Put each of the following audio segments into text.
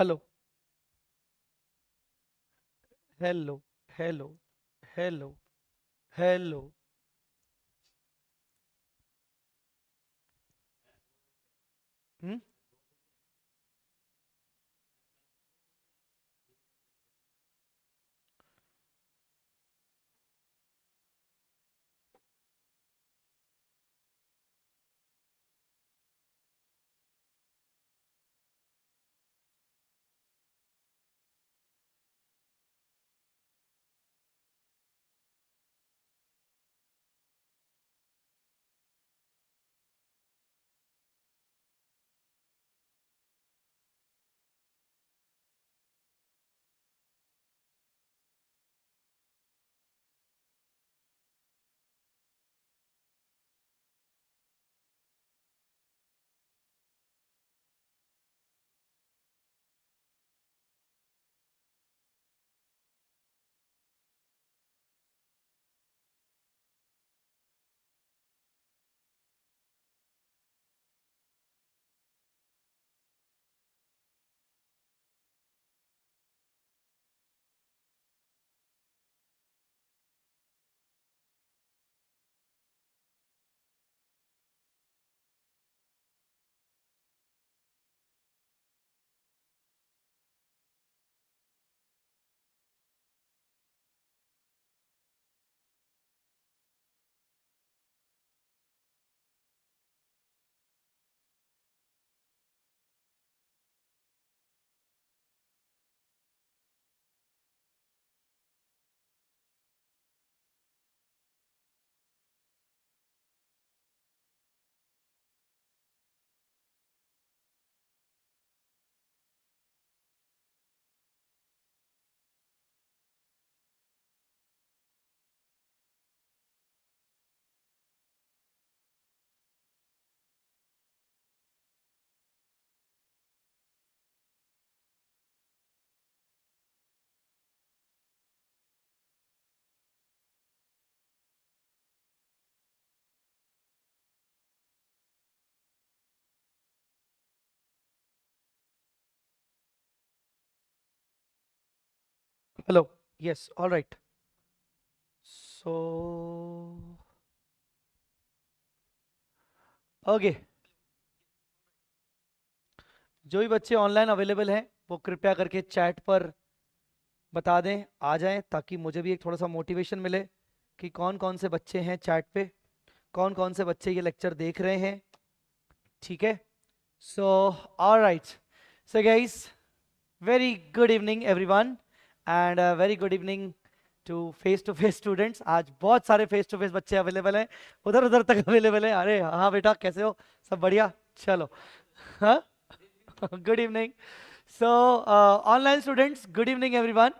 Hello hello hello hello hello. Hmm. Hello. Yes, all right. So okay, जो भी बच्चे online available हैं वो कृपया करके चैट पर बता दें, आ जाएं, ताकि मुझे भी एक थोड़ा सा मोटिवेशन मिले कि कौन कौन से बच्चे हैं चैट पे, कौन कौन से बच्चे ये लेक्चर देख रहे हैं। ठीक है। So alright, so guys, very good evening everyone, and very good evening to face students. आज बहुत सारे फेस टू फेस बच्चे अवेलेबल हैं, उधर उधर तक अवेलेबल हैं। अरे हाँ बेटा, कैसे हो? सब बढ़िया? चलो। हाँ। Good evening. सो online students, good evening everyone.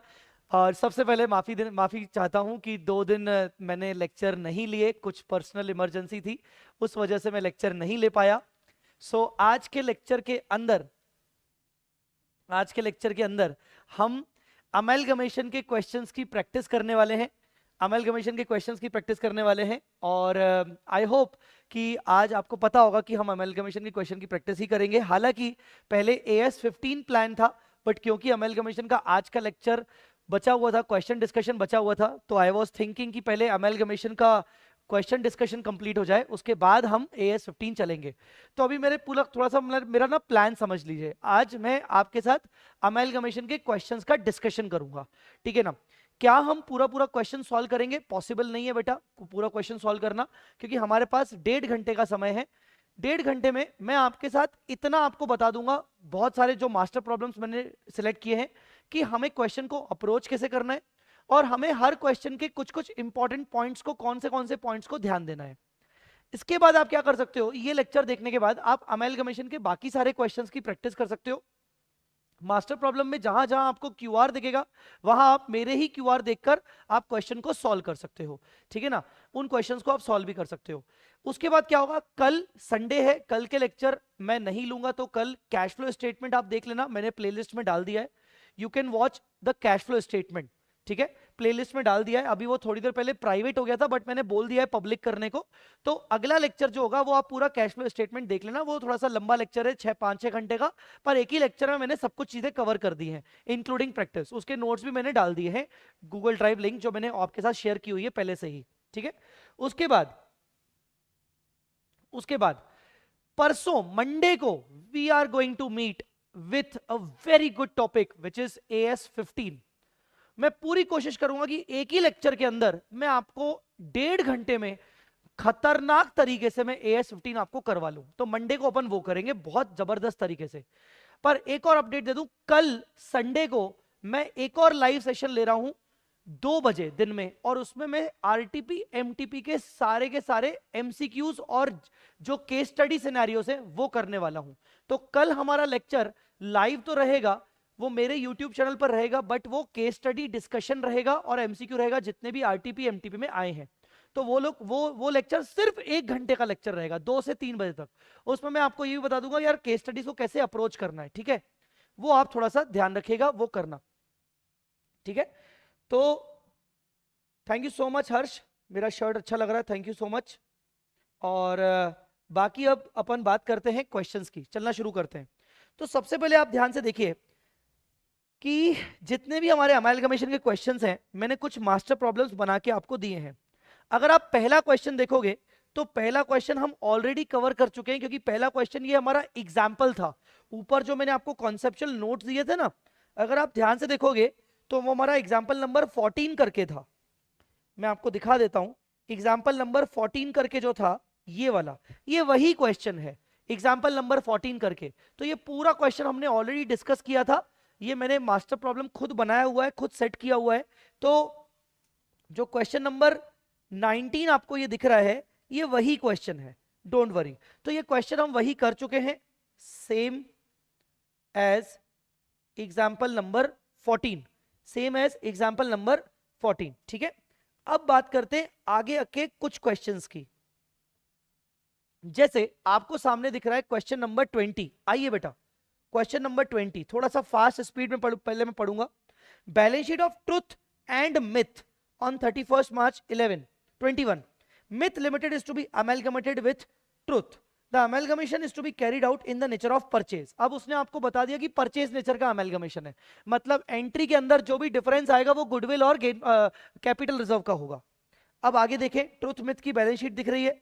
और सबसे पहले माफ़ी चाहता हूँ कि 2 दिन मैंने लेक्चर नहीं लिए, कुछ पर्सनल इमरजेंसी थी, उस वजह से मैं लेक्चर नहीं ले पाया। सो आज के लेक्चर के अंदर हम अमेलगमेशन के क्वेश्चंस की प्रैक्टिस करने वाले हैं। अमेलगमेशन के क्वेश्चंस की प्रैक्टिस करने वाले हैं, और आई होप कि आज आपको पता होगा कि हम अमेलगमेशन के क्वेश्चन की प्रैक्टिस ही करेंगे। हालांकि पहले AS15 प्लान था, बट क्योंकि अमेलगमेशन का आज का लेक्चर बचा हुआ था, क्वेश्चन डिस्कशन बचा हुआ था, तो आई वॉज थिंकिंग कि पहले अमेलगमेशन का क्वेश्चन डिस्कशन कंप्लीट हो जाए, उसके बाद हम AS15 चलेंगे। तो अभी मेरे पूरा थोड़ा सा मेरा ना प्लान समझ लीजिए। आज मैं आपके साथ अमेलगमेशन के क्वेश्चंस का डिस्कशन करूंगा, ठीक है ना? क्या हम पूरा पूरा क्वेश्चन सॉल्व करेंगे? पॉसिबल नहीं है बेटा पूरा क्वेश्चन सॉल्व करना, क्योंकि हमारे पास 1.5 घंटे का समय है। 1.5 घंटे में मैं आपके साथ इतना आपको बता दूंगा, बहुत सारे जो मास्टर प्रॉब्लम्स मैंने सिलेक्ट किए हैं, कि हमें क्वेश्चन को अप्रोच कैसे करना है, और हमें हर क्वेश्चन के कुछ कुछ इंपॉर्टेंट पॉइंट्स को, कौन से पॉइंट्स को ध्यान देना है। इसके बाद आप क्या कर सकते हो, ये लेक्चर देखने के बाद आप अमेलगमेशन के बाकी सारे क्वेश्चंस की प्रैक्टिस कर सकते हो। मास्टर प्रॉब्लम में जहां जहां आपको क्यूआर दिखेगा, वहां आप मेरे ही क्यूआर देखकर आप क्वेश्चन को सॉल्व कर सकते हो, ठीक है ना? उन क्वेश्चंस को आप सॉल्व भी कर सकते हो। उसके बाद क्या होगा, कल संडे है, कल के लेक्चर मैं नहीं लूंगा, तो कल कैश फ्लो स्टेटमेंट आप देख लेना, मैंने प्लेलिस्ट में डाल दिया है। You can watch the cash flow statement, ठीक है, प्लेलिस्ट में डाल दिया है। अभी वो थोड़ी देर पहले प्राइवेट हो गया था, बट मैंने बोल दिया है पब्लिक करने को। तो अगला लेक्चर जो होगा वो आप पूरा कैश फ्लो स्टेटमेंट देख लेना। वो थोड़ा सा लंबा लेक्चर है, 5-6 घंटे का, पर एक ही लेक्चर में मैंने सब कुछ चीजें कवर कर दी हैं, इंक्लूडिंग प्रैक्टिस। उसके नोट्स भी मैंने डाल दिए हैं, गूगल ड्राइव लिंक जो मैंने आपके साथ शेयर की हुई है पहले से ही, ठीक है। उसके बाद परसों मंडे को we are going to meet with a very good topic which is AS15। मैं पूरी कोशिश करूंगा कि एक ही लेक्चर के अंदर मैं आपको 1.5 घंटे में खतरनाक तरीके से मैं AS15 आपको करवा लूं। तो मंडे को अपन वो करेंगे बहुत जबरदस्त तरीके से। पर एक और अपडेट दे दूं, कल संडे को मैं एक और लाइव सेशन ले रहा हूं 2 बजे दिन में, और उसमें मैं RTP MTP के सारे MCQs और जो केस स्टडी सिनेरियोस है वो करने वाला हूं। तो कल हमारा लेक्चर लाइव तो रहेगा, वो मेरे YouTube चैनल पर रहेगा, बट वो केस स्टडी डिस्कशन रहेगा और MCQ रहेगा जितने भी RTP MTP में आए हैं। तो वो लोग वो लेक्चर सिर्फ 1 घंटे का लेक्चर रहेगा, 2 से 3 बजे तक। उसमें मैं आपको ये भी बता दूंगा यार केस स्टडीज को कैसे अप्रोच करना है, ठीक है। वो आप थोड़ा सा ध्यान रखिएगा, वो करना, ठीक है। तो थैंक यू सो मच हर्ष, मेरा शर्ट अच्छा लग रहा है, थैंक यू सो मच। और बाकी अब अपन बात करते हैं क्वेश्चंस की, चलना शुरू करते हैं। तो सबसे पहले आप ध्यान से देखिए कि जितने भी हमारे अमालगमेशन के क्वेश्चंस हैं, मैंने कुछ मास्टर प्रॉब्लम्स बना के आपको दिए हैं। अगर आप पहला क्वेश्चन देखोगे तो पहला क्वेश्चन हम ऑलरेडी कवर कर चुके हैं, क्योंकि पहला क्वेश्चन ये हमारा एग्जाम्पल था। ऊपर जो मैंने आपको कॉन्सेप्चुअल नोट्स दिए थे ना, अगर आप ध्यान से देखोगे तो वो हमारा एग्जाम्पल नंबर 14 करके था। मैं आपको दिखा देता हूं, एग्जाम्पल नंबर 14 करके जो था ये वाला, ये वही क्वेश्चन है एग्जाम्पल नंबर 14 करके। तो ये पूरा क्वेश्चन हमने ऑलरेडी डिस्कस किया था, ये मैंने मास्टर प्रॉब्लम खुद बनाया हुआ है, खुद सेट किया हुआ है। तो जो क्वेश्चन नंबर 19 आपको ये दिख रहा है, ये वही क्वेश्चन है, डोंट वरी। तो ये क्वेश्चन हम वही कर चुके हैं, same as example number 14, same as example number 14, ठीक है। अब बात करते हैं आगे के कुछ क्वेश्चंस की। जैसे आपको सामने दिख रहा है क्वेश्चन नंबर 20। आइए बेटा, क्वेश्चन नंबर 20 थोड़ा सा फास्ट स्पीड में पहले मैं पढ़ूंगा। Balance sheet of truth and myth on 31 March 21। Myth Limited is to be amalgamated with Truth. The amalgamation is to be carried out in the nature of purchase. अब उसने आपको बता दिया कि परचेज नेचर का अमेलगमेशन है, मतलब entry के अंदर जो भी डिफरेंस आएगा वो गुडविल और कैपिटल रिजर्व का होगा। अब आगे देखें, ट्रुथ मिथ की बैलेंस शीट दिख रही है,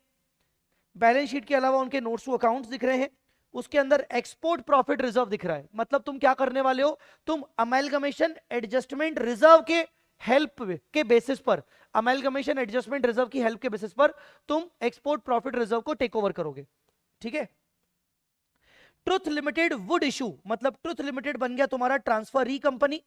बैलेंस शीट के अलावा उनके नोट्स टू अकाउंट्स दिख रहे हैं, उसके अंदर एक्सपोर्ट प्रॉफिट रिजर्व दिख रहा है। मतलब तुम क्या करने वाले हो, तुम अमेलगमेशन एडजस्टमेंट रिजर्व के हेल्प के बेसिस पर, अमेलगमेशन एडजस्टमेंट रिजर्व की हेल्प के बेसिस पर तुम एक्सपोर्ट प्रॉफिट रिजर्व को टेक ओवर करोगे, ठीक है। ट्रुथ लिमिटेड वुड इशू, मतलब ट्रुथ लिमिटेड बन गया तुम्हारा ट्रांसफर कंपनी।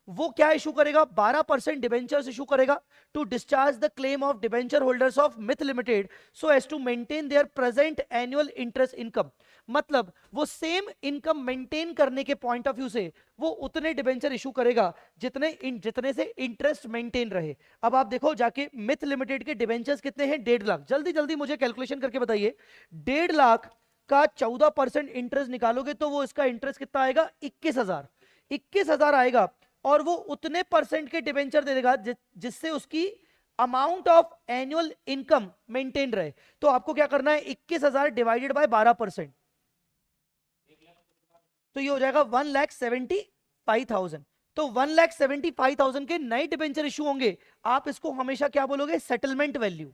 वो क्या इशू करेगा, 12% डिबेंचर्स इशू करेगा to discharge the claim of debenture holders of Mith limited so as to maintain their present annual interest income. मतलब वो सेम इनकम मेंटेन करने के पॉइंट ऑफ व्यू से वो उतने डिबेंचर इशू करेगा जितने से इंटरेस्ट मेंटेन रहे। अब आप देखो जाके मिथ लिमिटेड के डिबेंचर्स कितने हैं, 1.5 लाख। जल्दी जल्दी मुझे कैलकुलेशन करके बताइए, 1.5 लाख का 14% इंटरेस्ट निकालोगे तो वो इसका इंटरेस्ट कितना आएगा, 21,000 आएगा। और वो उतने परसेंट के डिबेंचर दे देगा जिससे उसकी amount of annual income maintain रहे। तो आपको क्या करना है, 21,000 डिवाइडेड बाय 12%, तो ये हो जाएगा 1,75,000। तो 1,75,000 के नए डिबेंचर इशू होंगे। आप इसको हमेशा क्या बोलोगे, सेटलमेंट वैल्यू।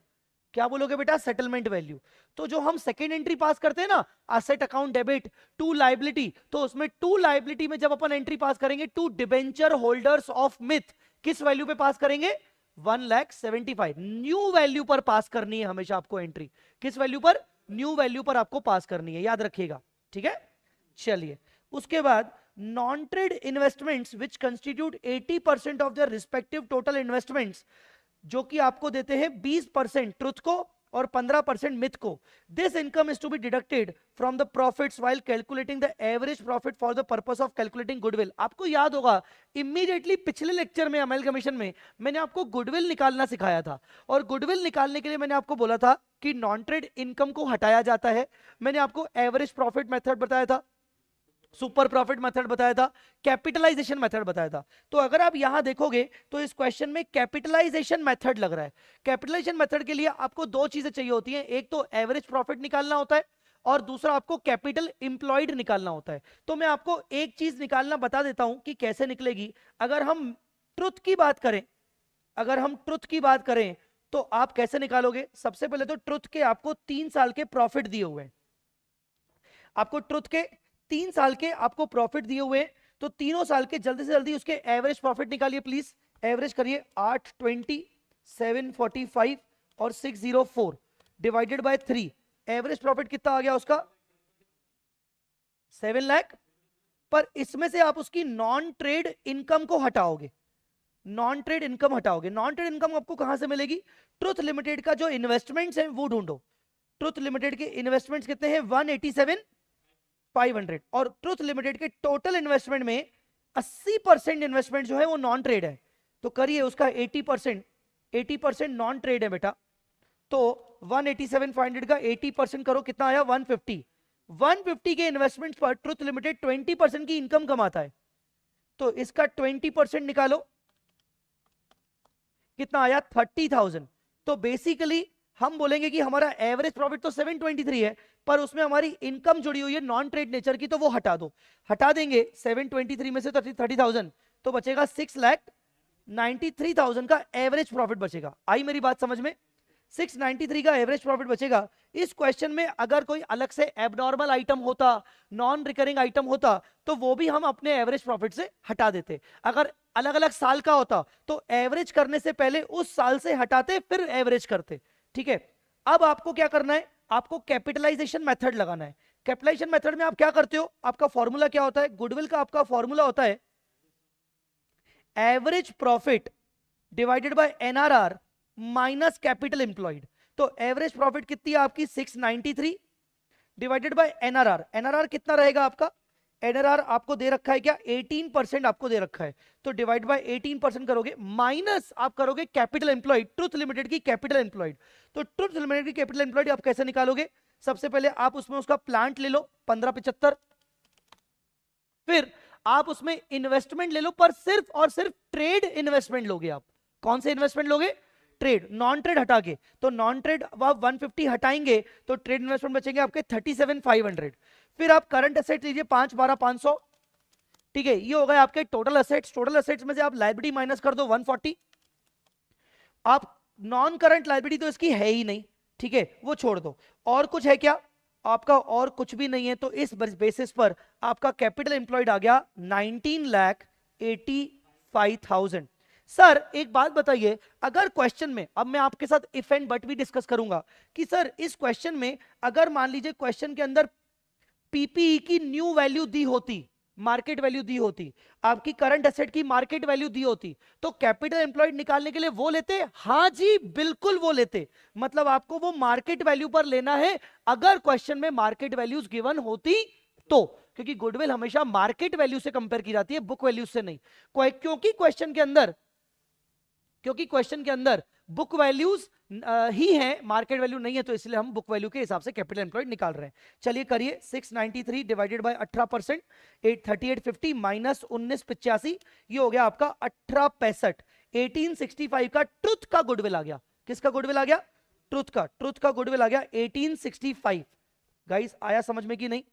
क्या बोलोगे बेटा, सेटलमेंट वैल्यू। तो जो हम सेकेंड एंट्री पास करते हैं ना, asset account debit to liability, तो उसमें टू लायबिलिटी में जब अपन एंट्री पास करेंगे to debenture holders of Mith, किस वैल्यू पे पास करेंगे, 1,75,000 न्यू वैल्यू पर पास करनी है हमेशा आपको एंट्री। किस वैल्यू पर, न्यू वैल्यू पर आपको पास करनी है, याद रखिएगा, ठीक है। चलिए उसके बाद non trade investments which constitute 80% of the respective total investments, जो कि आपको देते हैं 20% ट्रुथ को और 15% मिथ को। This income is to be deducted from the profits while calculating the average profit for the purpose of calculating goodwill. आपको याद होगा इमीडिएटली पिछले लेक्चर में अमेलगमेशन में मैंने आपको गुडविल निकालना सिखाया था, और गुडविल निकालने के लिए मैंने आपको बोला था कि नॉन ट्रेड इनकम को हटाया जाता है। मैंने आपको एवरेज प्रॉफिट मेथड बताया था, सुपर प्रॉफिट मेथड बताया था, कैपिटलाइजेशन मेथड बताया था। तो अगर आप यहां देखोगे तो इस क्वेश्चन में कैपिटलाइजेशन मेथड लग रहा है। कैपिटलाइजेशन मेथड के लिए आपको दो चीजें चाहिए होती हैं, एक तो एवरेज प्रॉफिट निकालना होता है और दूसरा आपको कैपिटल इंप्लॉयड निकालना होता है। तो मैं आपको एक चीज निकालना बता देता हूं कि कैसे निकलेगी। अगर हम ट्रुथ की बात करें, अगर हम ट्रुथ की बात करें तो आप कैसे निकालोगे? सबसे पहले तो ट्रुथ के आपको 3 साल के प्रॉफिट दिए हुए हैं, आपको ट्रुथ के 3 साल के आपको प्रॉफिट दिए हुए हैं, तो तीनों साल के जल्दी से जल्दी उसके एवरेज प्रॉफिट निकालिए प्लीज। एवरेज करिए 820, 745 और 604 डिवाइडेड बाय 3। एवरेज प्रॉफिट कितना आ गया उसका? 7 लाख। पर इसमें से आप उसकी नॉन ट्रेड इनकम को हटाओगे, नॉन ट्रेड इनकम हटाओगे। नॉन ट्रेड इनकम आपको कहां से मिलेगी? ट्रुथ लिमिटेड का जो इन्वेस्टमेंट्स हैं वो ढूंढो। ट्रुथ लिमिटेड के इन्वेस्टमेंट्स कितने हैं? 187,500। और ट्रुथ लिमिटेड के टोटल इन्वेस्टमेंट में 80% इन्वेस्टमेंट जो है वो नॉन ट्रेड है। तो करिए उसका 80% नॉन ट्रेड है बेटा। तो 187,500 का 80% करो, कितना आया? 150। 150 के इन्वेस्टमेंट पर ट्रुथ लिमिटेड 20% की इनकम कमाता है, तो इसका 20% निकालो, कितना आया? 30,000। तो बेसिकली हम बोलेंगे कि हमारा एवरेज प्रॉफिट तो 723 है, पर उसमें हमारी इनकम जुड़ी हुई है नॉन ट्रेड नेचर की, तो वो हटा दो। हटा देंगे 723 में से 30,000, तो बचेगा 6,93,000 का एवरेज प्रॉफिट बचेगा। आई मेरी बात समझ में? 693 का एवरेज प्रॉफिट बचेगा। इस क्वेश्चन में अगर कोई अलग से एबनॉर्मल आइटम होता, नॉन रिकरिंग आइटम होता, तो वो भी हम अपने एवरेज प्रॉफिट से हटा देते। अगर अलग अलग साल का होता तो एवरेज करने से पहले उस साल से हटाते फिर एवरेज करते। ठीक है, अब आपको क्या करना है? आपको कैपिटलाइजेशन मेथड लगाना है। कैपिटलाइजेशन मेथड में आप क्या करते हो? आपका फॉर्मूला क्या होता है? गुडविल का आपका फॉर्मूला होता है average profit divided by NRR minus capital employed. तो एवरेज प्रॉफिट कितनी है आपकी? 693 डिवाइडेड बाय एनआरआर। एनआरआर कितना रहेगा आपका? एनआरआर आपको दे रखा है क्या? 18% आपको दे रखा है, तो डिवाइड बाय 18% करोगे, माइनस आप करोगे कैपिटल एम्प्लॉयड, ट्रुथ लिमिटेड की कैपिटल एम्प्लॉयड। तो ट्रुथ लिमिटेड की कैपिटल एम्प्लॉयड आप कैसे निकालोगे? सबसे पहले आप उसमें उसका प्लांट ले लो 1575, फिर आप उसमें इन्वेस्टमेंट ले लो, पर सिर्फ और सिर्फ ट्रेड इन्वेस्टमेंट लोगे आप। कौन से इन्वेस्टमेंट लोगे? ट्रेड। नॉन ट्रेड हटा के, तो नॉन ट्रेड आप 150 हटाएंगे तो ट्रेड इन्वेस्टमेंट बचेंगे आपके 37,500। फिर आप करंट एसेट लीजिए 512,500। ठीक है, ये हो गए आपके टोटल एसेट्स। टोटल एसेट्स में से आप लाइबिलिटी माइनस कर दो 140। आप नॉन करंट लाइबिलिटी तो इसकी है ही नहीं, ठीक है, वो छोड़ दो। और कुछ है क्या? आपका और कुछ भी नहीं है, तो इस बेसिस पर आपका कैपिटल एम्प्लॉयड आ गया 19,85,000। सर एक बात बताइए, अगर क्वेश्चन में, अब मैं आपके साथ इफ एंड बट भी डिस्कस करूंगा कि सर इस क्वेश्चन में अगर मान लीजिए क्वेश्चन के अंदर पीपीई की न्यू वैल्यू दी होती, मार्केट वैल्यू दी होती, आपकी करंट एसेट की मार्केट वैल्यू दी होती, तो कैपिटल एम्प्लॉयड निकालने के लिए वो लेते? हाँ जी बिल्कुल वो लेते। मतलब आपको वो मार्केट वैल्यू पर लेना है अगर क्वेश्चन में मार्केट वैल्यूज गिवन होती तो, क्योंकि गुडविल हमेशा मार्केट वैल्यू से कंपेयर की जाती है, बुक वैल्यू से नहीं। क्योंकि क्वेश्चन के अंदर बुक वैल्यूज ही है, मार्केट वैल्यू नहीं है, तो इसलिए हम बुक वैल्यू के हिसाब से कैपिटल एम्प्लॉयड निकाल रहे हैं। चलिए करिए, 693 डिवाइडेड बाय 18%, 3850 माइनस 1985, ये हो गया आपका 1865। 1865 का ट्रुथ का गुडविल आ गया। किसका गुडविल आ गया? ट्रुथ का गुडविल आ गया 1865। गाइस आया समझ में कि नहीं?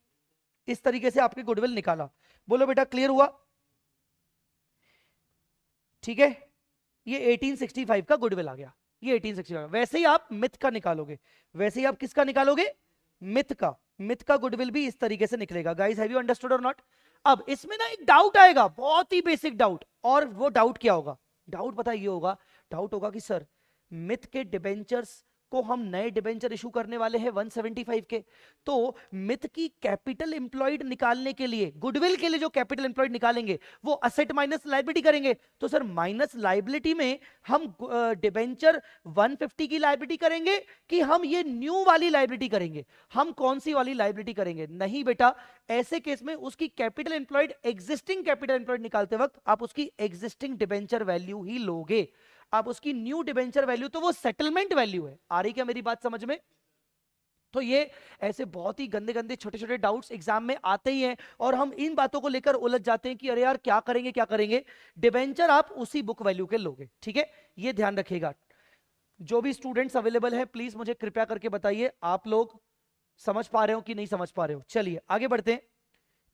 इस तरीके से आपके गुडविल निकाला। बोलो बेटा क्लियर हुआ? ठीक है, ये 1865 का गुडविल आ गया, ये 1865। वैसे ही आप मिथ का निकालोगे, वैसे ही आप किसका निकालोगे? मिथ का गुडविल भी इस तरीके से निकलेगा। गाइस हैव यू अंडरस्टूड और नॉट? अब इसमें ना एक डाउट आएगा, बहुत ही बेसिक डाउट, और वो डाउट क्या होगा? डाउट पता ये होगा, डाउट होगा कि सर मिथ के डिबेंचर्स को हम नए डिबेंचर इशू करने वाले हैं 175 के, तो मिथ की कैपिटल एम्प्लॉयड निकालने के लिए, गुडविल के लिए जो कैपिटल एम्प्लॉयड निकालेंगे वो असेट माइनस लायबिलिटी करेंगे। तो सर माइनस लायबिलिटी में हम डिबेंचर 150 की लायबिलिटी करेंगे कि हम ये न्यू वाली लायबिलिटी करेंगे? हम कौन सी वाली लायबिलिटी करेंगे? नहीं बेटा, ऐसे केस में उसकी capital employed, existing capital employed निकालते वक्त आप उसकी एग्जिस्टिंग डिबेंचर वैल्यू ही लोगे। आप उसकी न्यू डिबेंचर वैल्यू तो वो सेटलमेंट वैल्यू है। आ रही क्या मेरी बात समझ में? तो ये ऐसे बहुत ही गंदे गंदे छोटे छोटे डाउट्स एग्जाम में आते ही हैं और हम इन बातों को लेकर उलझ जाते हैं कि अरे यार क्या करेंगे क्या करेंगे। डिबेंचर आप उसी बुक वैल्यू के लोगे, ठीक है, ये ध्यान रखिएगा। जो भी स्टूडेंट्स अवेलेबल हैं प्लीज मुझे कृपया करके बताइए आप लोग समझ पा रहे हो कि नहीं समझ पा रहे हो। चलिए आगे बढ़ते हैं।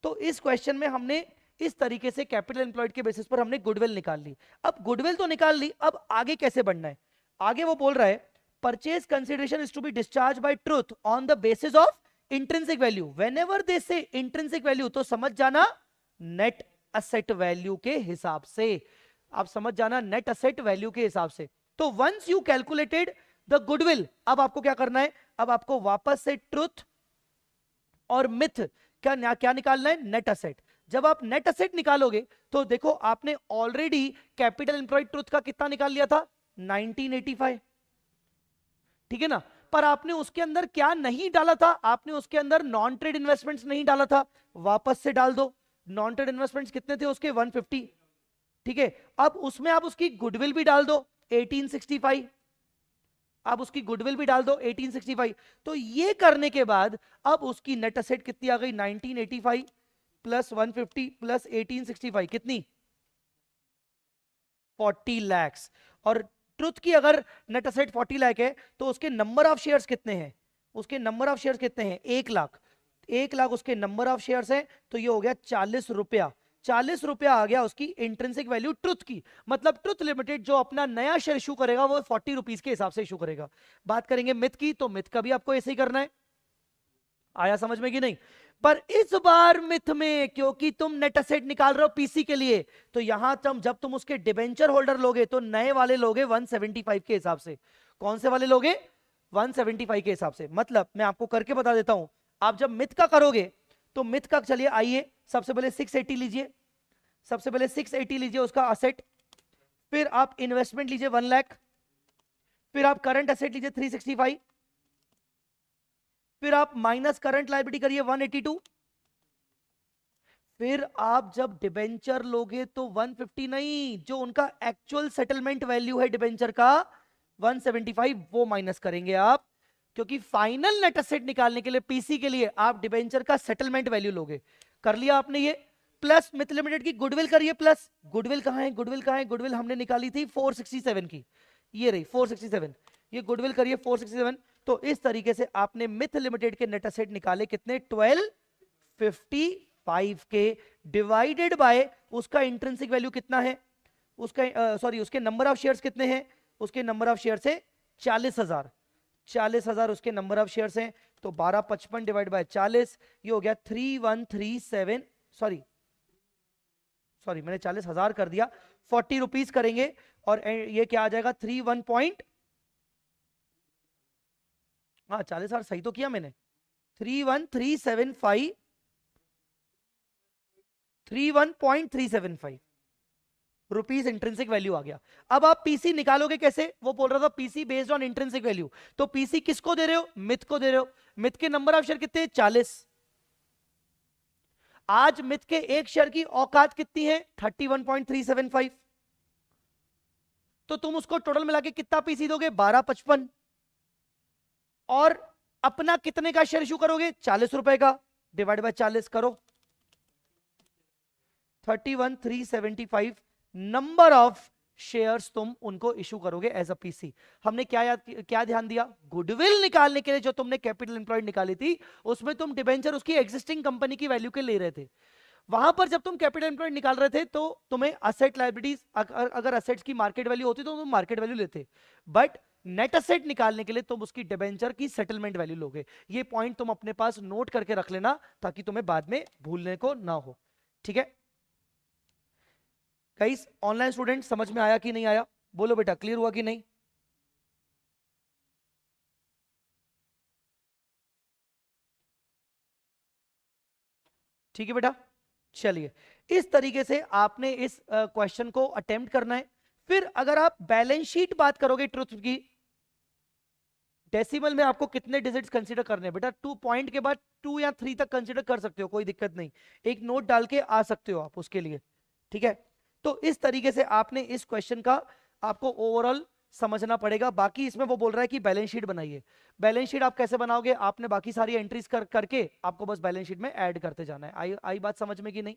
तो इस क्वेश्चन में हमने इस तरीके से कैपिटल एम्प्लॉयड के बेसिस पर हमने गुडविल निकाल ली। अब गुडविल तो निकाल ली, अब आगे कैसे बढ़ना है। आगे वो बोल रहा है purchase consideration is to be discharge by truth on the basis of intrinsic value. Whenever they say intrinsic value तो समझ जाना नेट असेट वैल्यू के हिसाब से, आप समझ जाना नेट असेट वैल्यू के हिसाब से। तो once you calculated the goodwill, अब आपको क्या करना है, अब आपको वापस से ट्रुथ और मिथ क्या निकालना है, नेट असेट। जब आप नेट असेट निकालोगे तो देखो आपने ऑलरेडी कैपिटल एम्प्लॉयड ट्रुथ का कितना निकाल लिया था 1985, ठीक है ना। पर आपने उसके अंदर क्या नहीं डाला था, आपने उसके अंदर नॉन ट्रेड इन्वेस्टमेंट्स नहीं डाला था, वापस से डाल दो। नॉन ट्रेड इन्वेस्टमेंट्स कितने थे उसके 150, ठीक है। अब उसमें आप उसकी गुडविल भी डाल दो 1865, आप उसकी गुडविल भी डाल दो 1865। तो ये करने के बाद अब उसकी नेट असेट कितनी आ गई 1985 प्लस 150 प्लस 1865 कितनी 40 लाख। और ट्रुथ की अगर नेट असेट 40 लाख है तो उसके नंबर ऑफ शेयर्स कितने हैं, उसके नंबर ऑफ शेयर्स कितने हैं 1 लाख, 1 लाख उसके नंबर ऑफ शेयर्स हैं। तो ये हो गया 40 रुपया, 40 रुपया आ गया उसकी इंट्रिंसिक वैल्यू ट्रुथ की। मतलब ट्रुथ लिमिटेड जो अपना नया शेयर इशू करेगा वो 40 रुपीस के हिसाब से इशू करेगा। बात करेंगे मिथ की, तो मिथ का भी आपको ऐसे ही करना है, आया समझ में कि नहीं। पर इस बार मिथ में क्योंकि तुम नेट असेट निकाल रहे हो पीसी के लिए, तो यहां जब तुम उसके डिबेंचर होल्डर लोगे तो नए वाले लोगे 175 के हिसाब से। कौन से वाले लोगे 175 के हिसाब से। मतलब मैं आपको करके बता देता हूं, आप जब मिथ का करोगे तो मिथ का चलिए आइए सबसे पहले 680 लीजिए, सबसे पहले 680 लीजिए उसका असेट, फिर आप इन्वेस्टमेंट लीजिए 1 लाख, फिर आप करंट असेट लीजिए 365, फिर आप माइनस करंट लायबिलिटी करिए 182, फिर आप जब डिबेंचर लोगे तो 150 नहीं, जो उनका एक्चुअल सेटलमेंट वैल्यू है डिबेंचर का 175 वो माइनस करेंगे आप, क्योंकि फाइनल नेट असेट निकालने के लिए पीसी के लिए आप डिबेंचर का सेटलमेंट वैल्यू लोगे। कर लिया आपने ये। प्लस मिथ लिमिटेड की गुडविल करिए, प्लस गुडविल कहां है, गुडविल कहां है, गुडविल हमने निकाली थी 467 की, ये रही 467, ये गुडविल करिए 467। तो इस तरीके से आपने मिथ लिमिटेड के नेट असेट निकाले कितने 1255 के, डिवाइडेड बाय उसका इंट्रिंसिक वैल्यू कितना है, उसका सॉरी उसके नंबर ऑफ शेयर्स कितने हैं, उसके नंबर ऑफ शेयर्स है 40,000, 40,000 उसके नंबर ऑफ शेयर्स हैं। तो 1255 डिवाइड बाय 40, ये हो गया 3137, सॉरी मैंने 40,000 कर दिया, 40 रुपीज करेंगे और ये क्या आ जाएगा 31 पॉइंट, हाँ 40,000 सही तो किया मैंने, 31375, 31.375 रुपीज इंट्रिंसिक वैल्यू आ गया। अब आप पीसी निकालोगे कैसे, वो बोल रहा था PC based on intrinsic value. तो पीसी किसको दे रहे हो, मिथ को दे रहे हो। मिथ के नंबर ऑफ शेयर कितने 40, आज मिथ के एक शेयर की औकात कितनी है 31.375, तो तुम उसको टोटल मिला के कितना पीसी दोगे 1255, और अपना कितने का शेयर इशू करोगे 40 रुपए का, डिवाइड बाय 40 करो 31,375 नंबर ऑफ शेयर्स तुम उनको इशू करोगे एज अ पीसी। हमने क्या ध्यान दिया, गुडविल निकालने के लिए जो तुमने कैपिटल एम्प्लॉयड निकाली थी उसमें तुम डिबेंचर उसकी एग्जिस्टिंग कंपनी की वैल्यू के ले रहे थे। वहां पर जब तुम कैपिटल एम्प्लॉयड निकाल रहे थे तो तुम्हें असेट लायबिलिटीज, अगर असेट्स की मार्केट वैल्यू होती तो तुम मार्केट वैल्यू लेते, बट नेट असेट निकालने के लिए तुम उसकी डिबेंचर की सेटलमेंट वैल्यू लोगे। ये पॉइंट तुम अपने पास नोट करके रख लेना ताकि तुम्हें बाद में भूलने को ना हो, ठीक है। गाइस ऑनलाइन स्टूडेंट समझ में आया कि नहीं आया, बोलो बेटा क्लियर हुआ कि नहीं। ठीक है बेटा, चलिए इस तरीके से आपने इस क्वेश्चन को अटेम्प्ट करना है। फिर अगर आप बैलेंस शीट बात करोगे ट्रुथ की, डेसिमल में आपको कितने डिजिट्स कंसीडर करने हैं बेटा, 2 पॉइंट के बाद 2 या 3 तक कंसीडर कर सकते हो, कोई दिक्कत नहीं, एक नोट डाल के आ सकते हो आप उसके लिए, ठीक है। तो इस तरीके से आपने इस क्वेश्चन का आपको ओवरऑल समझना पड़ेगा। बाकी इसमें वो बोल रहा है कि बैलेंस शीट बनाइए। बैलेंस शीट आप कैसे बनाओगे? आपने बाकी सारी एंट्रीज करके आपको बस बैलेंस शीट में ऐड करते जाना है। आई बात समझ में कि नहीं?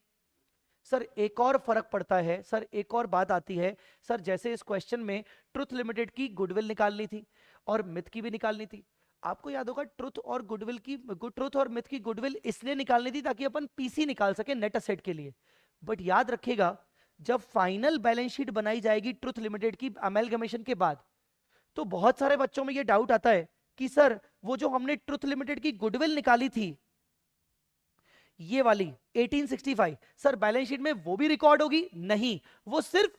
सर एक और फर्क पड़ता है, सर एक और बात आती है सर, जैसे इस क्वेश्चन में ट्रुथ लिमिटेड की गुडविल निकालनी थी और मिथ की भी निकालनी थी। आपको याद होगा ट्रुथ और गुडविल की, ट्रुथ और मिथ की गुडविल इसलिए निकालनी थी ताकि अपन पीसी निकाल सके नेट असेट के लिए। बट याद रखिएगा जब फाइनल बैलेंस शीट बनाई जाएगी ट्रुथ लिमिटेड की अमेलगमेशन के बाद, तो बहुत सारे बच्चों में ये डाउट आता है कि सर वो जो हमने ट्रुथ लिमिटेड की गुडविल निकाली थी ये वाली 1865, सर बैलेंस शीट में वो भी रिकॉर्ड होगी? नहीं, वो सिर्फ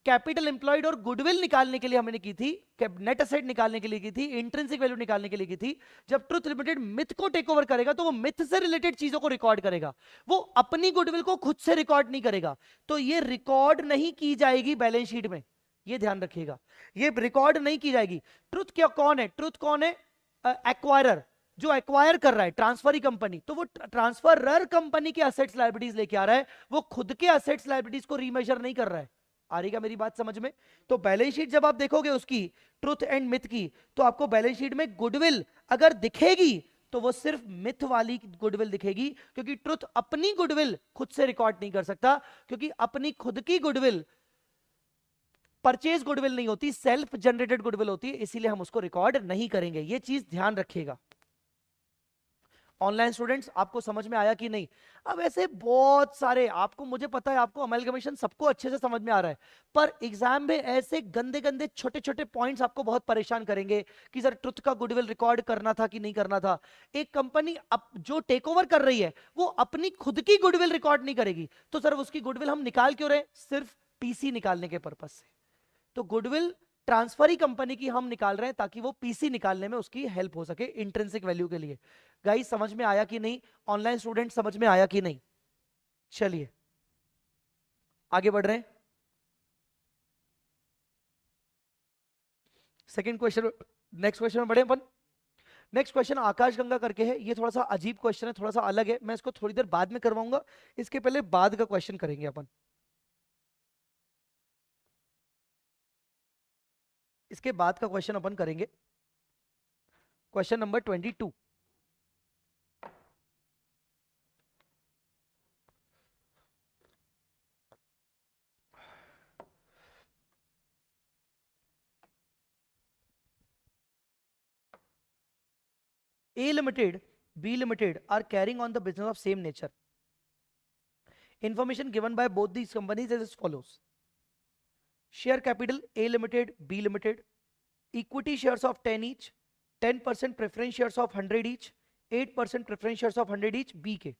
कैपिटल एम्प्लॉयड और गुडविल निकालने के लिए हमने की थी, नेट असेट निकालने के लिए की थी, इंट्रिंसिक वैल्यू निकालने के लिए की थी। जब ट्रुथ लिमिटेड मिथ को टेक ओवर करेगा तो वो मिथ से रिलेटेड चीजों को रिकॉर्ड करेगा, वो अपनी गुडविल को खुद से रिकॉर्ड नहीं करेगा, तो ये रिकॉर्ड नहीं की जाएगी बैलेंस शीट में, ये ध्यान रखिएगा, ये रिकॉर्ड नहीं की जाएगी। ट्रुथ क्या कौन है? ट्रुथ कौन है? एक्वायरर, जो एक्वायर कर रहा है, ट्रांसफरी कंपनी, तो वो ट्रांसफरर कंपनी के असेट्स लायबिलिटीज लेके आ रहा है, वो खुद के असेट्स लायबिलिटीज को रीमेजर नहीं कर रहा है। आ रही क्या मेरी बात समझ में? तो बैलेंस शीट जब आप देखोगे उसकी ट्रुथ एंड मिथ की, तो आपको बैलेंस शीट में गुडविल अगर दिखेगी तो वो सिर्फ मिथ वाली गुडविल दिखेगी, क्योंकि ट्रुथ अपनी गुडविल खुद से रिकॉर्ड नहीं कर सकता, क्योंकि अपनी खुद की गुडविल परचेज गुडविल नहीं होती, सेल्फ जनरेटेड गुडविल होती है, इसीलिए हम उसको रिकॉर्ड नहीं करेंगे। ये चीज ध्यान रखिएगा। ऑनलाइन स्टूडेंट्स आपको समझ में आया कि नहीं? अब ऐसे बहुत सारे, आपको, मुझे पता है आपको अमेलगमेशन सबको अच्छे से समझ में आ रहा है, पर एग्जाम में ऐसे गंदे गंदे छोटे छोटे पॉइंट्स आपको बहुत परेशान करेंगे कि सर ट्रुथ का गुडविल रिकॉर्ड करना था कि नहीं करना था। एक कंपनी जो टेक ओवर कर रही है वो अपनी खुद की गुडविल रिकॉर्ड नहीं करेगी, तो सर उसकी गुडविल हम निकाल क्यों रहे? सिर्फ पीसी निकालने के पर्पज से। तो गुडविल ट्रांसफरी कंपनी की हम निकाल रहे हैं ताकि वो पीसी निकालने में उसकी हेल्प हो सके इंट्रिंसिक वैल्यू के लिए। गाइस समझ में आया कि नहीं? ऑनलाइन स्टूडेंट समझ में आया कि नहीं? चलिए आगे बढ़ रहे हैं। सेकंड क्वेश्चन, नेक्स्ट क्वेश्चन में बढ़े अपन। नेक्स्ट क्वेश्चन आकाश गंगा करके है, ये थोड़ा सा अजीब क्वेश्चन है, थोड़ा सा अलग है, मैं इसको थोड़ी देर बाद में करवाऊंगा, इसके पहले बाद का क्वेश्चन करेंगे अपन। इसके बाद का क्वेश्चन अपन करेंगे question number 22। A Limited, B Limited are carrying on the business of same nature. Information given by both these companies is as follows. Share capital A Limited, B Limited, equity shares of 10 each, 10% preference shares of 100 each, 8% preference shares of 100 each B के।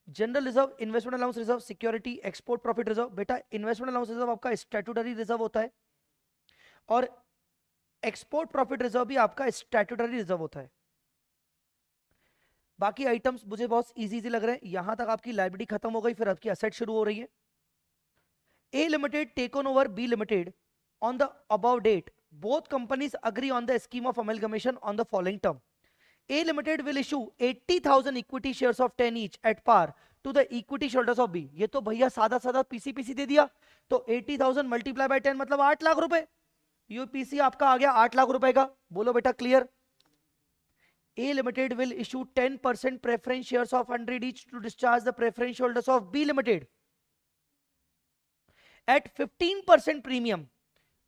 General reserve, investment allowance reserve, security, export profit reserve. बेटा investment allowance reserve आपका statutory reserve होता है और export profit reserve भी आपका statutory reserve होता है। बाकी आइटम्स मुझे बहुत इजी लग रहे हैं, यहां तक आपकी लाइबिलिटी खत्म हो गई, फिर आपकी असेट शुरू हो रही है। A limited taken over B limited on the above date, both companies agree on the scheme of amalgamation on the following term. A Limited will issue 80,000 equity shares of 10 each at par to the equity shareholders of B. ये तो भैया सादा सादा PC दे दिया, तो 80,000 multiply by 10 मतलब 8 लाख रुपए। UPC आपका आ गया 8 लाख रुपए का। बोलो बेटा clear? A Limited will issue 10% preference shares of 100 each to discharge the preference holders of B Limited at 15% premium.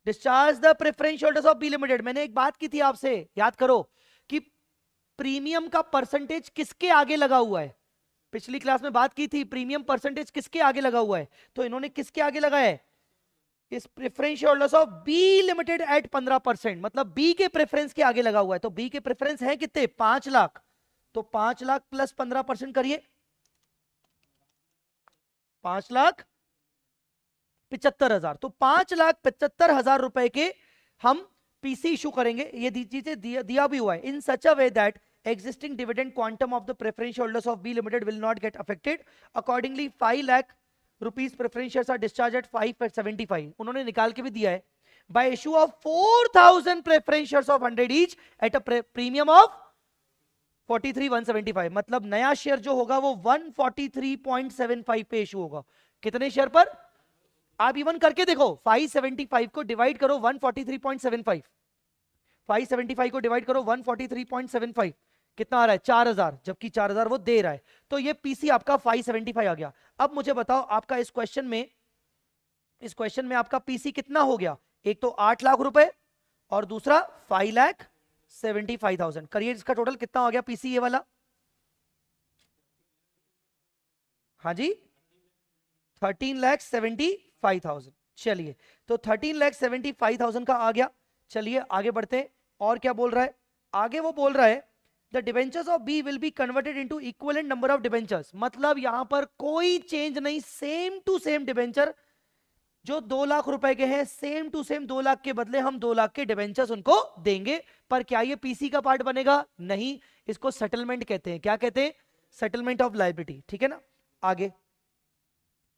Discharge the preference holders of B Limited. मैंने एक बात की थी आपसे, याद करो कि प्रीमियम का परसेंटेज किसके आगे लगा हुआ है। पिछली क्लास में बात की थी प्रीमियम परसेंटेज किसके आगे लगा हुआ है, तो इन्होंने किसके आगे लगाया है? इस preference holders of B limited at 15%, मतलब बी के प्रेफरेंस के आगे लगा हुआ है। तो बी के प्रेफरेंस है कितने? 5 लाख, तो 5 लाख प्लस 15% करिए, 5,75,000। तो 5,75,000 रुपए के हम पीसी इशू करेंगे। ये चीजें दिया भी हुआ है। In such a way that existing dividend quantum of the preferential holders of B Limited will not get affected. Accordingly 5 lakh rupees preference shares are discharged at 5.75. उन्होंने निकाल के भी दिया है by issue of 4,000 preference shares of 100 each at a premium of 43,175. मतलब नया share जो होगा वो 143.75 पे इशू होगा। कितने शेयर पर? आप इवन करके देखो, 575 को डिवाइड करो 143.75, 575 को डिवाइड करो 143.75, कितना आ रहा है 4000, जबकि 4000 वो दे रहा है। तो ये पीसी आपका 575 आ गया। अब मुझे बताओ आपका इस क्वेश्चन में आपका पीसी कितना हो गया? एक तो 8 लाख रुपए और दूसरा 5,75,000। करिए इसका टोटल कितना हो गया पीसी ये वाला? हाँ जी, 13,75,000। चलिए, तो 13,75,000 का आ गया। चलिए आगे बढ़ते हैं। और क्या बोल रहा है आगे? वो बोल रहा है the debentures of B will be converted into equivalent number of debentures. मतलब यहां पर कोई चेंज नहीं, सेम टू सेम डिबेंचर जो 2 लाख रुपए के हैं, सेम टू सेम 2 लाख के बदले हम 2 लाख के डिबेंचर्स उनको देंगे। पर क्या ये पीसी का पार्ट बनेगा? नहीं, इसको सेटलमेंट कहते हैं। क्या कहते हैं? Settlement of liability. ठीक है ना? आगे,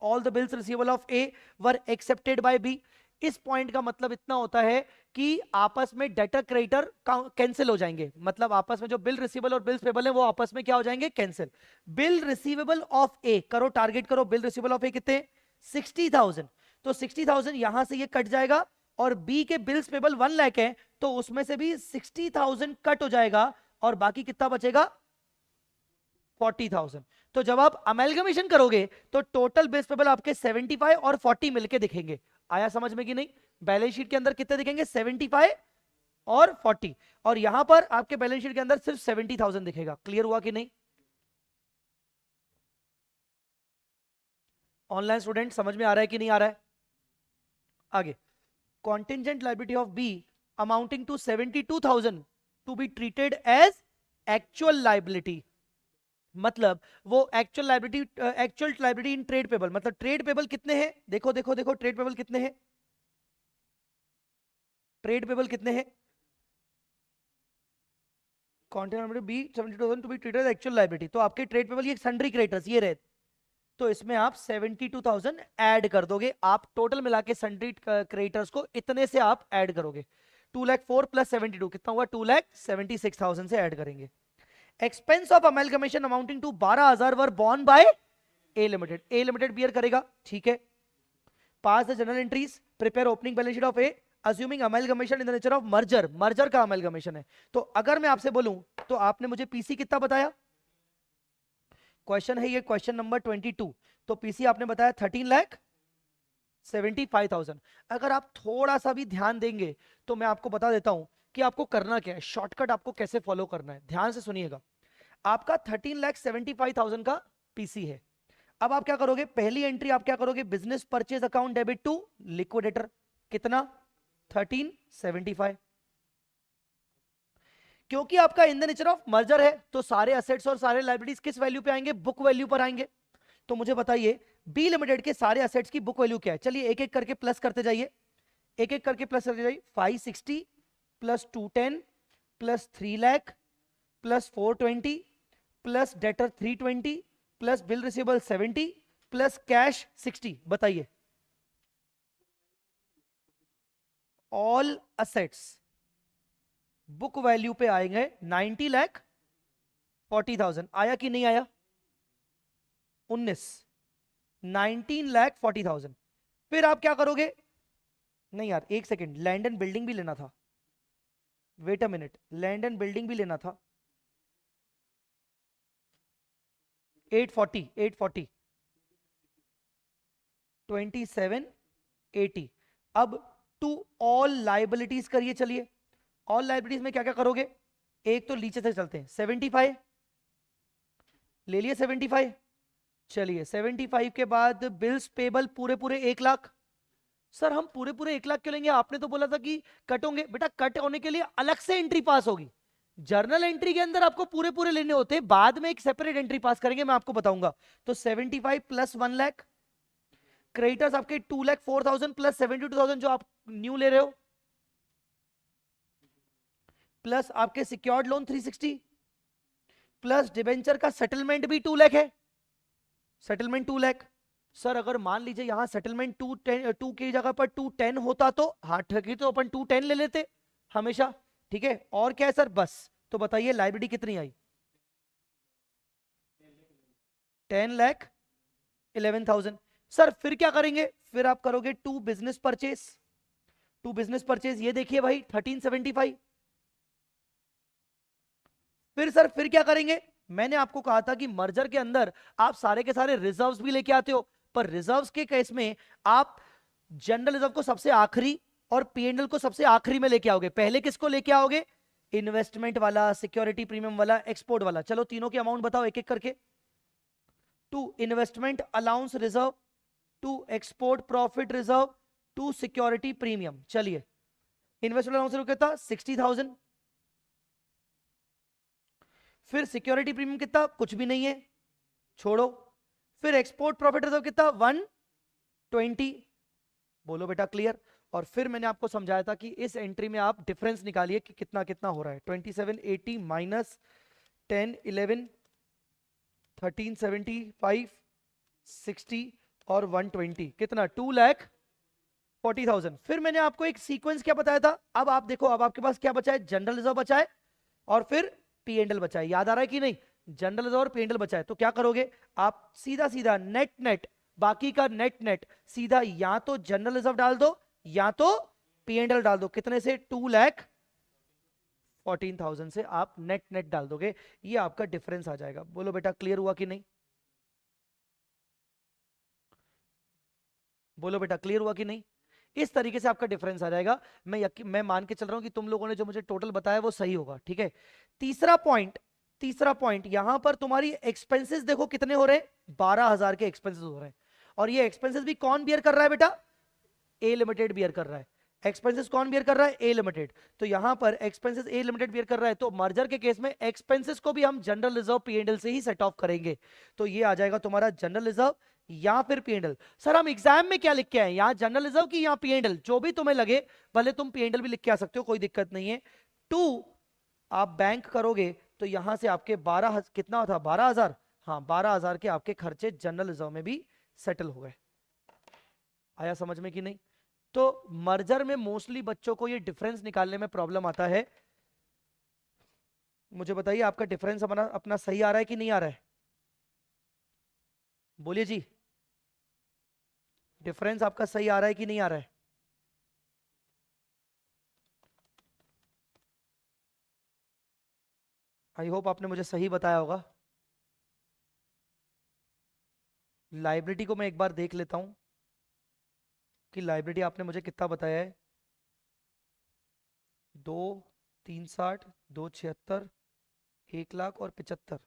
all the bills receivable of A were accepted by B. इस पॉइंट का मतलब इतना होता है कि आपस में डेटर क्रेडिटर कैंसिल हो जाएंगे। मतलब आपस में जो बिल रिसीवेबल और बिल्स पेबल है वो आपस में क्या हो जाएंगे? कैंसिल। बिल रिसीवेबल ऑफ ए करो, टारगेट करो। बिल रिसीवेबल ऑफ ए कितने? 60,000। तो 60,000 यहां से ये कट जाएगा, और बी के बिल्स पेबल 1 लाख है, तो उसमें से भी 60,000 कट हो जाएगा, और बाकी कितना बचेगा? 40,000। तो जब आप अमेलगमेशन करोगे तो टोटल बिल्स पेबल आपके 75 और 40 मिलके दिखेंगे। आया समझ में कि नहीं? बैलेंस शीट के अंदर कितने दिखेंगे? 75 और 40, और यहां पर आपके बैलेंस शीट के अंदर सिर्फ 70,000 दिखेगा। क्लियर हुआ कि नहीं? ऑनलाइन स्टूडेंट समझ में आ रहा है कि नहीं आ रहा है? आगे, contingent liability of B amounting to 72,000 to be treated as actual liability. मतलब वो actual liability in trade payable. मतलब ट्रेड पेबल कितने हैं? देखो देखो देखो, ट्रेड पेबल कितने हैं? ट्रेड पेबल कितने हैं? Contingent B 72,000 to be treated as actual liability. तो आपके ट्रेड पेबल ये सन्ड्री क्रेडिटर्स ये रहे, तो इसमें आप 72,000 ऐड कर दोगे। आप टोटल मिला के सन्ड्री क्रेडिटर्स को इतने से आप ऐड करोगे। 2,04,000 प्लस 72 कितना हुआ? 2,76,000 से ऐड करेंगे। Expense of amalgamation amounting to 12,000 were borne by A limited. A limited bear करेगा, ठीक है। Pass the journal entries, prepare opening balance sheet of A assuming amalgamation in the nature of merger. Merger का amalgamation है। तो अगर मैं आपसे बोलूं तो आपने मुझे पीसी कितना बताया? क्वेश्चन है ये क्वेश्चन नंबर 22। तो पीसी आपने बताया 13,75,000। अगर आप थोड़ा सा भी ध्यान देंगे तो मैं आपको बता देता हूं कि आपको करना क्या है, शॉर्टकट आपको कैसे फॉलो करना है। ध्यान से सुनिएगा। आपका 13,75,000 का पीसी है। अब आप क्या करोगे? पहली एंट्री आप क्या करोगे? Business purchase account debit to liquidator. कितना? 1375। क्योंकि आपका in the nature of merger है तो सारे असेट्स और सारे लायबिलिटीज किस वैल्यू पे आएंगे? बुक वैल्यू पर आएंगे। तो मुझे बताइए बी लिमिटेड के सारे असेट्स की बुक वैल्यू क्या है? चलिए एक एक करके प्लस करते जाइए, एक एक करके प्लस करते जाइए। 560 plus 210 plus 3 lakh plus 420 plus debtor 320 plus bill receivable 70 plus cash 60। बताइए ऑल असेट्स बुक वैल्यू पे आएंगे 90,40,000। आया कि नहीं आया? 19,40,000। फिर आप क्या करोगे? नहीं यार एक सेकेंड, लैंड एंड बिल्डिंग भी लेना था। Wait a minute, land and building भी लेना था। 840 2780। अब टू ऑल लाइबिलिटीज करिए। चलिए ऑल लाइबिलिटीज में क्या क्या करोगे? एक तो नीचे से चलते हैं, 75 ले लिए। 75 चलिए, 75 के बाद बिल्स पेबल पूरे पूरे 1 लाख। सर हम पूरे पूरे 1 लाख क्यों लेंगे? आपने तो बोला था कि कट होंगे। बेटा कट होने के लिए अलग से एंट्री पास होगी। जर्नल एंट्री के अंदर आपको पूरे पूरे लेने होते हैं, बाद में एक सेपरेट एंट्री पास करेंगे, मैं आपको बताऊंगा। तो 75 प्लस 1 लाख। क्रेडिटर्स आपके 2,04,000 प्लस 72,000 जो आप न्यू ले रहे हो, प्लस आपके सिक्योर्ड लोन 360, प्लस डिबेंचर का सेटलमेंट भी 2 लाख है। सेटलमेंट 2 लाख। सर अगर मान लीजिए यहां सेटलमेंट 2 की जगह पर 210 होता तो हाँ ठीक है, तो अपन 210 ले लेते हमेशा। ठीक है, और क्या है सर? बस। तो बताइए लाइबिलिटी कितनी आई? 10,11,000। सर फिर क्या करेंगे, फिर आप करोगे to business purchase. To business purchase ये देखिए भाई 1375। फिर सर फिर क्या करेंगे, मैंने आपको कहा था कि मर्जर के अंदर आप सारे के सारे रिजर्व्स भी लेके आते हो, पर रिजर्व्स के केस में आप जनरल रिजर्व को सबसे आखिरी और पीएनएल को सबसे आखिरी में लेके आओगे। पहले किसको लेके आओगे, इन्वेस्टमेंट वाला, सिक्योरिटी प्रीमियम वाला, एक्सपोर्ट वाला। चलो तीनों के अमाउंट बताओ एक एक करके। To investment allowance reserve, to export profit reserve, to security premium. चलिए इन्वेस्टमेंट अलाउंस रिजर्व कितना 60,000। फिर सिक्योरिटी प्रीमियम कितना, कुछ भी नहीं है, छोड़ो। फिर एक्सपोर्ट प्रॉफिट रिजर्व कितना 120। बोलो बेटा क्लियर। और फिर मैंने आपको समझाया था कि इस एंट्री में आप डिफरेंस निकालिए कि कितना कितना हो रहा है। 2780 माइनस 1011 1375 60 और 120 कितना 2,40,000। फिर मैंने आपको एक सीक्वेंस क्या बताया था, अब आप देखो, अब आपके पास क्या बचा है, जनरल रिजर्व बचा है और फिर पी एंड एल बचा है। याद आ रहा है कि नहीं, जनरल रिजर्व और पी एंड एल बचा है। तो क्या करोगे आप, सीधा सीधा नेट नेट, बाकी का नेट नेट सीधा या तो जनरल रिजर्व डाल दो या तो पी एंड एल डाल दो। कितने से 2,14,000 से आप नेट नेट डाल दोगे, ये आपका डिफरेंस आ जाएगा। बोलो बेटा क्लियर हुआ कि नहीं, बोलो बेटा क्लियर हुआ कि नहीं। इस तरीके से आपका डिफरेंस आ जाएगा। मैं मान के चल रहा हूं कि तुम लोगों ने जो मुझे टोटल बताया वो सही होगा, ठीक है। तीसरा पॉइंट यहां पर तुम्हारी एक्सपेंसेस देखो कितने हो रहे हैं, 12,000 के एक्सपेंसेस हो रहे हैं। और ये एक्सपेंसेस भी कौन बियर कर रहा है बेटा, ए लिमिटेड बियर कर रहा है। एक्सपेंसेस कौन बियर कर रहा है, ए लिमिटेड। तो यहां पर एक्सपेंसेस ए लिमिटेड बियर कर रहा है, तो मर्जर के केस में एक्सपेंसेस को भी हम जनरल रिजर्व पीएनएल से ही सेट ऑफ करेंगे। तो ये आ जाएगा तुम्हारा जनरल रिजर्व या फिर पीएनएल। सर हम एग्जाम में क्या लिख के आए, यहां जनरल रिजर्व की यहां पीएनएल, जो भी तुम्हें लगे, भले तुम पीएनएल भी लिख के आ सकते हो, कोई दिक्कत नहीं है। टू आप बैंक करोगे तो यहां से आपके 12 कितना था 12,000, हाँ 12,000 के आपके खर्चे जनरल रिजर्व में भी सेटल हो गए। आया समझ में कि नहीं। तो मर्जर में मोस्टली बच्चों को ये डिफरेंस निकालने में प्रॉब्लम आता है। मुझे बताइए आपका डिफरेंस अपना अपना सही आ रहा है कि नहीं आ रहा है, बोलिए जी। डिफरेंस आपका सही आ रहा है कि नहीं आ रहा है। आई होप आपने मुझे सही बताया होगा। लाइब्रेरी को मैं एक बार देख लेता हूं कि लाइब्रेरी आपने मुझे कितना बताया है। 2,360, 2,76, 1,75,000।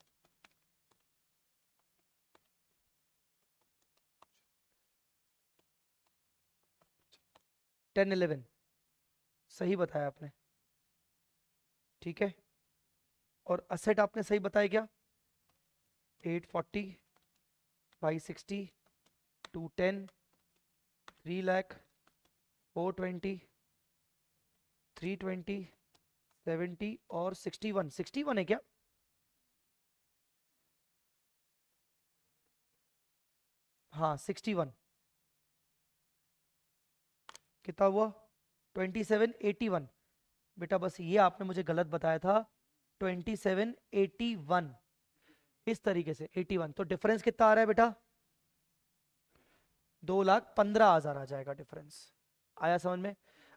1011 सही बताया आपने, ठीक है। और असेट आपने सही बताया क्या, 840, 560, 210, 3,00,000, 420, 320, 70 और 61 है क्या, हाँ 61। कितना हुआ 2781। बेटा बस ये आपने मुझे गलत बताया था, 2781 इस तरीके से 81। तो डिफरेंस कितना आ रहा है बेटा, 2,15,000 आ जाएगा डिफरेंस। आया समझ में।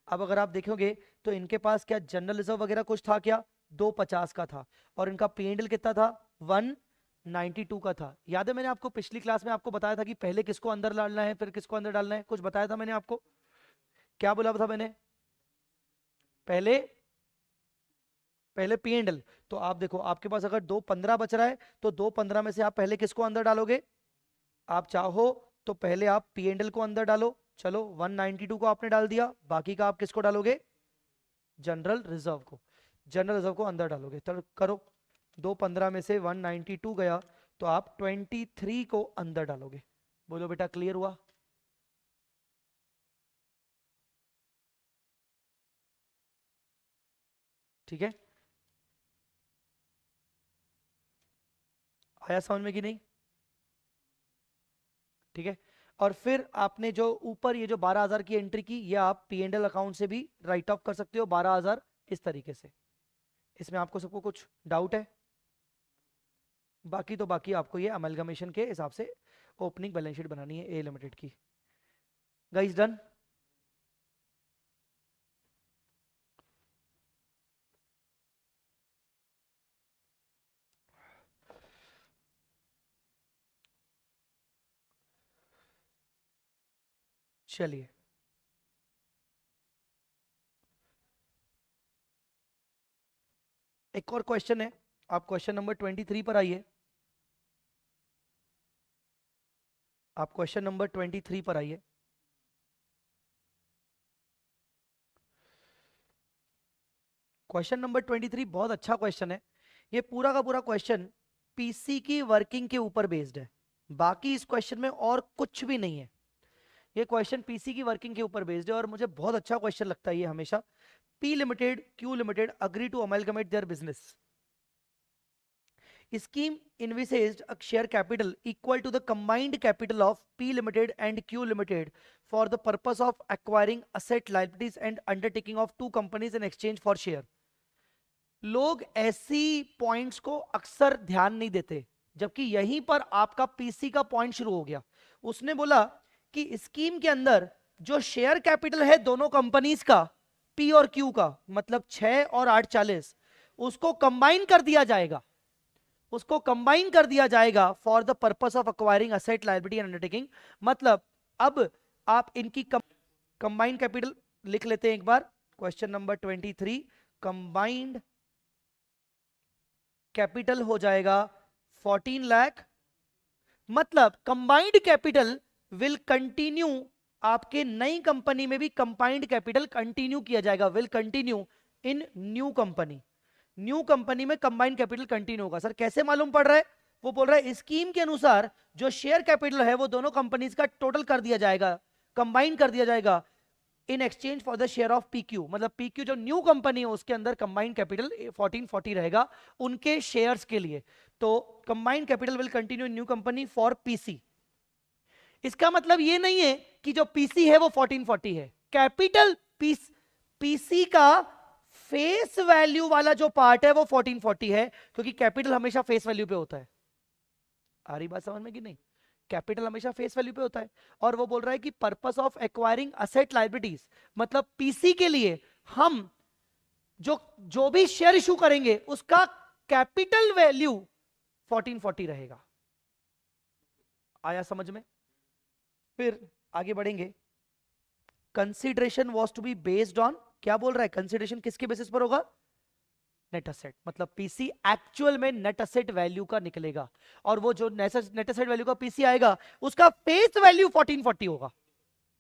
अब अगर आप देखोगे तो इनके पास क्या जनरल रिजर्व वगैरह कुछ था क्या, 250 का था। और इनका पीएनएल कितना था 192 का था। याद है मैंने आपको पिछली क्लास में आपको बताया था कि पहले किसको अंदर डालना है फिर किसको अंदर डालना है, कुछ बताया था मैंने आपको, क्या बोला था मैंने, पहले पहले पी एंड एल। तो आप देखो आपके पास अगर 215 बच रहा है तो 215 में से आप पहले किसको अंदर डालोगे, आप चाहो तो पहले आप पी एंड एल को अंदर डालो। चलो 192 को आपने डाल दिया, बाकी का आप किसको डालोगे, जनरल रिजर्व को। जनरल रिजर्व को अंदर डालोगे तो करो, 215 में से 192 गया तो आप 23 को अंदर डालोगे। बोलो बेटा क्लियर हुआ। ठीक है, आया समझ में कि नहीं, ठीक है। और फिर आपने जो ऊपर ये जो 12,000 की एंट्री की, ये आप पी एंड एल अकाउंट से भी राइट ऑफ कर सकते हो 12,000 इस तरीके से। इसमें आपको सबको कुछ डाउट है, बाकी तो बाकी आपको ये अमलगमेशन के हिसाब से ओपनिंग बैलेंस शीट बनानी है ए लिमिटेड की। Guys done. चलिए एक और क्वेश्चन है, आप क्वेश्चन नंबर 23 पर आइए। आप क्वेश्चन नंबर 23 पर आइए। क्वेश्चन नंबर 23 बहुत अच्छा क्वेश्चन है। ये पूरा का पूरा क्वेश्चन पीसी की वर्किंग के ऊपर बेस्ड है, बाकी इस क्वेश्चन में और कुछ भी नहीं है। ये क्वेश्चन पीसी की वर्किंग के ऊपर बेस्ड है और मुझे बहुत अच्छा क्वेश्चन लगता है ये हमेशा। P Limited, Q Limited agree to amalgamate their business. Scheme envisaged a share capital equal to the combined capital of P Limited and Q Limited for the purpose of acquiring asset, liabilities and undertaking of two companies in exchange for share. लोग ऐसी points को अक्सर ध्यान नहीं देते, जबकि यहीं पर आपका पीसी का पॉइंट शुरू हो गया। उसने बोला कि स्कीम के अंदर जो शेयर कैपिटल है दोनों कंपनीज का, पी और क्यू का, मतलब 6 और 8 40, उसको कंबाइन कर दिया जाएगा, उसको कंबाइन कर दिया जाएगा for the purpose of acquiring asset, liability and undertaking. मतलब अब आप इनकी कंबाइंड कैपिटल लिख लेते हैं एक बार। क्वेश्चन नंबर 23, कंबाइंड कैपिटल हो जाएगा 14 लाख। मतलब कंबाइंड कैपिटल विल कंटिन्यू, आपके नई कंपनी में भी कंबाइंड कैपिटल कंटिन्यू किया जाएगा, will continue in new company. New company में कंबाइंड कैपिटल कंटिन्यू होगा। सर कैसे मालूम पड़ रहा है? वो बोल रहा है स्कीम के अनुसार जो शेयर कैपिटल है वो दोनों कंपनीज का टोटल कर दिया जाएगा, कंबाइन कर दिया जाएगा in exchange for the share of PQ. मतलब पीक्यू जो न्यू कंपनी है उसके अंदर कंबाइंड कैपिटल 1440 रहेगा उनके शेयर्स के लिए। तो combined capital will continue in new company for PC. इसका मतलब ये नहीं है कि जो पीसी है वो 1440 है। कैपिटल पीसी का फेस वैल्यू वाला जो पार्ट है वो 1440 है, क्योंकि कैपिटल हमेशा फेस वैल्यू पे होता है। आ रही बात समझ में कि नहीं? कैपिटल हमेशा फेस वैल्यू पे होता है। और वो बोल रहा है कि purpose of acquiring asset liabilities, मतलब पीसी के लिए हम जो जो भी शेयर इशू करेंगे उसका कैपिटल वैल्यू 1440 रहेगा। आया समझ में? फिर आगे बढ़ेंगे। Consideration was to be based on, क्या बोल रहा है? कंसिडरेशन किसके बेसिस पर होगा? Net asset. मतलब पीसी एक्चुअल में नेट असेट वैल्यू का निकलेगा, और वो जो नेट असेट वैल्यू का पीसी आएगा उसका फेस वैल्यू 1440 होगा।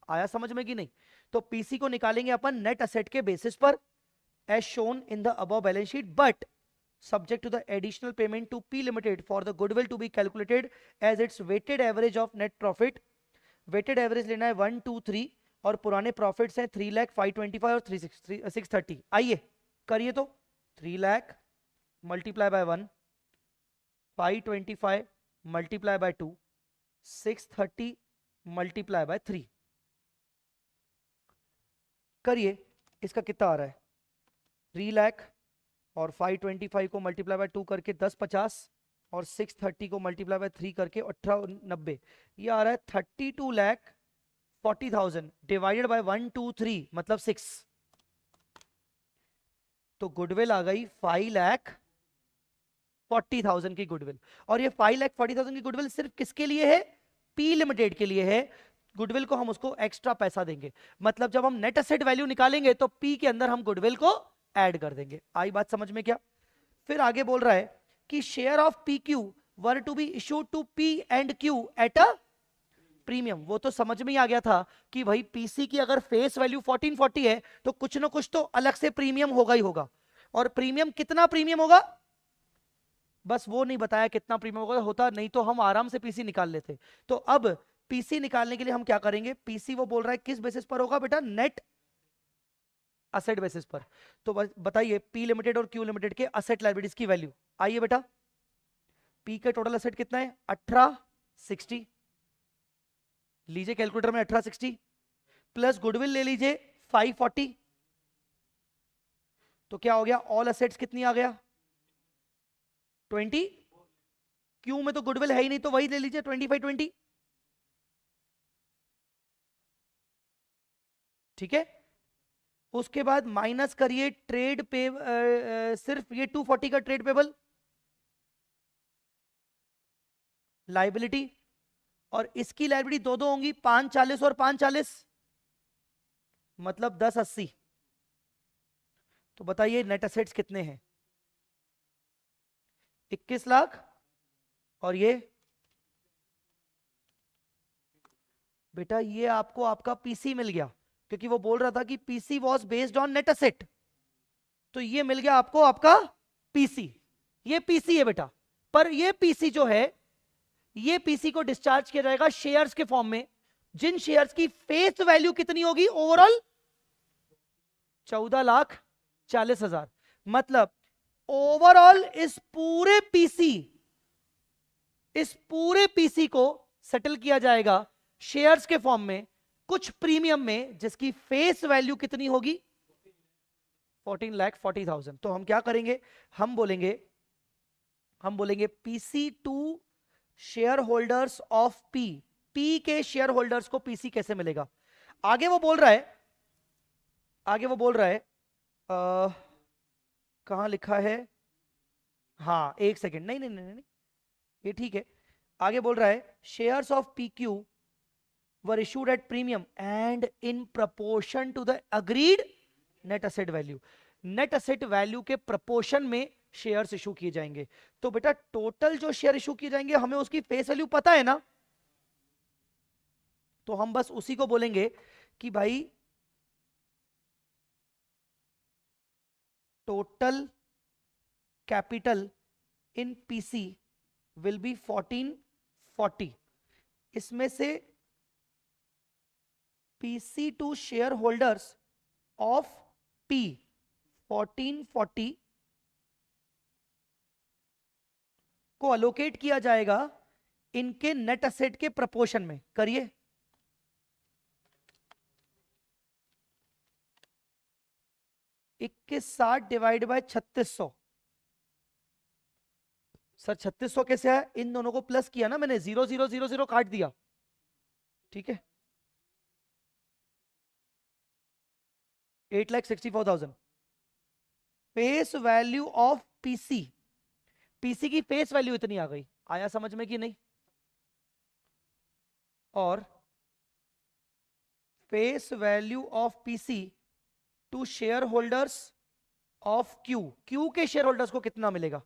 आया समझ में कि नहीं? तो पीसी को निकालेंगे अपन नेट असेट के बेसिस पर as shown in the above balance sheet, but subject to the additional payment to P Limited for the goodwill to be calculated as its weighted average of net profit। weighted average लेना है 1 2 3, और पुराने profits हैं 3 लाख 525 और 630। आइए करिए तो 3 lakh multiply by 1, 525 multiply by 2, 630 multiply by 3। करिए इसका कितना आ रहा है? 3 लाख और 525 को मल्टीप्लाई बाय 2 करके 1050, और 630 को मल्टीप्लाई बाय 3 करके 1890। ये आ रहा है 32,40,000 डिवाइडेड बाय 1 2 3 मतलब 6। तो गुडविल आ गई 5,40,000 की गुडविल। और ये 5,40,000 की गुडविल सिर्फ किसके लिए है? पी लिमिटेड के लिए है। गुडविल को हम उसको एक्स्ट्रा पैसा देंगे, मतलब जब हम नेट एसेट वैल्यू निकालेंगे तो पी के अंदर हम गुडविल को ऐड कर देंगे। आई बात समझ में क्या? फिर आगे बोल रहा है कि share of P Q were to be issued to P and Q at a premium. वो तो समझ में ही आ गया था कि भाई पीसी की अगर फेस वैल्यू 1440 है तो कुछ ना कुछ तो अलग से प्रीमियम होगा ही होगा। और प्रीमियम कितना प्रीमियम होगा बस वो नहीं बताया कितना प्रीमियम होगा, होता नहीं तो हम आराम से पीसी निकाल लेते। तो अब पीसी निकालने के लिए हम क्या करेंगे? पीसी वो बोल रहा है किस बेसिस पर होगा बेटा? नेट असेट बेसिस पर। तो बताइए पी लिमिटेड और क्यू लिमिटेड के असेट लायबिलिटीज की वैल्यू। आइए बेटा, पी के टोटल असेट कितना है? 1860। लीजिए कैलकुलेटर में 1860 प्लस गुडविल ले लीजिए 540। तो क्या हो गया? ऑल असेट्स कितनी आ गया? 20। क्यू में तो गुडविल है ही नहीं, तो वही ले लीजिए 2520। ठीक है, उसके बाद माइनस करिए ट्रेड पे, सिर्फ ये 240 का ट्रेड पेबल लाइबिलिटी, और इसकी लाइबिलिटी दो दो होंगी, 540 और 540, मतलब 1080। तो बताइए नेट एसेट्स कितने हैं? 21 लाख, और ये बेटा ये आपको आपका पीसी मिल गया, क्योंकि वो बोल रहा था कि PC was based on net asset, तो ये मिल गया आपको आपका पीसी। ये पीसी है बेटा, पर ये पीसी जो है, ये पीसी को डिस्चार्ज किया जाएगा शेयर्स के फॉर्म में, जिन शेयर्स की फेस वैल्यू कितनी होगी ओवरऑल 14,40,000। मतलब ओवरऑल इस पूरे पीसी को सेटल किया जाएगा शेयर्स के फॉर्म में, कुछ प्रीमियम में, जिसकी फेस वैल्यू कितनी होगी 14,40,000। तो हम क्या करेंगे, हम बोलेंगे PC to share holders of P के शेयर होल्डर्स को पीसी कैसे मिलेगा। आगे वो बोल रहा है कहां लिखा है, हाँ एक सेकेंड, नहीं, ये ठीक है। आगे बोल रहा है shares of P Q were issued at premium and in proportion to the agreed net asset value. Net asset value के प्रपोर्शन में शेयर्स इशू किए जाएंगे। तो बेटा टोटल जो शेयर इशू किए जाएंगे, हमें उसकी फेस वैल्यू पता है ना, तो हम बस उसी को बोलेंगे कि भाई total capital in PC will be 1440। इसमें से PC to share holders of P 1440 को अलोकेट किया जाएगा इनके नेट एसेट के प्रपोर्शन में। करिए, 2160 डिवाइड बाय 3600। सर 3600 कैसे है, इन दोनों को प्लस किया ना मैंने, 0000 काट दिया, ठीक है, 8,64,000। फेस वैल्यू ऑफ पीसी की फेस वैल्यू इतनी आ गई, आया समझ में कि नहीं? और face value of PC to share holders of Q के शेयर होल्डर्स को कितना मिलेगा,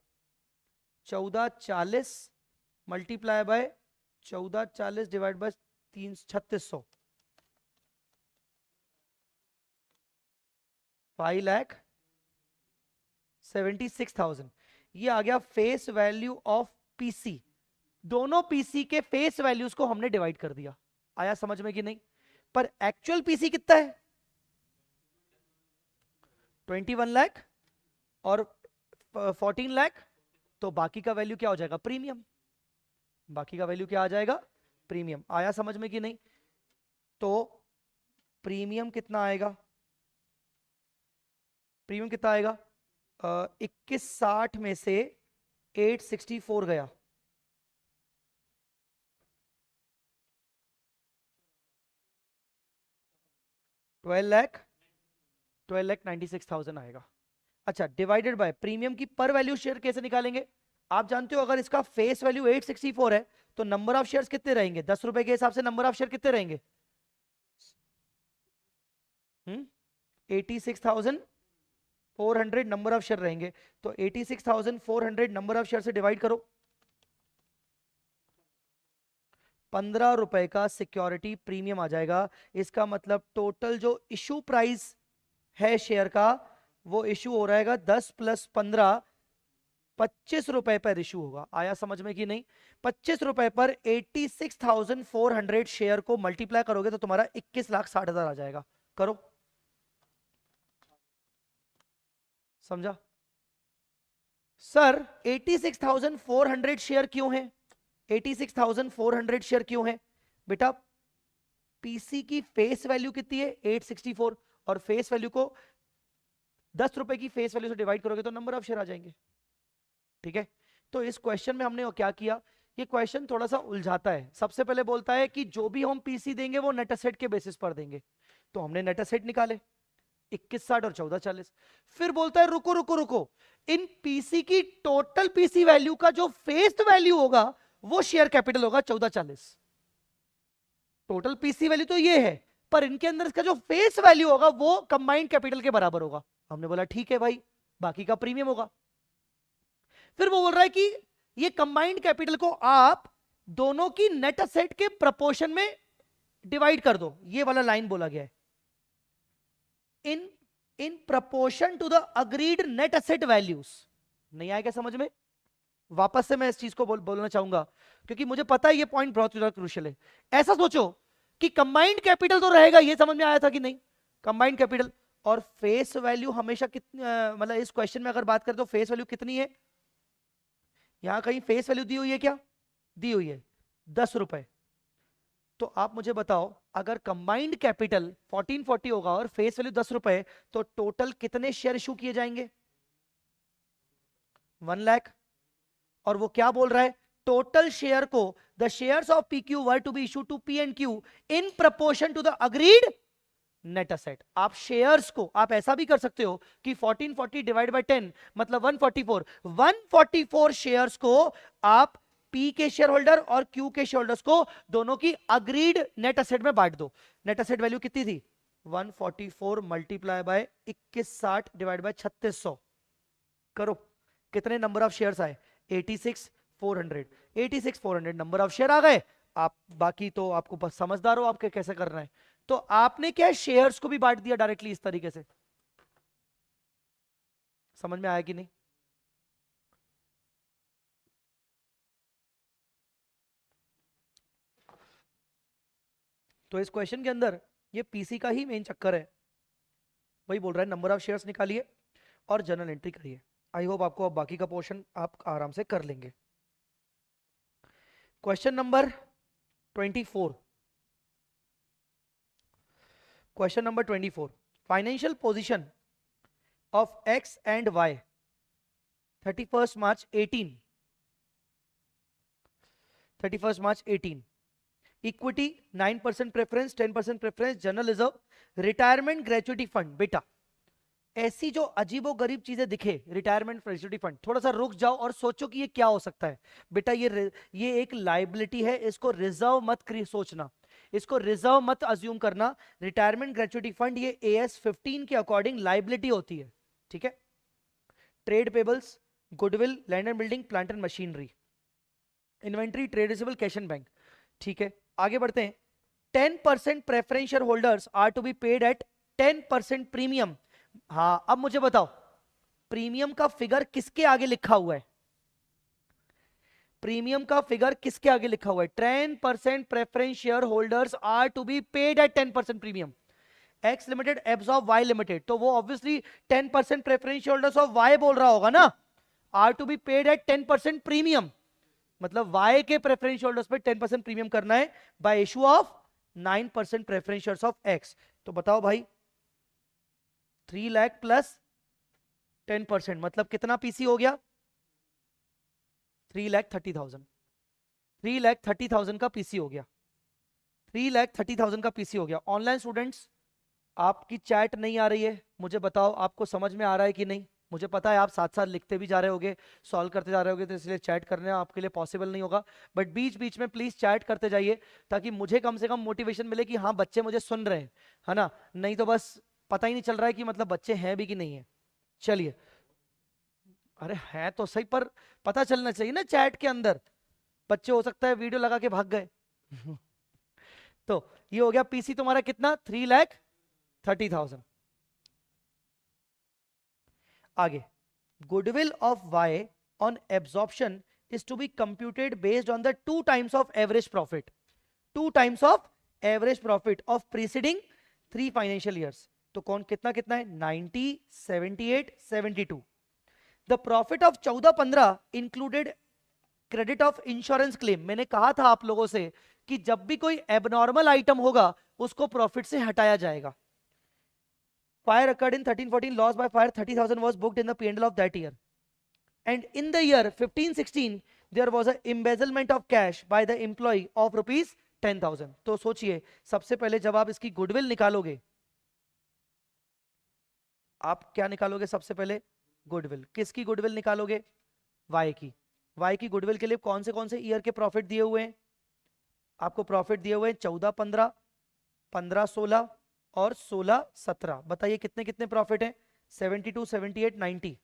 1440 मल्टीप्लाई बाय 1440 डिवाइड बाय 3600, 5,76,000। ये आ गया फेस वैल्यू ऑफ पीसी। दोनों पीसी के फेस वैल्यूज को हमने डिवाइड कर दिया, आया समझ में कि नहीं? पर एक्चुअल पीसी कितना है 21 लाख और 14 लाख, तो बाकी का वैल्यू क्या हो जाएगा, प्रीमियम। बाकी का वैल्यू क्या आ जाएगा, प्रीमियम। आया समझ में कि नहीं? तो प्रीमियम कितना आएगा, प्रीमियम कितना आएगा, 2160 में से 864 गया, ट्वेल्व लाख 96,000 आएगा। अच्छा, डिवाइडेड बाय प्रीमियम की पर वैल्यू शेयर कैसे निकालेंगे? आप जानते हो अगर इसका फेस वैल्यू 864 है तो नंबर ऑफ शेयर्स कितने रहेंगे, 10 रुपए के हिसाब से नंबर ऑफ शेयर कितने रहेंगे, 86,400 नंबर ऑफ शेयर रहेंगे। तो 86,400 नंबर ऑफ शेयर से डिवाइड करो, 15 रुपए का सिक्योरिटी प्रीमियम आ जाएगा। इसका मतलब टोटल जो इशू प्राइस है शेयर का, वो इशू हो रहेगा 10 + 15, 25 रुपए पर इशू होगा। आया समझ में कि नहीं? 25 रुपए पर 86,400 शेयर को मल्टीप्लाई करोगे तो तुम्हारा 21,60,000 आ जाएगा। करो, समझा? सर 86,400 शेयर क्यों है, 86,400 शेयर क्यों है बेटा? पीसी की फेस वैल्यू कितनी है 864, और फेस वैल्यू को 10 रुपए की फेस वैल्यू से डिवाइड करोगे तो नंबर ऑफ शेयर आ जाएंगे, ठीक है? तो इस क्वेश्चन में हमने क्या किया, ये क्वेश्चन थोड़ा सा उलझाता है। सबसे पहले बोलता है कि जो भी हम पीसी देंगे वो नेट एसेट के बेसिस पर देंगे, तो हमने नेट एसेट निकाले 2160 और 1440। फिर बोलता है रुको रुको रुको, इन पीसी की टोटल पीसी वैल्यू का जो फेस वैल्यू होगा वो शेयर कैपिटल होगा 1440। टोटल पीसी वैल्यू तो ये है, पर इनके अंदर इसका जो फेस वैल्यू होगा वो कंबाइंड कैपिटल के बराबर होगा। हमने बोला ठीक है भाई, बाकी का प्रीमियम होगा। फिर वो बोल रहा है कि ये कंबाइंड कैपिटल को आप दोनों की नेट एसेट के प्रपोर्शन में डिवाइड कर दो, ये वाला लाइन बोला गया है, in proportion to the agreed net asset values. नहीं आएगा समझ में? वापस से मैं इस चीज को बोलना चाहूंगा क्योंकि मुझे पता है ये पॉइंट बहुत ज्यादा क्रूशियल है। ऐसा सोचो कि कंबाइंड कैपिटल तो रहेगा, ये समझ में आया था कि नहीं? कंबाइंड कैपिटल और फेस वैल्यू हमेशा कितनी, मतलब इस क्वेश्चन में अगर बात करें तो फेस वैल्यू कितनी है? यहां कहीं फेस वैल्यू दी हुई है क्या? दी हुई है 10 रुपए। तो आप मुझे बताओ, अगर कंबाइंड कैपिटल 1440 होगा और फेस वैल्यू 10 रुपए, तो टोटल कितने शेयर इशू किए जाएंगे? 1 लाख। और वो क्या बोल रहा है? टोटल शेयर को, the shares of PQ were to be issue to P&Q in proportion to the agreed net asset. आप शेयर्स को आप ऐसा भी कर सकते हो कि 1440 डिवाइड बाय 10 मतलब 144, 144 शेयर्स को आप P के शेयर होल्डर और Q के शेयर होल्डर्स को दोनों की अग्रीड नेट एसेट में बांट दो। नेट एसेट वैल्यू कितनी थी? 144 मल्टीप्लाई बाय 2160 डिवाइड बाय 3600 करो, कितने नंबर ऑफ शेयर्स आए? 86,400। 86,400 नंबर ऑफ शेयर आ गए। आप बाकी तो आपको बस समझदार हो आपके कैसे करना है। तो आपने क्या शेयर्स को भी बांट दिया डायरेक्टली इस तरीके से। समझ में आया कि नहीं? तो इस क्वेश्चन के अंदर ये पीसी का ही मेन चक्कर है। वही बोल रहा है नंबर ऑफ शेयर्स निकालिए और जर्नल एंट्री करिए। आई होप आपको अब बाकी का पोर्शन आप आराम से कर लेंगे। Question number 24। Question number 24, financial position of X and Y 31st March 18, 31st March 18। Equity 9% preference, 10% preference, general reserve, retirement gratuity fund. बेटा ऐसी जो अजीबो गरीब चीजें दिखे, रिटायरमेंट ग्रेचुइटी फंड, थोड़ा सा रुक जाओ और सोचो कि ये क्या हो सकता है। बेटा ये एक लाइबिलिटी है, इसको रिजर्व मत सोचना, इसको रिजर्व मत अज्यूम करना। रिटायरमेंट ग्रेचुइटी फंड ये AS 15 के अकॉर्डिंग लाइबिलिटी होती है, ठीक है। Trade payables, goodwill, land and building, plant and machinery, inventory, trade receivable, cash and bank, ठीक है। आगे बढ़ते हैं। 10% preference share holders are to be paid at 10% premium. हाँ अब मुझे बताओ, प्रीमियम का फिगर किसके आगे लिखा हुआ है? प्रीमियम का फिगर किसके आगे लिखा हुआ है? 10% preference share holders are to be paid at 10% premium. X limited absorb Y limited, तो वो obviously 10% preference share holders of Y बोल रहा होगा ना। Are to be paid at 10% premium, मतलब Y के प्रेफरेंस होल्डर्स पे 10% प्रीमियम करना है by issue of 9% preference shares of X। तो बताओ भाई 3 लाख प्लस 10% मतलब कितना पीसी हो गया? 3,30,000। 3,30,000 का पीसी हो गया। 3,30,000 का पीसी हो गया। ऑनलाइन स्टूडेंट्स आपकी चैट नहीं आ रही है, मुझे बताओ आपको समझ में आ रहा है कि नहीं? मुझे पता है आप साथ साथ लिखते भी जा रहे होगे, सॉल्व करते जा रहे होगे, तो इसलिए चैट करना आपके लिए पॉसिबल नहीं होगा, बट बीच बीच में प्लीज चैट करते जाइए ताकि मुझे कम से कम मोटिवेशन मिले कि हाँ बच्चे मुझे सुन रहे हैं, है ना। नहीं तो बस पता ही नहीं चल रहा है कि मतलब बच्चे हैं भी कि नहीं है। चलिए, अरे है तो सही, पर पता चलना चाहिए ना चैट के अंदर। बच्चे हो सकता है वीडियो लगा के भाग गए। तो ये हो गया पीसी तुम्हारा कितना? 3,30,000। आगे, goodwill of Y on absorption is to be computed based on the 2 times of average profit, 2 times of average profit of preceding 3 financial years. तो कौन कितना कितना है? 90, 78, 72। The profit of 14-15 included credit of insurance claim. मैंने कहा था आप लोगों से कि जब भी कोई एबनॉर्मल आइटम होगा उसको प्रॉफिट से हटाया जाएगा। Fire occurred in 13-14, loss by fire 30,000 was booked in the P&L of that year. and in the year 1516 there was a embezzlement of cash by the employee of rupees 10,000। तो सोचिए, सबसे पहले जब आप इसकी गुडविल निकालोगे, आप क्या निकालोगे सबसे पहले? गुडविल। किसकी गुडविल निकालोगे? वाई की। वाई की गुडविल के लिए कौन से ईयर के प्रॉफिट दिए हुए हैं? आपको प्रॉफिट दिए हुए हैं 14-15, 15-16 और 16-17। बताइए कितने कितने प्रॉफिट हैं? 72, 78, 90।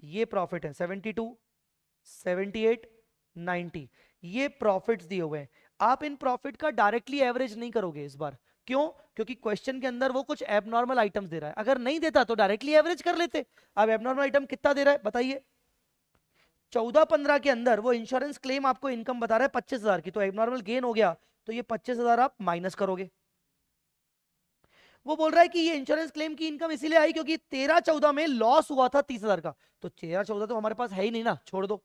ये प्रॉफिट है 72, 78, 90। ये प्रॉफिट्स दिए हुए हैं। आप इन प्रॉफिट का डायरेक्टली एवरेज नहीं करोगे इस बार। क्यों? क्योंकि क्वेश्चन के अंदर वो कुछ एबनॉर्मल आइटम्स दे रहा है। अगर नहीं देता तो डायरेक्टली एवरेज कर लेते। अब एबनॉर्मल आइटम कितना दे रहा है बताइए? 14-15 के अंदर वो इंश्योरेंस क्लेम आपको इनकम बता रहा है 25,000 की, तो एबनॉर्मल गेन हो गया, तो ये 25,000 आप माइनस करोगे। वो बोल रहा है कि ये इंश्योरेंस क्लेम की इनकम इसीलिए आई क्योंकि 13-14 में लॉस हुआ था 30,000 का, तो 13-14 तो हमारे पास है ही नहीं ना, छोड़ दो।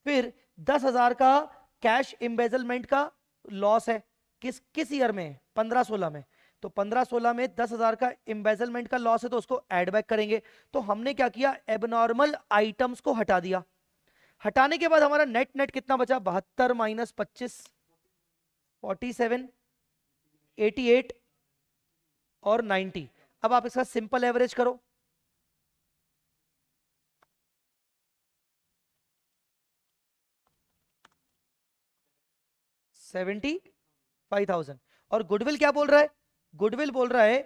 फिर 10,000 का कैश एम्बेजलमेंट का लॉस है, किस किस ईयर में? 15-16 में। तो 15-16 में 10,000 का एम्बेजलमेंट का लॉस है, तो उसको एड बैक करेंगे। तो हमने क्या किया? एबनॉर्मल आइटम्स को हटा दिया। हटाने के बाद हमारा नेट नेट कितना बचा? 72 माइनस 25, 47, 88 और 90। अब आप इसका सिंपल एवरेज करो। 75,000। और गुडविल क्या बोल रहा है? गुडविल बोल रहा है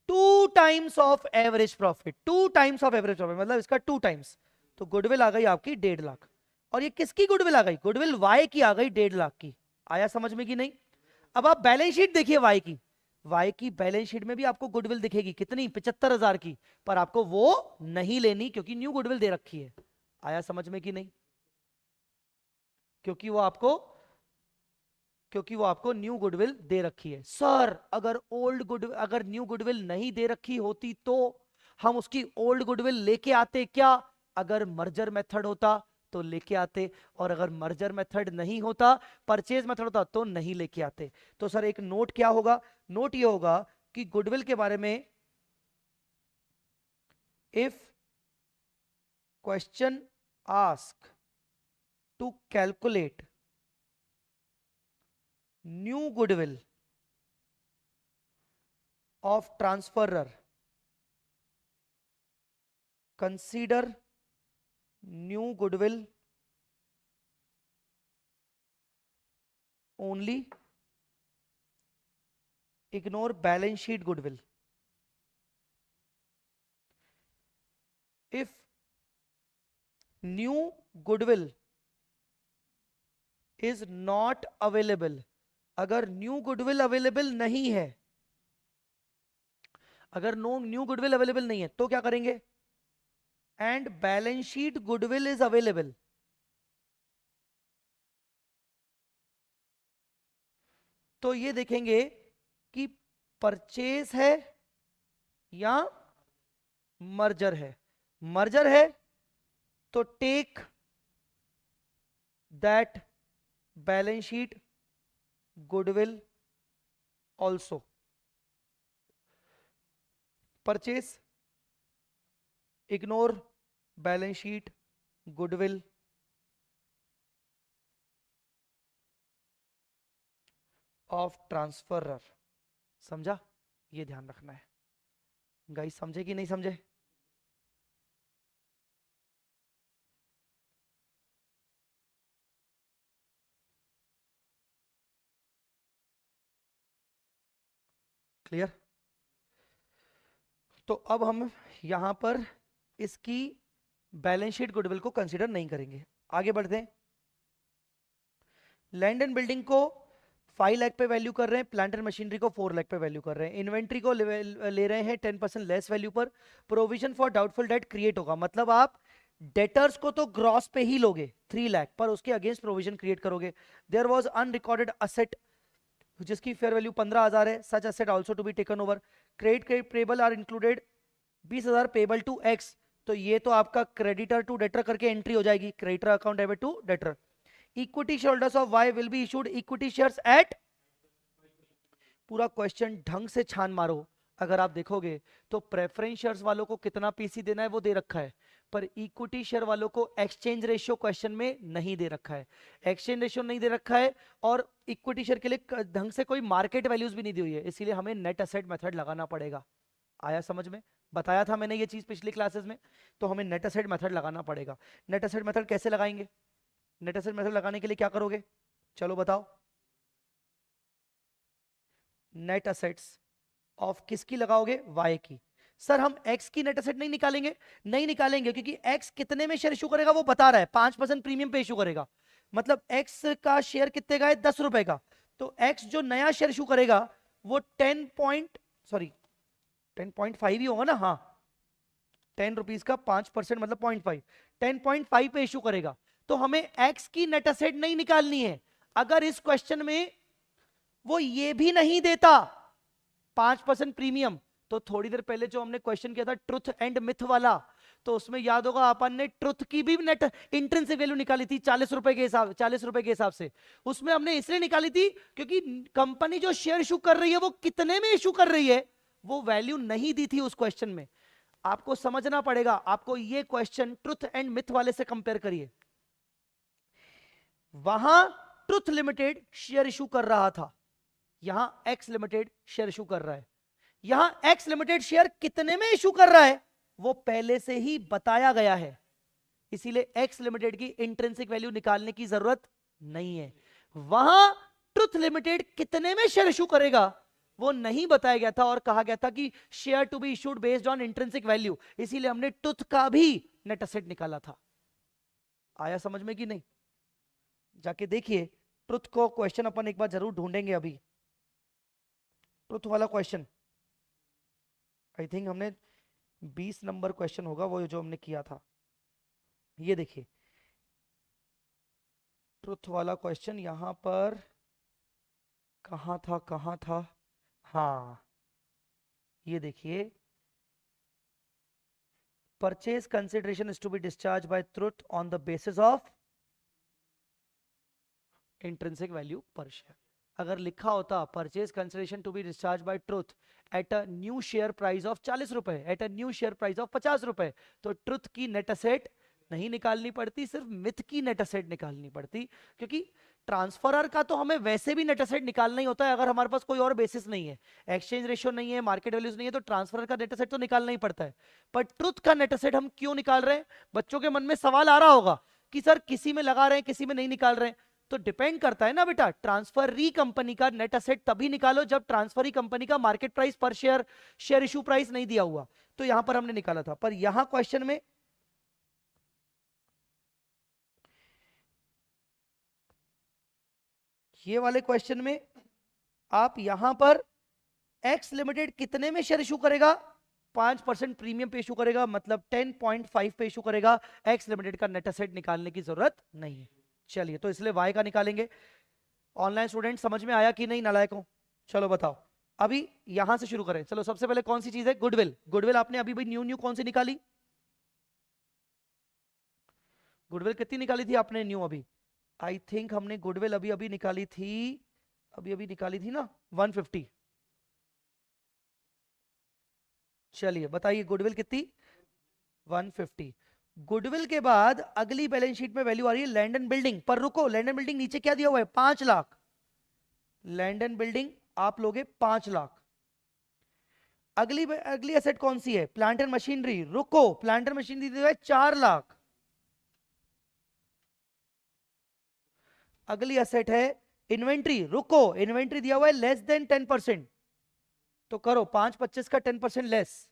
2 times of average profit. 2 times of average profit मतलब इसका 2 टाइम्स। तो गुडविल आ गई आपकी 1.5 लाख। और ये किसकी गुडविल आ गई? गुडविल वाई की आ गई 1.5 लाख की। आया समझ में कि नहीं? अब आप बैलेंस शीट देखिए वाई की। वाई की बैलेंस शीट में भी आपको गुडविल दिखेगी कितनी? 75,000 की। पर आपको वो नहीं लेनी क्योंकि न्यू गुडविल दे रखी है। आया समझ में कि नहीं? क्योंकि वो आपको न्यू गुडविल दे रखी है। सर अगर न्यू गुडविल नहीं दे रखी होती तो हम उसकी ओल्ड गुडविल लेके आते क्या? अगर मर्जर मेथड होता तो लेके आते, और अगर मर्जर मेथड नहीं होता, परचेज मेथड होता, तो नहीं लेके आते। तो सर एक नोट क्या होगा? नोट ये होगा कि गुडविल के बारे में, if question ask to calculate new goodwill of transferor, consider new goodwill only, ignore balance sheet goodwill। if new goodwill is not available, अगर न्यू गुडविल अवेलेबल नहीं है, अगर न्यू गुडविल अवेलेबल नहीं है तो क्या करेंगे? And balance sheet goodwill is available, तो ये देखेंगे कि परचेज है या मर्जर है। मर्जर है तो take that balance sheet goodwill also। purchase, ignore balance sheet goodwill of transferor। समझा? ये ध्यान रखना है गाइस। समझे कि नहीं समझे? क्लियर? तो अब हम यहां पर इसकी बैलेंस शीट गुडविल को कंसीडर नहीं करेंगे। आगे बढ़ते हैं। लैंड एंड बिल्डिंग को 5 लाख पे वैल्यू कर रहे हैं, प्लांट एंड मशीनरी को 4 लाख पे वैल्यू कर रहे हैं, इन्वेंट्री को ले रहे हैं 10% लेस वैल्यू पर। Provision for doubtful debt create होगा, मतलब आप डेटर्स को तो ग्रॉस पे ही लोगे 3 लाख, पर उसके अगेंस्ट प्रोविजन क्रिएट करोगे। देयर वाज अनरिकॉर्डेड असेट जिसकी फेयर वैल्यू 15,000 है, such asset also to be taken over. Credit payable are included 20,000 payable to X, तो ये तो आपका क्रेडिटर टू डेटर करके एंट्री हो जाएगी, creditor account debit to debtor. Equity shareholders of Y will be issued equity shares at, पूरा question ढंग से छान मारो। अगर आप देखोगे तो प्रेफरेंस शेयर्स वालों को कितना पीसी देना है वो दे रखा है, पर इक्विटी शेयर वालों को एक्सचेंज रेशियो क्वेश्चन में नहीं दे रखा है। एक्सचेंज रेशियो नहीं दे रखा है और इक्विटी शेयर के लिए ढंग से कोई मार्केट वैल्यूज भी नहीं दी हुई है, इसीलिए हमें नेट एसेट मेथड लगाना पड़ेगा। आया समझ में? बताया था मैंने ये चीज पिछली क्लासेस में। तो हमें नेट एसेट मेथड लगाना पड़ेगा। नेट एसेट मेथड कैसे लगाएंगे? नेट एसेट मेथड लगाने के लिए क्या करोगे? चलो बताओ। नेट एसेट्स ऑफ किसकी लगाओगे? वाई की। सर हम एक्स की नेट एसेट नहीं निकालेंगे? नहीं निकालेंगे, क्योंकि एक्स कितने में शेयर इशू करेगा वो बता रहा है, 5% प्रीमियम पे इशू करेगा। मतलब एक्स का शेयर कितने का है? 10 रुपए का। तो एक्स जो नया शेयर इशू करेगा वो 10.5 ही होगा ना? हाँ, 10 रुपीज का 5% मतलब 0.5, 10.5 पे इशू करेगा। तो हमें एक्स की नेट एसेट नहीं निकालनी है। अगर इस क्वेश्चन में वो ये भी नहीं देता 5% प्रीमियम, तो थोड़ी देर पहले जो हमने क्वेश्चन किया था ट्रुथ एंड मिथ वाला, तो उसमें याद होगा अपन ने ट्रुथ की भी नेट इंट्रिंसिक वैल्यू निकाली थी 40 रुपए के हिसाब से। उसमें हमने इसलिए निकाली थी क्योंकि कंपनी जो शेयर इशू कर रही है वो कितने में इशू कर रही है वो वैल्यू नहीं दी थी उस क्वेश्चन में। आपको समझना पड़ेगा। आपको ये क्वेश्चन ट्रुथ एंड मिथ वाले से कंपेयर करिए। वहां ट्रुथ लिमिटेड शेयर इशू कर रहा था, यहां एक्स लिमिटेड शेयर इशू कर रहा है। यहां एक्स लिमिटेड शेयर कितने में इशू कर रहा है वो पहले से ही बताया गया है, इसीलिए एक्स लिमिटेड की इंट्रिंसिक वैल्यू निकालने की जरूरत नहीं है। वहां ट्रुथ लिमिटेड कितने में शेयर इशू करेगा वो नहीं बताया गया था और कहा गया था कि share to be issued based on intrinsic value, इसीलिए हमने ट्रुथ का भी नेट एसेट निकाला था। आया समझ में कि नहीं? जाके देखिए ट्रुथ को क्वेश्चन अपन एक बार जरूर ढूंढेंगे। अभी ट्रुथ वाला क्वेश्चन आई थिंक हमने 20 नंबर क्वेश्चन होगा वो जो हमने किया था। ये देखिए ट्रुथ वाला क्वेश्चन यहां पर कहां था? हाँ, ये देखिए, purchase consideration is to be discharge by truth on the basis of intrinsic value per share. अगर लिखा होता purchase consideration to be discharge by Truth at a new share price of 40 रुपए, at a new share price of 50 रुपए, तो truth की net asset नहीं निकालनी पड़ती, सिर्फ मिथ की नेट एसेट निकालनी पड़ती। क्योंकि ट्रांसफरर का तो हमें वैसे भी नेट एसेट निकालना ही होता है अगर हमारे पास कोई और बेसिस नहीं है, एक्सचेंज रेशियो नहीं है, मार्केट वैल्यूज नहीं है, तो ट्रांसफरर का नेट एसेट तो निकालना ही पड़ता है। पर ट्रुथ का नेट एसेट हम क्यों निकाल रहे हैं? बच्चों के मन में सवाल आ रहा होगा कि सर किसी में लगा रहे हैं किसी में नहीं निकाल रहे हैं। तो डिपेंड करता है ना बेटा, ट्रांसफरी कंपनी का नेट एसेट तभी निकालो जब ट्रांसफरी कंपनी का मार्केट प्राइस पर शेयर, शेयर इशू प्राइस नहीं दिया हुआ। तो यहां पर हमने निकाला था, पर यहां क्वेश्चन में ये वाले क्वेश्चन में आप यहां पर एक्स लिमिटेड कितने में शेयर इशू करेगा? 5% प्रीमियम पे इशू करेगा, मतलब 10.5 पे इशू करेगा। एक्स लिमिटेड का नेट एसेट निकालने की जरूरत नहीं है। चलिए, तो इसलिए वाई का निकालेंगे। ऑनलाइन स्टूडेंट समझ में आया कि नहीं नालायकों? चलो बताओ। अभी यहां से शुरू करें। चलो सबसे पहले कौन सी चीज है? गुडविल। गुडविल आपने अभी भी न्यू न्यू कौन सी निकाली? गुडविल कितनी निकाली थी आपने न्यू अभी? आई थिंक हमने गुडविल अभी अभी निकाली थी, अभी अभी निकाली थी ना, 150। चलिए बताइए गुडविल कितनी? 150। गुडविल के बाद अगली बैलेंस शीट में वैल्यू आ रही है लैंड एंड बिल्डिंग। पर रुको, लैंड एंड बिल्डिंग नीचे क्या दिया हुआ है? 5 लाख। लैंड एंड बिल्डिंग आप लोगे 5 लाख। अगली अगली एसेट कौन सी है? Plant and machinery. रुको, प्लांट एंड मशीनरी दिया हुआ है 4 लाख। अगली एसेट है इन्वेंट्री। रुको, इन्वेंट्री दिया हुआ है लेस देन 10%, तो करो 5/25 का 10% लेस,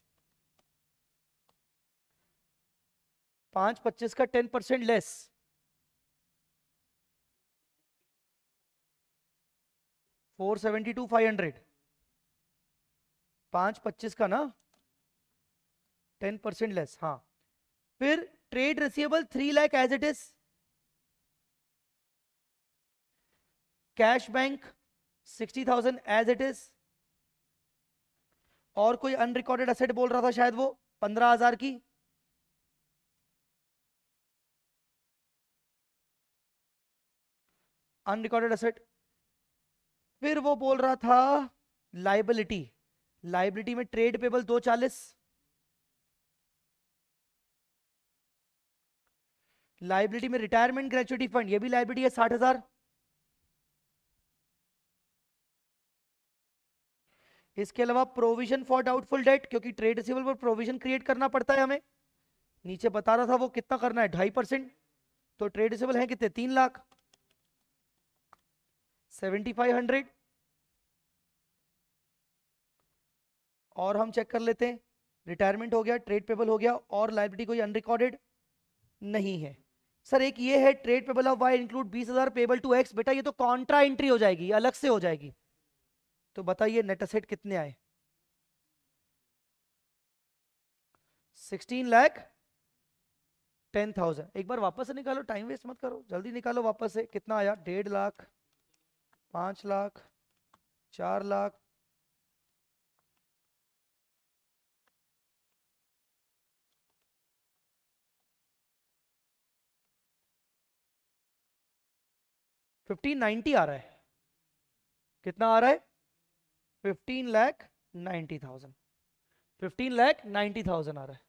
5/25 का 10% लेस, 472,500। 5/25 का ना 10% लेस, हाँ। फिर trade receivable 3 lakh as it is. Cash bank 60,000 as it is. और कोई अनरिकॉर्डेड एसेट बोल रहा था शायद वो 15,000 की। Unrecorded asset. फिर वो बोल रहा था लाइबिलिटी। लाइबिलिटी में ट्रेड पेबल 240, लाइबिलिटी में रिटायरमेंट ग्रेचुइटी फंड, ये भी लाइबिलिटी है 60,000। इसके अलावा प्रोविजन फॉर डाउटफुल डेट, क्योंकि ट्रेड रिसीवेबल पर प्रोविजन क्रिएट करना पड़ता है हमें, नीचे बता रहा था वो कितना करना है, 2.5%। तो ट्रेड रिसीवेबल है कितने, 3 लाख, 7500। और हम चेक कर लेते हैं, रिटायरमेंट हो गया, ट्रेड पेबल हो गया, और लाइबिलिटी कोई अनरिकॉर्डेड नहीं है। सर एक ये है trade payable of Y include 20,000 payable to X, बेटा ये तो कॉन्ट्रा एंट्री हो जाएगी, अलग से हो जाएगी। तो बताइए नेट असेट कितने आए, 16,10,000। एक बार वापस से निकालो, टाइम वेस्ट मत करो, जल्दी निकालो वापस से, कितना आया, 1.5 लाख, 5 लाख, 4 लाख, 1590 आ रहा है। कितना आ रहा है, 15,90,000, 15,90,000 आ रहा है,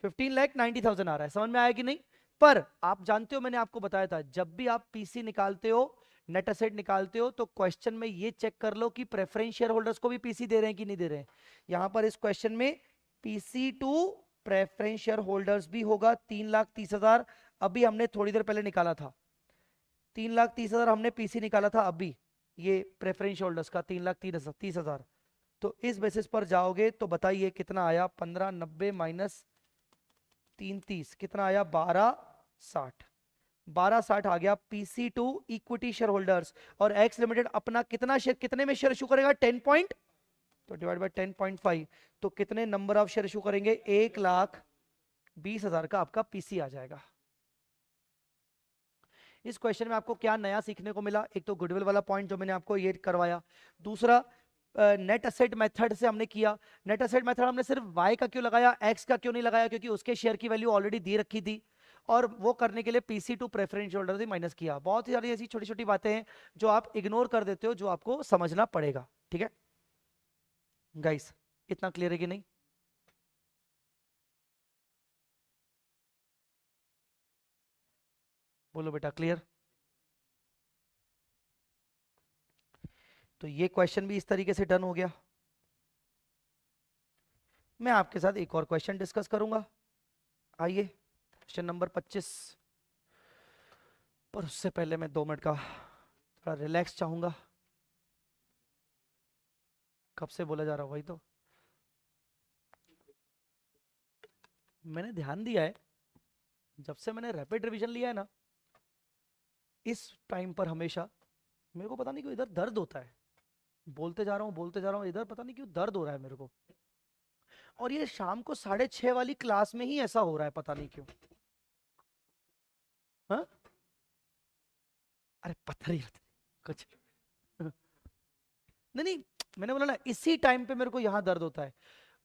15,90,000 आ रहा है। समझ में आया कि नहीं। पर आप जानते हो, मैंने आपको बताया था, जब भी आप पीसी निकालते हो, नेट असेट निकालते हो, तो क्वेश्चन में ये चेक कर लो कि प्रेफरेंस शेयर होल्डर्स को भी पीसी दे रहे हैं कि नहीं दे रहे हैं। यहां पर इस क्वेश्चन में PC to preference share holders भी होगा, 3,30,000। अभी हमने थोड़ी देर पहले निकाला था, 3,30,000 हमने पीसी निकाला था अभी, ये प्रेफरेंस होल्डर्स का 3,30,000। तो इस बेसिस पर जाओगे तो बताइए कितना आया, 1590 माइनस 330, कितना आया, 1260। 1260 आ गया PC to equity share holders. और एक्स लिमिटेड अपना कितना शेयर, कितने में शेयर इशू करेगा, 10 पॉइंट, तो डिवाइड बाय 10.5, तो कितने नंबर ऑफ शेयर इशू करेंगे, 1,20,000 का आपका पीसी आ जाएगा। इस क्वेश्चन में आपको क्या नया सीखने को मिला, एक तो गुडविल वाला पॉइंट जो मैंने आपको ये करवाया, दूसरा नेट असेट मेथड से हमने किया। नेट असेट मेथड हमने सिर्फ वाई का क्यों लगाया, एक्स का क्यों नहीं लगाया, क्योंकि उसके शेयर की वैल्यू ऑलरेडी दे रखी थी, और वो करने के लिए पीसी टू प्रेफरेंस होल्डर से माइनस किया। बहुत ही सारी ऐसी छोटी छोटी बातें हैं जो आप इग्नोर कर देते हो, जो आपको समझना पड़ेगा। ठीक है गाइस, इतना क्लियर है कि नहीं। बोलो बेटा क्लियर। तो ये क्वेश्चन भी इस तरीके से डन हो गया। मैं आपके साथ एक और क्वेश्चन डिस्कस करूंगा, आइए क्वेश्चन नंबर 25। पर उससे पहले मैं 2 मिनट का थोड़ा रिलैक्स चाहूंगा। कब से बोला जा रहा, वही तो मैंने ध्यान दिया है, जब से मैंने रैपिड रिवीजन लिया है ना, इस टाइम पर हमेशा मेरे को पता नहीं क्यों इधर दर्द होता है। बोलते जा रहा हूँ बोलते जा रहा हूँ, इधर पता नहीं क्यों दर्द हो रहा है मेरे को। और ये शाम को 6:30 वाली क्लास में ही ऐसा हो रहा है, पता नहीं क्यों। हाँ, अरे पता नहीं कुछ नहीं नहीं, मैंने बोला ना इसी टाइम पे मेरे को यहाँ दर्द होता है।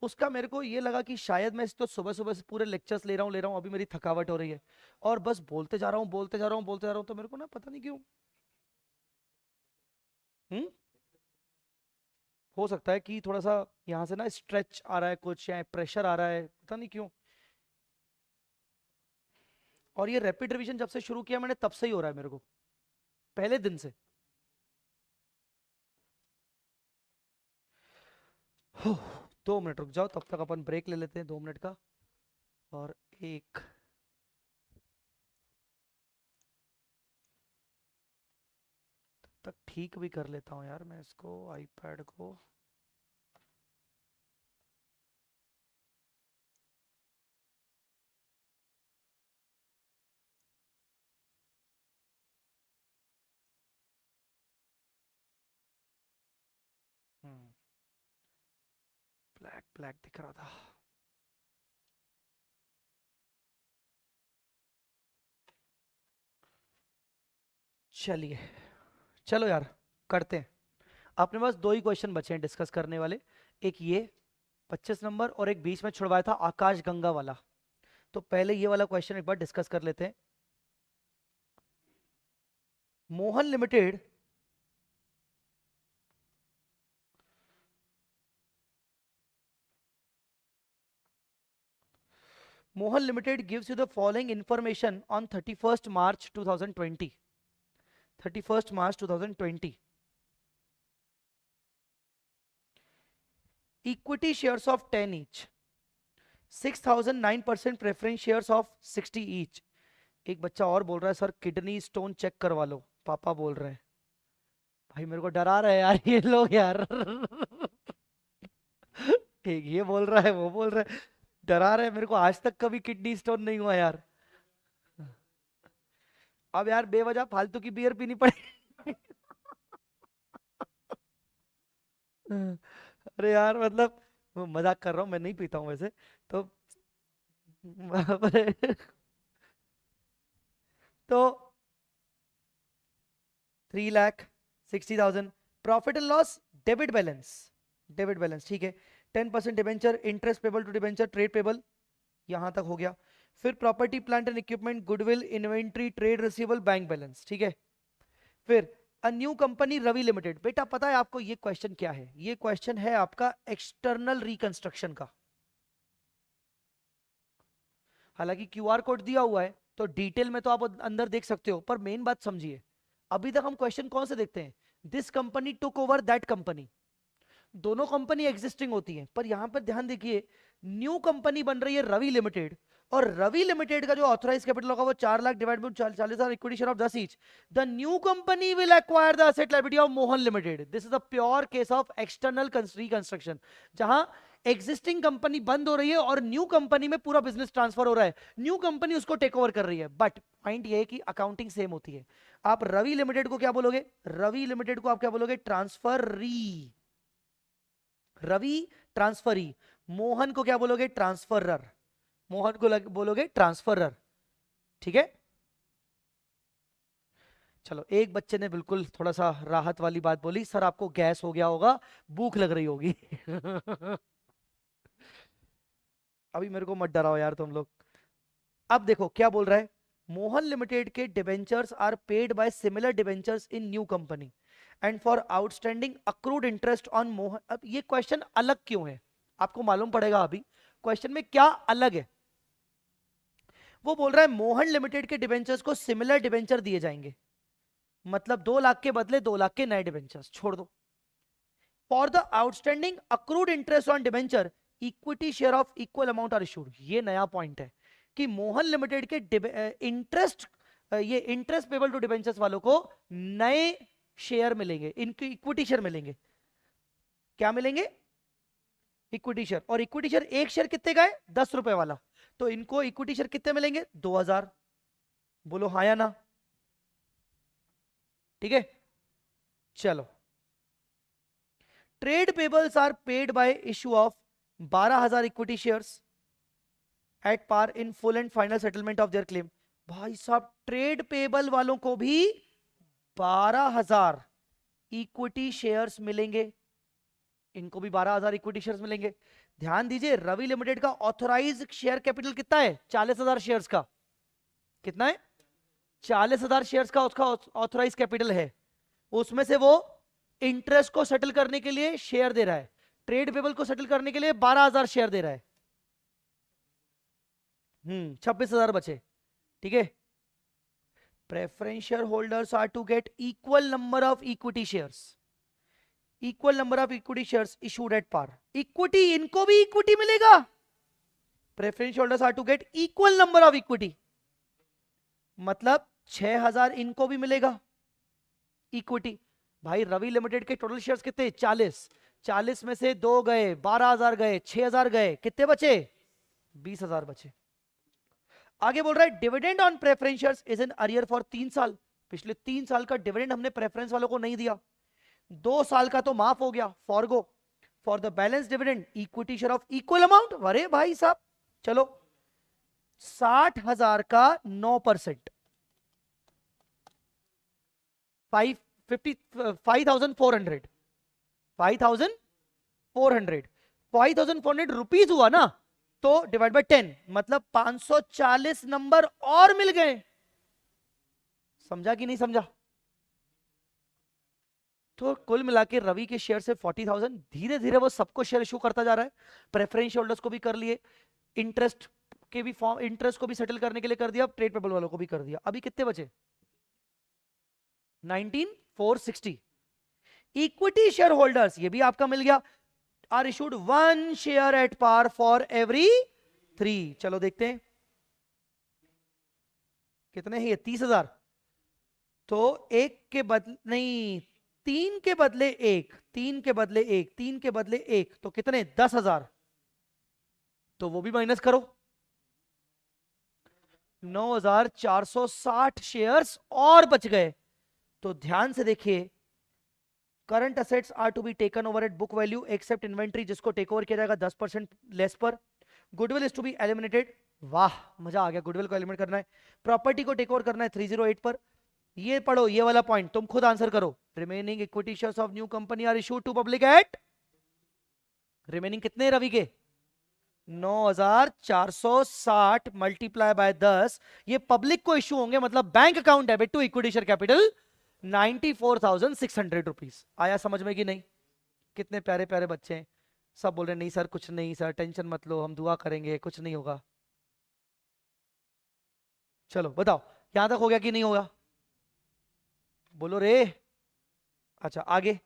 उसका मेरे को ये लगा कि शायद मैं तो सुबह सुबह से पूरे लेक्चर्स ले रहा हूँ, अभी मेरी थकावट हो रही है, और बस बोलते जा रहा हूँ बोलते जा रहा हूँ बोलते जा रहा हूँ, तो मेरे को ना पता नहीं क्यों। हम्म, हो सकता है कि थोड़ा सा यहाँ से ना स्ट्रेच आ रहा है कुछ, या प्रेशर आ रहा है, पता नहीं क्यों। और ये रैपिड रिवीजन जब से शुरू किया मैंने, तब से ही हो रहा है मेरे को, पहले दिन से। हो, 2 मिनट रुक जाओ, तब तक अपन ब्रेक ले लेते हैं 2 मिनट का। और एक, तक ठीक भी कर लेता हूँ यार मैं इसको, आईपैड को। ब्लैक ब्लैक दिख रहा था। चलिए, चलो यार करते हैं। अपने पास 2 ही क्वेश्चन बचे हैं डिस्कस करने वाले, एक ये 25 नंबर, और एक बीच में छुड़वाया था आकाश गंगा वाला। तो पहले ये वाला क्वेश्चन एक बार डिस्कस कर लेते हैं। Mohan limited Mohan limited gives you the following information on 31st March 2020. 31st March 2020. Equity shares of 10 each. 6,009% preference shares of 60 each. एक बच्चा और बोल रहा है सर किडनी स्टोन चेक करवा लो, पापा बोल रहे हैं. भाई मेरे को डरा रहा है यार ये लोग यार. ठीक, ये बोल रहा है वो बोल रहा है, डरा रहे हैं मेरे को. आज तक कभी किडनी स्टोन नहीं हुआ यार. अब यार बेवजह फालतू की बियर पीनी पड़े. अरे यार मतलब मजाक कर रहा हूँ, मैं नहीं पीता हूँ वैसे तो. तो 3,60,000 profit and loss. Debit balance, debit balance ठीक है. 10% debenture, interest payable to debenture, trade payable, यहां तक हो गया. फिर property plant and equipment, goodwill, inventory, trade receivable, bank balance ठीक है. फिर a new company Ravi limited. बेटा पता है आपको ये क्वेश्चन क्या है? ये क्वेश्चन है आपका एक्सटर्नल रिकंस्ट्रक्शन का. हालांकि क्यूआर कोड दिया हुआ है तो डिटेल में तो आप अंदर देख सकते हो, पर मेन बात समझिए. अभी तक हम क्वेश्चन कौन से देखते हैं? This company took over that company. दोनों कंपनी एग्जिस्टिंग होती है, पर यहां पर ध्यान देखिए न्यू कंपनी बन रही है रवि लिमिटेड, और रवि लिमिटेड का जो ऑथराइज कैपिटल होगा वो 4 lakh divide by 40,000 equity share of 10 each. The new company will acquire the asset liability of Mohan limited. This is a pure case of external reconstruction, जहां एग्जिस्टिंग कंपनी बंद हो रही है और न्यू कंपनी में पूरा बिजनेस ट्रांसफर हो रहा है. न्यू कंपनी उसको टेक ओवर कर रही है, बट पॉइंट ये है कि अकाउंटिंग सेम होती है. आप रवि लिमिटेड को क्या बोलोगे? रवि लिमिटेड को आप क्या बोलोगे? ट्रांसफरी. रवि ट्रांसफरी. मोहन को क्या बोलोगे? ट्रांसफरर. मोहन को बोलोगे ट्रांसफरर. ठीक है. चलो, एक बच्चे ने बिल्कुल थोड़ा सा राहत वाली बात बोली, सर आपको गैस हो गया होगा, भूख लग रही होगी. अभी मेरे को मत डराओ यार तुम लोग. अब देखो क्या बोल रहा है. मोहन लिमिटेड के debentures are paid by similar debentures in new company and for outstanding accrued interest on Mohan. अब ये क्वेश्चन अलग क्यों है आपको मालूम पड़ेगा. अभी क्वेश्चन में क्या अलग है? वो बोल रहा है मोहन लिमिटेड के डिबेंचर्स को सिमिलर डिबेंचर दिए जाएंगे, मतलब 2 लाख के बदले 2 लाख के नए डिबेंचर्स छोड़ दो. For the outstanding accrued interest on debenture equity share of equal amount are issued. ये नया पॉइंट है कि मोहन लिमिटेड के इंटरेस्ट, ये इंटरेस्ट पेबल टू डिबेंचर्स वालों को नए शेयर मिलेंगे, इनके इक्विटी शेयर मिलेंगे. क्या मिलेंगे? Equity share. और इक्विटी शेयर एक शेयर कितने का है? 10 रुपए वाला. तो इनको इक्विटी शेयर कितने मिलेंगे? 2,000. बोलो हाँ या ना. ठीक है. चलो, trade payables are paid by issue of 12,000 equity shares at par in full and final settlement of their claim. भाई साहब, ट्रेड पेबल वालों को भी 12,000 इक्विटी शेयर्स मिलेंगे. इनको भी 12,000 इक्विटी शेयर्स मिलेंगे. ध्यान दीजिए, रवि लिमिटेड का ऑथराइज शेयर कैपिटल कितना है? 40,000 शेयर्स का. कितना है? 40,000 शेयर्स का उसका ऑथराइज कैपिटल है. उसमें से वो इंटरेस्ट को सेटल करने के लिए शेयर दे रहा है, ट्रेड पेबल को सेटल करने के लिए 12,000 शेयर दे रहा है. 26,000 बचे. ठीक है. Preference share holders are to get equal number of equity shares. Equal number of equity shares issued at par. Equity, इनको भी इक्विटी मिलेगा. Preference holders are to get equal number of equity, मतलब 6,000 इनको भी मिलेगा इक्विटी. भाई Ravi limited के total shares कितने? 40. 40 में से 2 गए, 12,000 गए, 6,000 गए, कितने बचे? 20,000 बचे. आगे बोल रहा है dividend on preference shares is in arrear for 3 साल. पिछले 3 साल का डिविडेंड हमने प्रेफरेंस वालों को नहीं दिया. 2 साल का तो माफ हो गया, forgo. For the balance dividend equity share of equal amount. अरे भाई साहब, चलो 60,000 का 9%, 5,400 5,400 रुपीज हुआ ना, तो डिवाइड बाय 10, मतलब 540 नंबर और मिल गए. समझा कि नहीं समझा? तो कुल मिला के रवि के शेयर से 40,000, धीरे धीरे वो सबको शेयर इशू करता जा रहा है. प्रेफरेंस होल्डर्स को भी कर लिए, इंटरेस्ट के भी फॉर्म इंटरेस्ट को भी सेटल करने के लिए कर दिया, ट्रेड पेबल वालों को भी कर दिया। अभी कितने बचे? 19,460। इक्विटी शेयर होल्डर्स, ये भी आपका मिल गया, are issued 1 share at par for every 3। चलो देखते हैं कितने हैं ये, 30,000। तो एक के बदले नहीं, 3 के बदले 1, 3 के बदले 1, 3 के बदले 1, तो कितने? 10,000। तो वो भी माइनस करो, 9,460 शेयर्स और बच गए। तो ध्यान से देखिए, current assets are to be taken over at book value except inventory, जिसको टेक ओवर किया जाएगा 10% लेस पर। Goodwill is to be eliminated, वाह मजा आ गया, गुडविल को एलिमिनेट करना है। प्रॉपर्टी को टेक ओवर करना है 308 पर। ये पढ़ो, ये वाला पॉइंट तुम खुद आंसर करो। Remaining equity shares of new company are issued to public at, remaining कितने रवि के? 9,460 मल्टीप्लाई बाय 10, ये पब्लिक को इश्यू होंगे, मतलब bank account debit to equity share capital 94,600 rupees. आया समझ में कि नहीं? कितने प्यारे प्यारे बच्चे हैं, सब बोल रहे नहीं सर कुछ नहीं सर, टेंशन मत लो, हम दुआ करेंगे, कुछ नहीं होगा। चलो बताओ यहां तक हो गया कि नहीं होगा? बोलो रे। अच्छा आगे,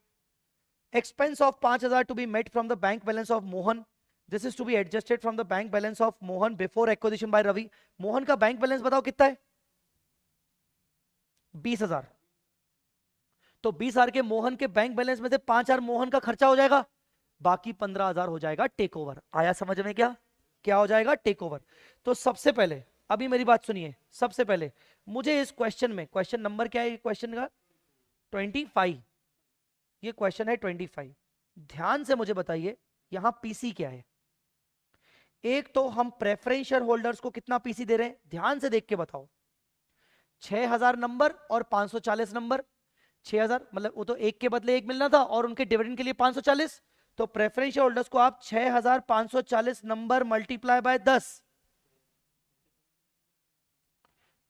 expense of 5,000 to be met from the bank balance of Mohan, this is to be adjusted from the bank balance of Mohan before acquisition by Ravi. Mohan का बैंक बैलेंस बताओ कितना है? 20,000। तो 20,000 के मोहन के बैंक बैलेंस में से 5,000 मोहन का खर्चा हो जाएगा, बाकी 15,000 हो जाएगा टेक ओवर। आया समझ में? क्या क्या हो जाएगा? Take over. तो सबसे पहले अभी मेरी बात सुनिए, सबसे पहले मुझे इस क्वेश्चन में, क्वेश्चन नंबर क्या है क्वेश्चन का? 25। ये क्वेश्चन है 25। ध्यान से मुझे बताइए यहां पीसी क्या है। एक तो हम प्रेफरेंस शेयर होल्डर्स को कितना पीसी दे रहे हैं, ध्यान से देख के बताओ। 6,000 नंबर और 540 नंबर। 6,000 मतलब वो तो एक के बदले एक मिलना था, और उनके डिविडेंड के लिए 540। तो प्रेफरेंस शेयर होल्डर्स को आप 6,540 नंबर मल्टीप्लाई बाय 10,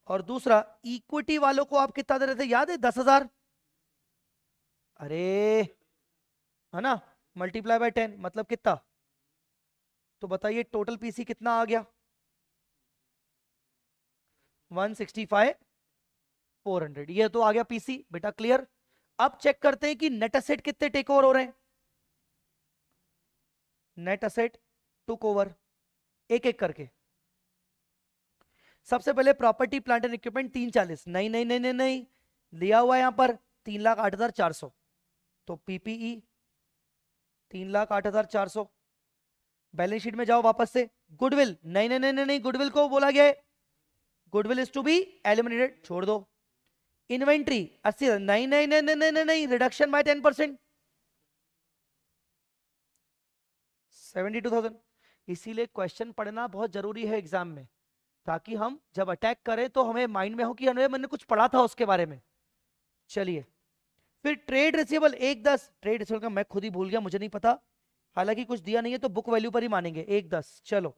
और दूसरा इक्विटी वालों को आप कितना दे रहे थे याद है? 10,000। अरे है ना, मल्टीप्लाई बाय 10 मतलब कितना? तो बताइए टोटल पीसी कितना आ गया? 165,400। ये तो आ गया पीसी बेटा, क्लियर। अब चेक करते हैं कि नेट असेट कितने टेक ओवर हो रहे हैं। नेट असेट टुक ओवर, एक एक करके। सबसे पहले प्रॉपर्टी प्लांट एंड इक्विपमेंट 340, नहीं नहीं नहीं नहीं नहीं, लिया हुआ यहां पर 3,08,400। तो पीपीई 3,08,400। बैलेंस शीट में जाओ वापस से। गुडविल, नहीं नहीं नहीं नहीं, गुडविल को बोला गया है, goodwill is to be eliminated, छोड़ दो। इन्वेंट्री 80, नहीं नहीं नहीं नहीं नहीं नहीं, रिडक्शन बाय 10%, 72,000। इसीलिए क्वेश्चन पढ़ना बहुत जरूरी है एग्जाम में, ताकि हम जब अटैक करें तो हमें माइंड में हो कि मैंने कुछ पढ़ा था उसके बारे में। चलिए फिर ट्रेड रिसीवेबल 1,10, ट्रेड रिसीवेबल का मैं खुद ही भूल गया, मुझे नहीं पता, हालांकि कुछ दिया नहीं है तो बुक वैल्यू पर ही मानेंगे। 1,10, चलो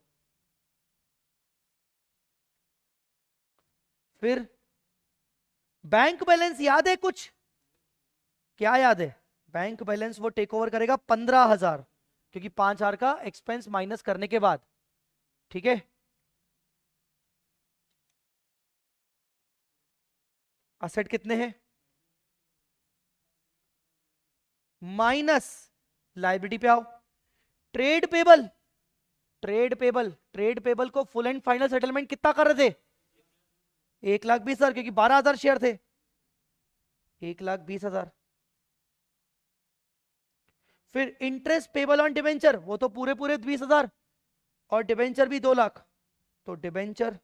फिर बैंक बैलेंस याद है कुछ? क्या याद है? बैंक बैलेंस वो टेक ओवर करेगा 15,000, क्योंकि 5,000 का एक्सपेंस माइनस करने के बाद, ठीक है। असेट कितने हैं? माइनस लायबिलिटी पे आओ। Trade payable, trade payable, trade payable को फुल एंड फाइनल सेटलमेंट कितना कर रहे थे? 1,20,000, क्योंकि 12,000 शेयर थे, 1,20,000। फिर इंटरेस्ट पेबल ऑन डिबेंचर, वो तो पूरे पूरे 20,000, और डिबेंचर भी 2 लाख। तो डिबेंचर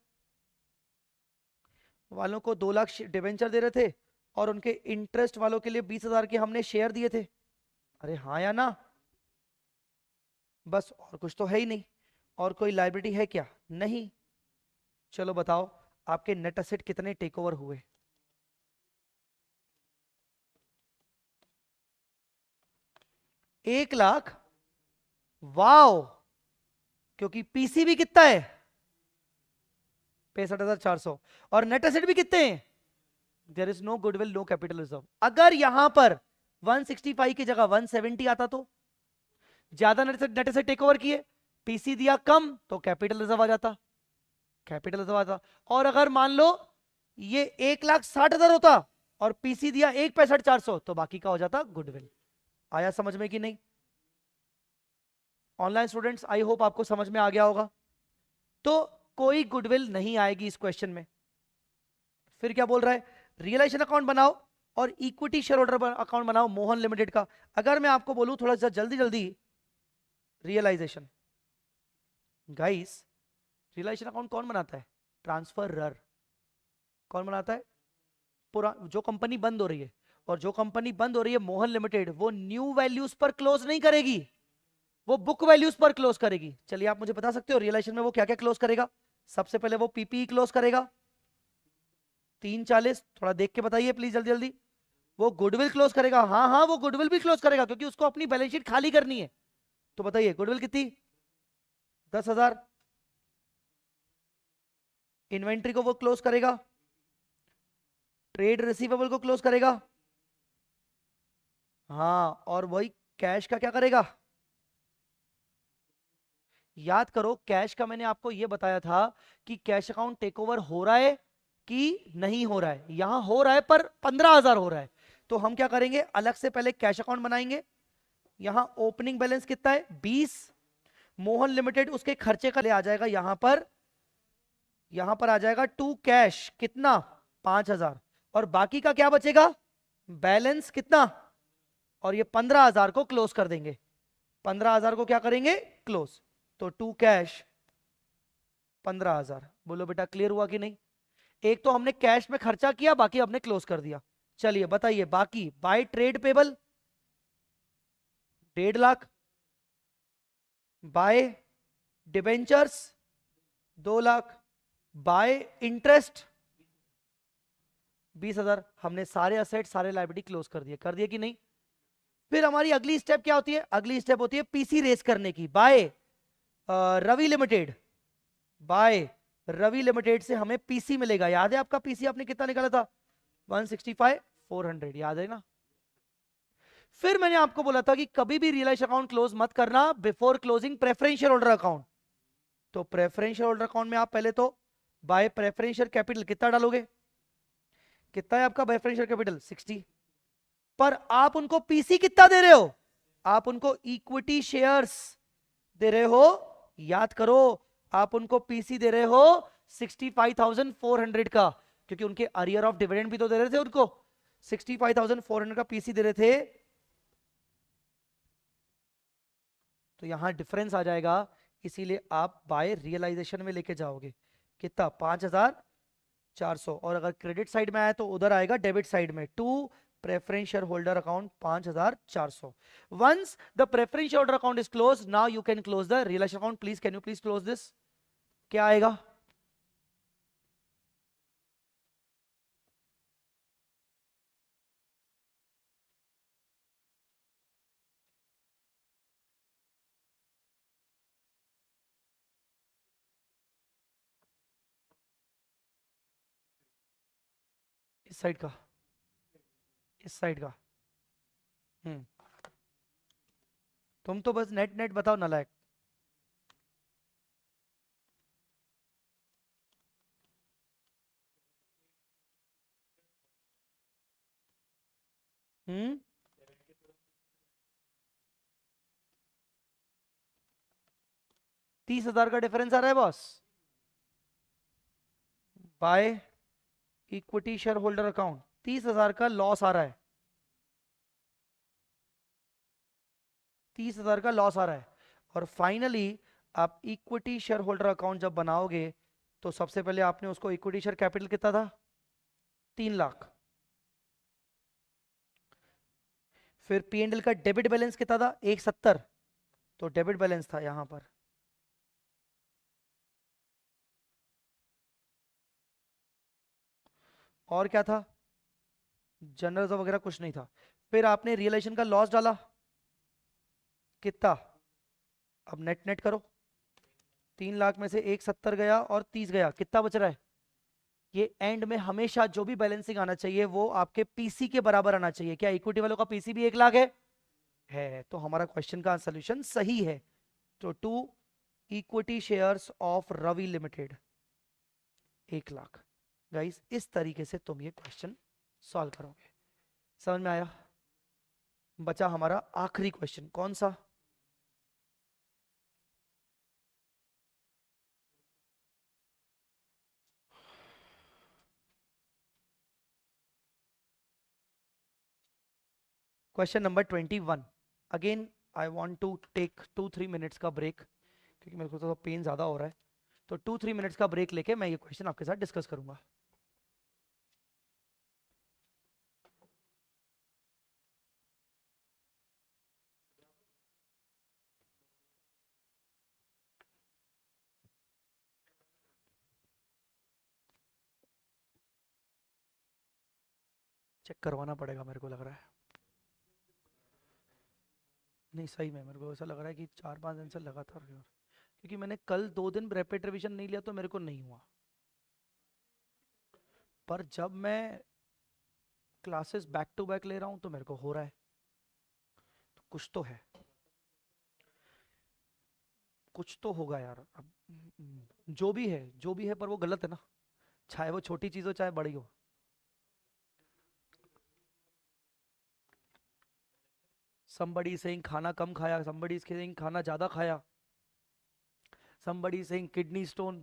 वालों को 2 लाख डिबेंचर दे रहे थे, और उनके इंटरेस्ट वालों के लिए 20,000 के हमने शेयर दिए थे। अरे हाँ या ना? बस, और कुछ तो है ही नहीं। और कोई लायबिलिटी है क्या? नहीं। चलो बताओ आपके नेट असेट कितने टेक ओवर हुए? एक लाख। वाओ, क्योंकि पीसी भी कितना है? 65,400, और नेट एसेट भी कितने हैं? There is no goodwill no capital reserve. अगर यहां पर 165 की जगह 170 आता तो ज्यादा नेट एसेट टेक ओवर किए, पीसी दिया कम, तो कैपिटल रिजर्व आ जाता। कैपिटल तो आता। और अगर मान लो ये 1,60,000 होता और पीसी दिया 1,65,400, तो बाकी का हो जाता गुडविल। आया समझ में कि नहीं? ऑनलाइन स्टूडेंट्स, आई होप आपको समझ में आ गया होगा। तो कोई गुडविल नहीं आएगी इस क्वेश्चन में। फिर क्या बोल रहा है? रियलाइजेशन अकाउंट बनाओ और इक्विटी शेयर होल्डर अकाउंट बनाओ मोहन लिमिटेड का। अगर मैं आपको बोलूं थोड़ा सा जल्दी जल्दी, रियलाइजेशन गाइस, रियलाइजेशन अकाउंट कौन बनाता है? ट्रांसफरर। कौन बनाता है? पूरा जो कंपनी बंद हो रही है, और जो कंपनी बंद हो रही है मोहन लिमिटेड, वो न्यू वैल्यूज पर क्लोज नहीं करेगी, वो बुक वैल्यूज पर क्लोज करेगी। चलिए आप मुझे बता सकते हो रियलाइजेशन में वो क्या क्या क्लोज करेगा? सबसे पहले वो पीपीई क्लोज करेगा 340, थोड़ा देख के बताइए प्लीज जल्दी जल्दी। वो गुडविल क्लोज करेगा, हाँ हाँ वो गुडविल भी क्लोज करेगा क्योंकि उसको अपनी बैलेंस शीट खाली करनी है। तो बताइए गुडविल कितनी? 10,000। इन्वेंट्री को वो क्लोज करेगा, ट्रेड रिसीवेबल को क्लोज करेगा, हाँ, और वही कैश का क्या करेगा? याद करो कैश का मैंने आपको यह बताया था कि कैश अकाउंट टेक ओवर हो रहा है कि नहीं हो रहा है। यहां हो रहा है पर 15,000 हो रहा है, तो हम क्या करेंगे, अलग से पहले कैश अकाउंट बनाएंगे। यहां ओपनिंग बैलेंस कितना है? 20। मोहन लिमिटेड उसके खर्चे का ले आ जाएगा यहां पर आ जाएगा टू कैश कितना? 5,000। और बाकी का क्या बचेगा? बैलेंस कितना? और ये 15,000 को क्लोज कर देंगे। 15,000 को क्या करेंगे? क्लोज। तो टू कैश 15,000। बोलो बेटा क्लियर हुआ कि नहीं? एक तो हमने कैश में खर्चा किया, बाकी हमने क्लोज कर दिया। चलिए बताइए बाकी। By trade payable 1,50,000, by debentures 2,00,000, by interest 20,000। हमने सारे असेट सारे लायबिलिटी क्लोज कर दिए कि नहीं? फिर हमारी अगली स्टेप क्या होती है? अगली स्टेप होती है पीसी रेस करने की। By Ravi limited, by Ravi limited से हमें पीसी मिलेगा। याद है आपका पीसी आपने कितना निकाला था? 165 400, याद है ना? फिर मैंने आपको बोला था कि कभी भी रियलाइजेशन अकाउंट क्लोज मत करना before closing preferential holder account. तो प्रेफरेंशियल होल्डर अकाउंट में आप पहले तो बाय प्रेफरेंशियल कैपिटल कितना डालोगे? कितना है आपका प्रेफरेंशियल कैपिटल? 60। पर आप उनको पीसी कितना दे रहे हो? आप उनको इक्विटी शेयर्स दे रहे हो। याद करो, आप उनको पीसी दे रहे हो 65,400 का, क्योंकि उनके अरियर ऑफ डिविडेंड भी तो दे रहे थे उनको। 65,400 का पीसी दे रहे थे, तो यहां डिफरेंस आ जाएगा। इसीलिए आप बाय रियलाइजेशन में लेके जाओगे कितना? 5,400। और अगर क्रेडिट साइड में आया तो उधर आएगा डेबिट साइड में, to preference shareholder account 5,400. Once the preference shareholder account is closed, now you can close the realization account. Please, can you please close this? क्या आएगा? इस साइड का, इस साइड का। तुम तो बस नेट नेट बताओ नालायक। हम्म 30,000 का डिफरेंस आ रहा है boss. By equity share holder account 30,000 का लॉस आ रहा है। 30,000 का लॉस आ रहा है। और फाइनली आप इक्विटी शेयर होल्डर अकाउंट जब बनाओगे, तो सबसे पहले आपने उसको इक्विटी शेयर कैपिटल कितना था? 3,00,000। फिर पीएनएल का डेबिट बैलेंस कितना था? 170। तो डेबिट बैलेंस था यहां पर। और क्या था? जनरल्स वगैरह कुछ नहीं था। फिर आपने रियलाइजेशन का लॉस डाला कितना? अब नेट नेट करो। 3,00,000 में से 170 गया और 30 गया, कितना बच रहा है? ये एंड में हमेशा जो भी बैलेंसिंग आना चाहिए वो आपके पीसी के बराबर आना चाहिए। क्या इक्विटी वालों का पीसी भी 1,00,000 है? तो हमारा क्वेश्चन का सोल्यूशन सही है। तो to equity shares of Ravi limited 1 lakh. Guys इस तरीके से तुम ये क्वेश्चन सॉल्व करोगे। समझ में आया? बचा हमारा आखिरी क्वेश्चन, कौन सा? Question number 21। Again I want to take 2-3 minutes का ब्रेक, क्योंकि मेरे को थोड़ा पेन ज़्यादा हो रहा है। तो 2-3 मिनट्स का ब्रेक लेके मैं ये क्वेश्चन आपके साथ डिस्कस करूंगा। चेक करवाना पड़ेगा मेरे को लग रहा है। नहीं सही में मेरे को ऐसा लग रहा है कि 4-5 दिन से लगातार हो रहा है। क्योंकि मैंने कल 2 दिन रैपिड रिवीजन नहीं लिया तो मेरे को नहीं हुआ, पर जब मैं क्लासेस बैक टू बैक ले रहा हूं तो मेरे को हो रहा है। तो कुछ तो है, कुछ तो होगा यार। अब जो भी है, जो भी है, पर वो गलत है ना, चाहे वो छोटी चीज हो चाहे बड़ी हो। somebody saying खाना कम खाया, somebody is saying खाना ज्यादा खाया, somebody is saying kidney stone।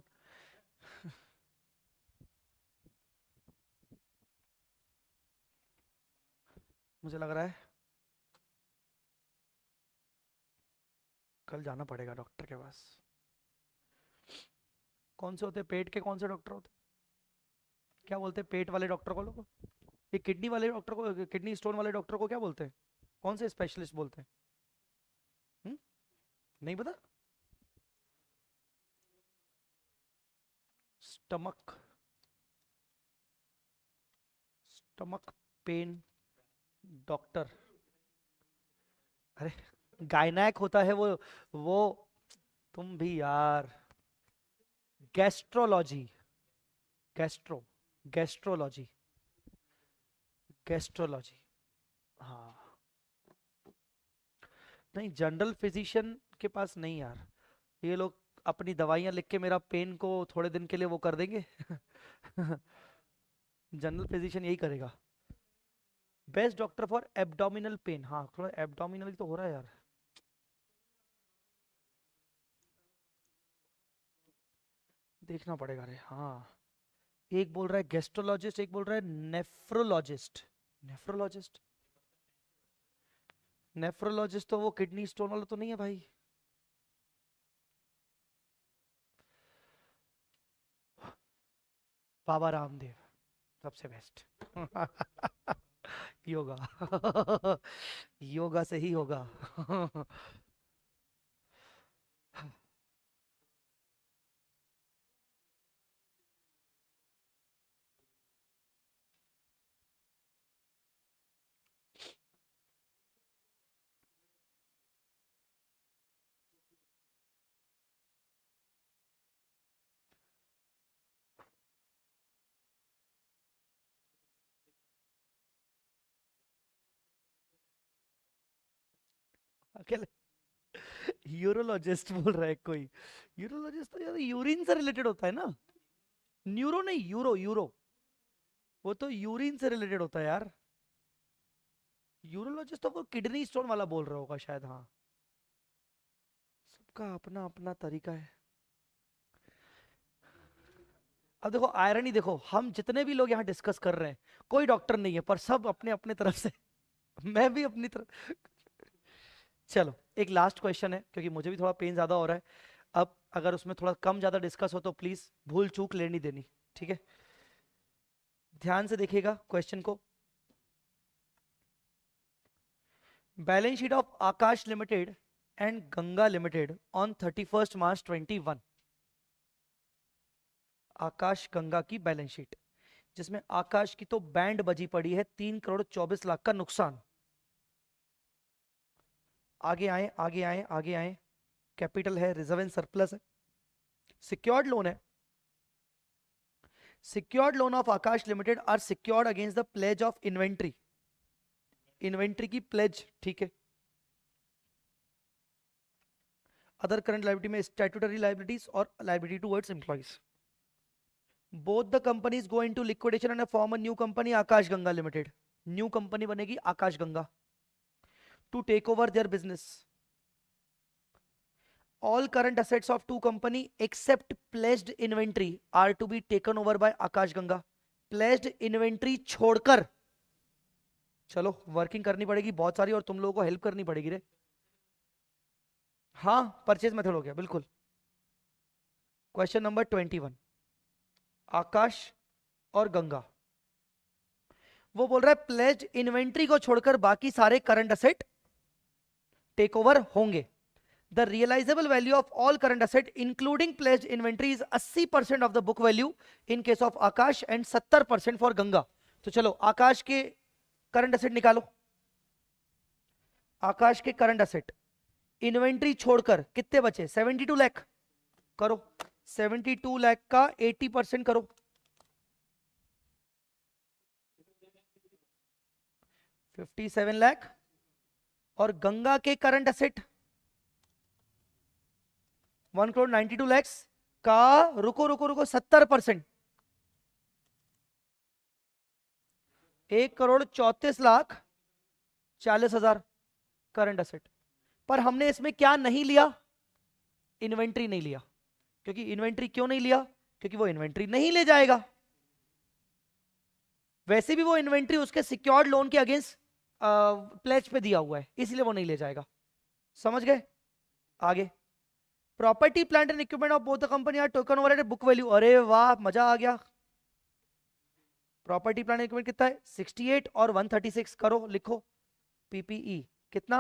मुझे लग रहा है कल जाना पड़ेगा डॉक्टर के पास। कौन से होते हैं पेट के, कौन से डॉक्टर होते हैं? क्या बोलते हैं पेट वाले डॉक्टर को लोग? ये किडनी वाले डॉक्टर को, किडनी स्टोन वाले डॉक्टर को क्या बोलते हैं? कौन से स्पेशलिस्ट बोलते हैं? हुँ? नहीं पता? Stomach, stomach pain doctor. अरे गायनैक होता है वो तुम भी यार। Gastrology, gastro, gastrology, gastrology. हाँ, नहीं जनरल फिजिशियन के पास नहीं यार। ये लोग अपनी दवाइयाँ लिख के मेरा पेन को थोड़े दिन के लिए वो कर देंगे। जनरल फिजिशियन यही करेगा। Best doctor for abdominal pain, हाँ थोड़ा एब्डोमिनल तो हो रहा है यार। देखना पड़ेगा रे। हाँ, एक बोल रहा है गेस्ट्रोलॉजिस्ट, एक बोल रहा है नेफ्रोलॉजिस्ट। नेफ्रोलॉजिस्ट, नेफ्रोलॉजिस्ट तो वो किडनी स्टोन वाला तो नहीं है भाई। बाबा रामदेव सबसे बेस्ट। योगा। योगा से ही होगा। अकेले यूरोलॉजिस्ट बोल रहा है कोई। यूरोलॉजिस्ट तो यार यूरिन से रिलेटेड होता है ना। न्यूरो नहीं, यूरो, यूरो। वो तो यूरिन से रिलेटेड होता है यार। यूरोलॉजिस्ट तो वो किडनी स्टोन वाला बोल रहा होगा शायद। हाँ, सबका अपना अपना तरीका है। अब देखो आयरनी, देखो हम जितने भी लोग यहाँ डिस्कस कर रहे हैं कोई डॉक्टर नहीं है, पर सब अपने अपने तरफ से। मैं भी अपनी तरफ। चलो एक लास्ट क्वेश्चन है, क्योंकि मुझे भी थोड़ा पेन ज्यादा हो रहा है। अब अगर उसमें थोड़ा कम ज्यादा डिस्कस हो तो प्लीज भूल चूक लेनी देनी, ठीक है? ध्यान से देखिएगा क्वेश्चन को। Balance sheet of Aakash limited and Ganga limited on 31 मार्च 21। आकाश गंगा की बैलेंस शीट, जिसमें आकाश की तो बैंड बजी पड़ी है 3 करोड़ 24 लाख का नुकसान। आगे आए, आगे आए, आगे आए। कैपिटल है, रिजर्व एंड सरप्लस है, सिक्योर्ड लोन है। Secured loan of Aakash limited are secured against the pledge of inventory. Inventory की प्लेज, ठीक है। अदर करंट लाइबिलिटी में स्टैट्यूटरी लाइबिलिटीज और liability towards employees. Both the companies go into liquidation and form a new company Aakash Ganga limited. New company बनेगी Aakash Ganga to take over their business. All current assets of two company except pledged inventory are to be taken over by Akash Ganga. Pledged inventory छोड़कर, चलो working करनी पड़ेगी बहुत सारी और तुम लोगों को हेल्प करनी पड़ेगी रे. हाँ परचेज मेथड हो गया बिल्कुल. क्वेश्चन नंबर 21, आकाश और गंगा. वो बोल रहा है प्लेज्ड इन्वेंट्री को छोड़कर बाकी सारे करंट असेट टेक ओवर होंगे. The realizable value of all current asset including pledged inventory is 80% of the book value in case of Akash and 70% for Ganga. तो चलो आकाश के करंट असेट निकालो. आकाश के करंट असेट इन्वेंट्री छोड़कर कितने बचे? 72 लाख. करो 72 लाख का 80% करो. 57 लाख. और गंगा के करंट असेट 1 करोड़ 92 लैक्स का रुको 70%. 1 करोड़ 34 लाख 40 हजार करंट असेट. पर हमने इसमें क्या नहीं लिया? इन्वेंट्री नहीं लिया. क्योंकि इन्वेंट्री क्यों नहीं लिया? क्योंकि वो इन्वेंट्री नहीं ले जाएगा. वैसे भी वो इन्वेंट्री उसके सिक्योर्ड लोन के अगेंस्ट प्लेज पे दिया हुआ है, इसलिए वो नहीं ले जाएगा. समझ गए? आगे property plant and equipment of both the company are taken over at book value. अरे वाह मजा आ गया. प्रॉपर्टी प्लांट इक्विपमेंट कितना है? 68 और 136. करो लिखो पीपीई कितना?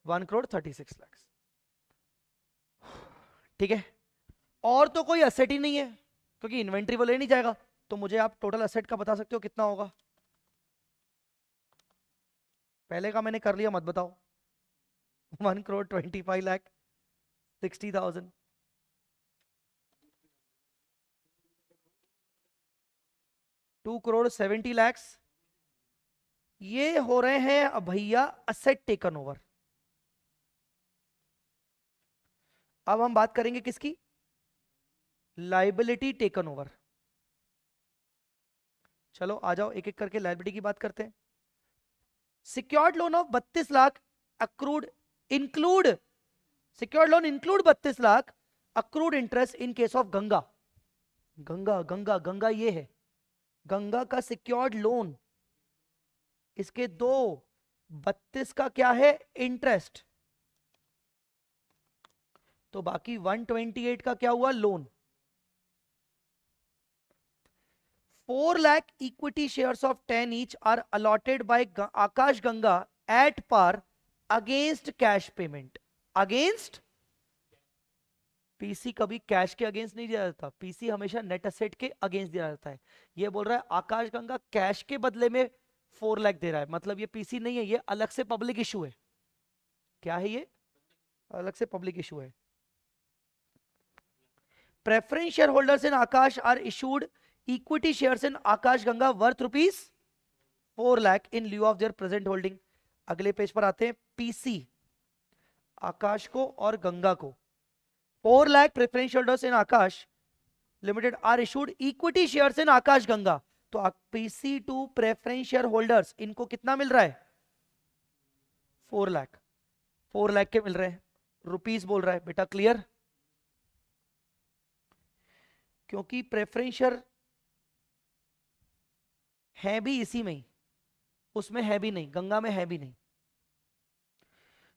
1 करोड़ 36 लाख. ठीक है. और तो कोई असेट ही नहीं है क्योंकि इन्वेंट्री वो ले नहीं जाएगा. तो मुझे आप टोटल असेट का बता सकते हो कितना होगा? पहले का मैंने कर लिया, मत बताओ. 1 करोड़ 25 लाख 60,000. 2 करोड़ 70 लाख. ये हो रहे हैं भैया असेट टेकन ओवर. अब हम बात करेंगे किसकी? Liability taken over. चलो आ जाओ एक एक करके लाइबिलिटी की बात करते हैं. Secured loan of 32 lakh accrued include, secured loan include 32 lakh accrued interest in case of Ganga. Ganga Ganga Ganga ये है गंगा का सिक्योर्ड लोन. इसके 32 का क्या है? इंटरेस्ट. तो बाकी 128 का क्या हुआ? Loan. 4 lakh equity shares of 10 each are allotted by Akash Ganga at par against cash payment. Against PC कभी कैश के अगेंस्ट नहीं दिया जाता. पीसी हमेशा नेट असेट के अगेंस्ट दिया जाता है. ये बोल रहा है आकाश गंगा कैश के बदले में 4 लाख दे रहा है. मतलब ये पीसी नहीं है, ये अलग से पब्लिक इशू है. क्या है ये? अलग से पब्लिक इशू है. Preference share holders in Akash are issued equity shares in Akash Ganga worth rupees 4 lakh in lieu of their present holding. अगले पेज पर आते हैं. पीसी आकाश को और गंगा को 4 lakh preference holders in Akash Limited are issued equity shares in Akash Ganga. तो PC to preference share holders इनको कितना मिल रहा है? 4 लाख. 4 लाख के मिल रहे हैं. रुपीस बोल रहा है बेटा. क्लियर? क्योंकि प्रेफरेंस शेयर है भी इसी में ही, उसमें है भी नहीं, गंगा में है भी नहीं.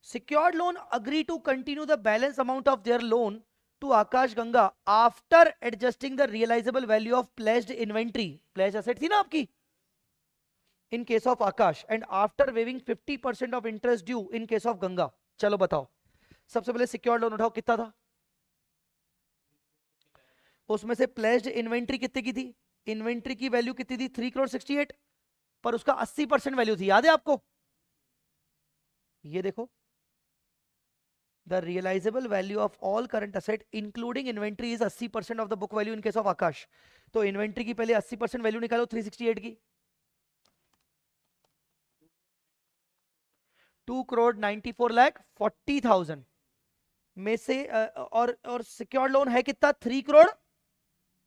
Secured loan agree to continue the balance amount of their loan to Akash Ganga after adjusting the realizable value of pledged inventory. Pledged asset थी ना आपकी in case of Akash and after waiving 50% of interest due in case of Ganga. चलो बताओ सबसे पहले secured loan उठाओ. कितना था? उसमें से pledged inventory कितने की थी? इन्वेंट्री की वैल्यू कितनी थी? 3 करोड़ 68. पर उसका 80% वैल्यू थी. याद है आपको? ये देखो the realizable value of all current asset including inventory is 80% of the book value in case of Akash. तो इन्वेंट्री की पहले 80% वैल्यू निकालो 368 की. 2 करोड़ 94 लाख 40,000 में से और सिक्योर्ड लोन है कितना, 3 करोड़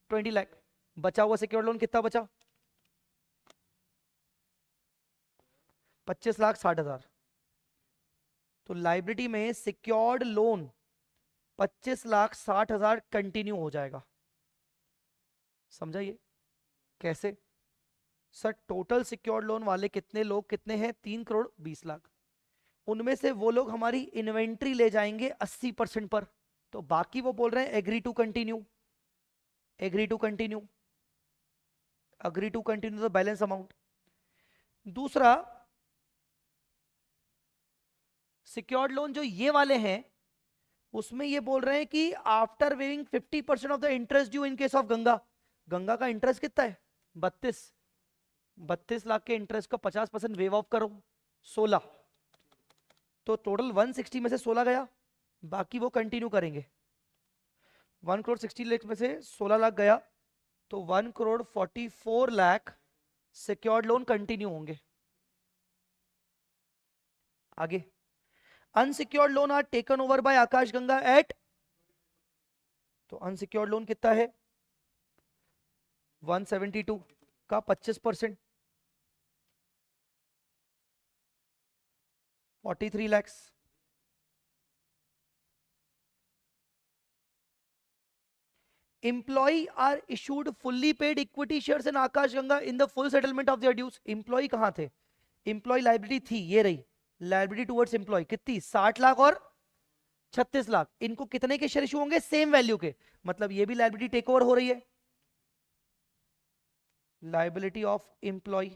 20 लाख। बचा हुआ सिक्योर्ड लोन कितना बचा, 25,60,000। तो लाइबिलिटी में सिक्योर्ड लोन 25,60,000 कंटिन्यू हो जाएगा। समझा ये कैसे? सर टोटल सिक्योर्ड लोन वाले कितने लोग कितने हैं, 3 करोड़ 20 लाख। उनमें से वो लोग हमारी इन्वेंट्री ले जाएंगे 80% पर, तो बाकी वो बोल रहे हैं agree to continue, agree to continue, agree to continue the balance amount. दूसरा सिक्योर्ड लोन जो ये वाले हैं उसमें ये बोल रहे हैं कि after waiving 50% of the interest due in case of Ganga. Ganga का इंटरेस्ट कितना है, 32 लाख के इंटरेस्ट का 50% वेव ऑफ करो, 16। तो टोटल 160 में से 16 गया, बाकी वो कंटिन्यू करेंगे। 1 करोड़ 60 लाख में से 16 लाख गया, तो 1 crore 44 lakh secured loan continue होंगे। आगे unsecured loan are taken over by Akash Ganga at, तो अनसिक्योर्ड लोन कितना है 172 का 25%, 43 lakhs। Employee are issued fully paid equity shares in Akash Ganga in the full settlement of their dues। Employee कहां थे, Employee liability थी, ये रही liability towards employee कितनी, 60 लाख और 36 लाख। इनको कितने के शेयर इशू होंगे, सेम वैल्यू के, मतलब ये भी लाइबिलिटी टेक ओवर हो रही है। लाइबिलिटी ऑफ एम्प्लॉय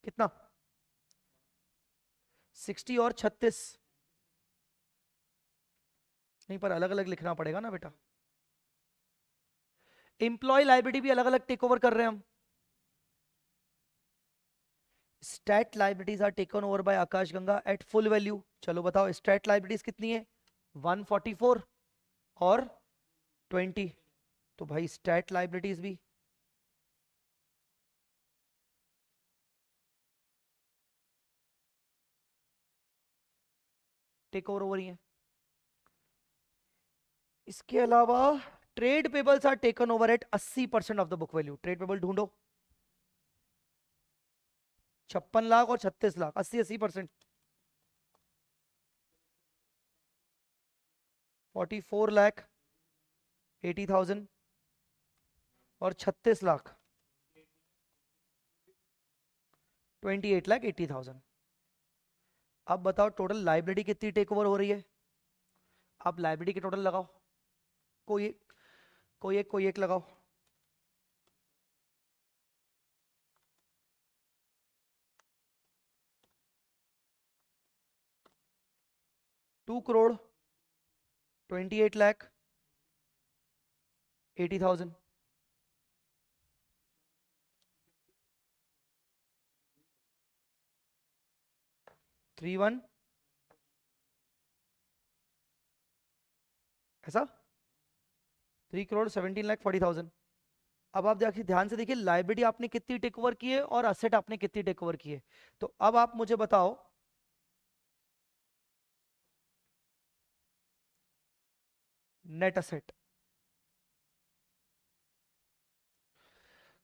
कितना, 60 और 36, नहीं पर अलग अलग लिखना पड़ेगा ना बेटा, एम्प्लॉय लाइबिलिटी भी अलग अलग टेक ओवर कर रहे हैं हम। Stat liabilities are taken over by Akash Ganga at full value. चलो बताओ स्टैट लाइबिलिटीज कितनी है, 144 और 20, तो भाई स्टैट लाइबिलिटीज भी टेक ओवर हो रही है। इसके अलावा trade payables are taken over at 80% of the book value. Trade payable ढूंढो, 56 लाख और 36 लाख, 80% 44,80,000 और 36 लाख 28,80,000। अब बताओ टोटल लाइबिलिटी कितनी टेक ओवर हो रही है, आप लाइबिलिटी के टोटल लगाओ, कोई एक लगाओ। $2,28,80,000, 31 ऐसा 3,17,40,000। अब आप देखिए ध्यान से देखिए लाइबिलिटी आपने कितनी टेक ओवर की है और असेट आपने कितनी टेक ओवर की है। तो अब आप मुझे बताओ नेट असेट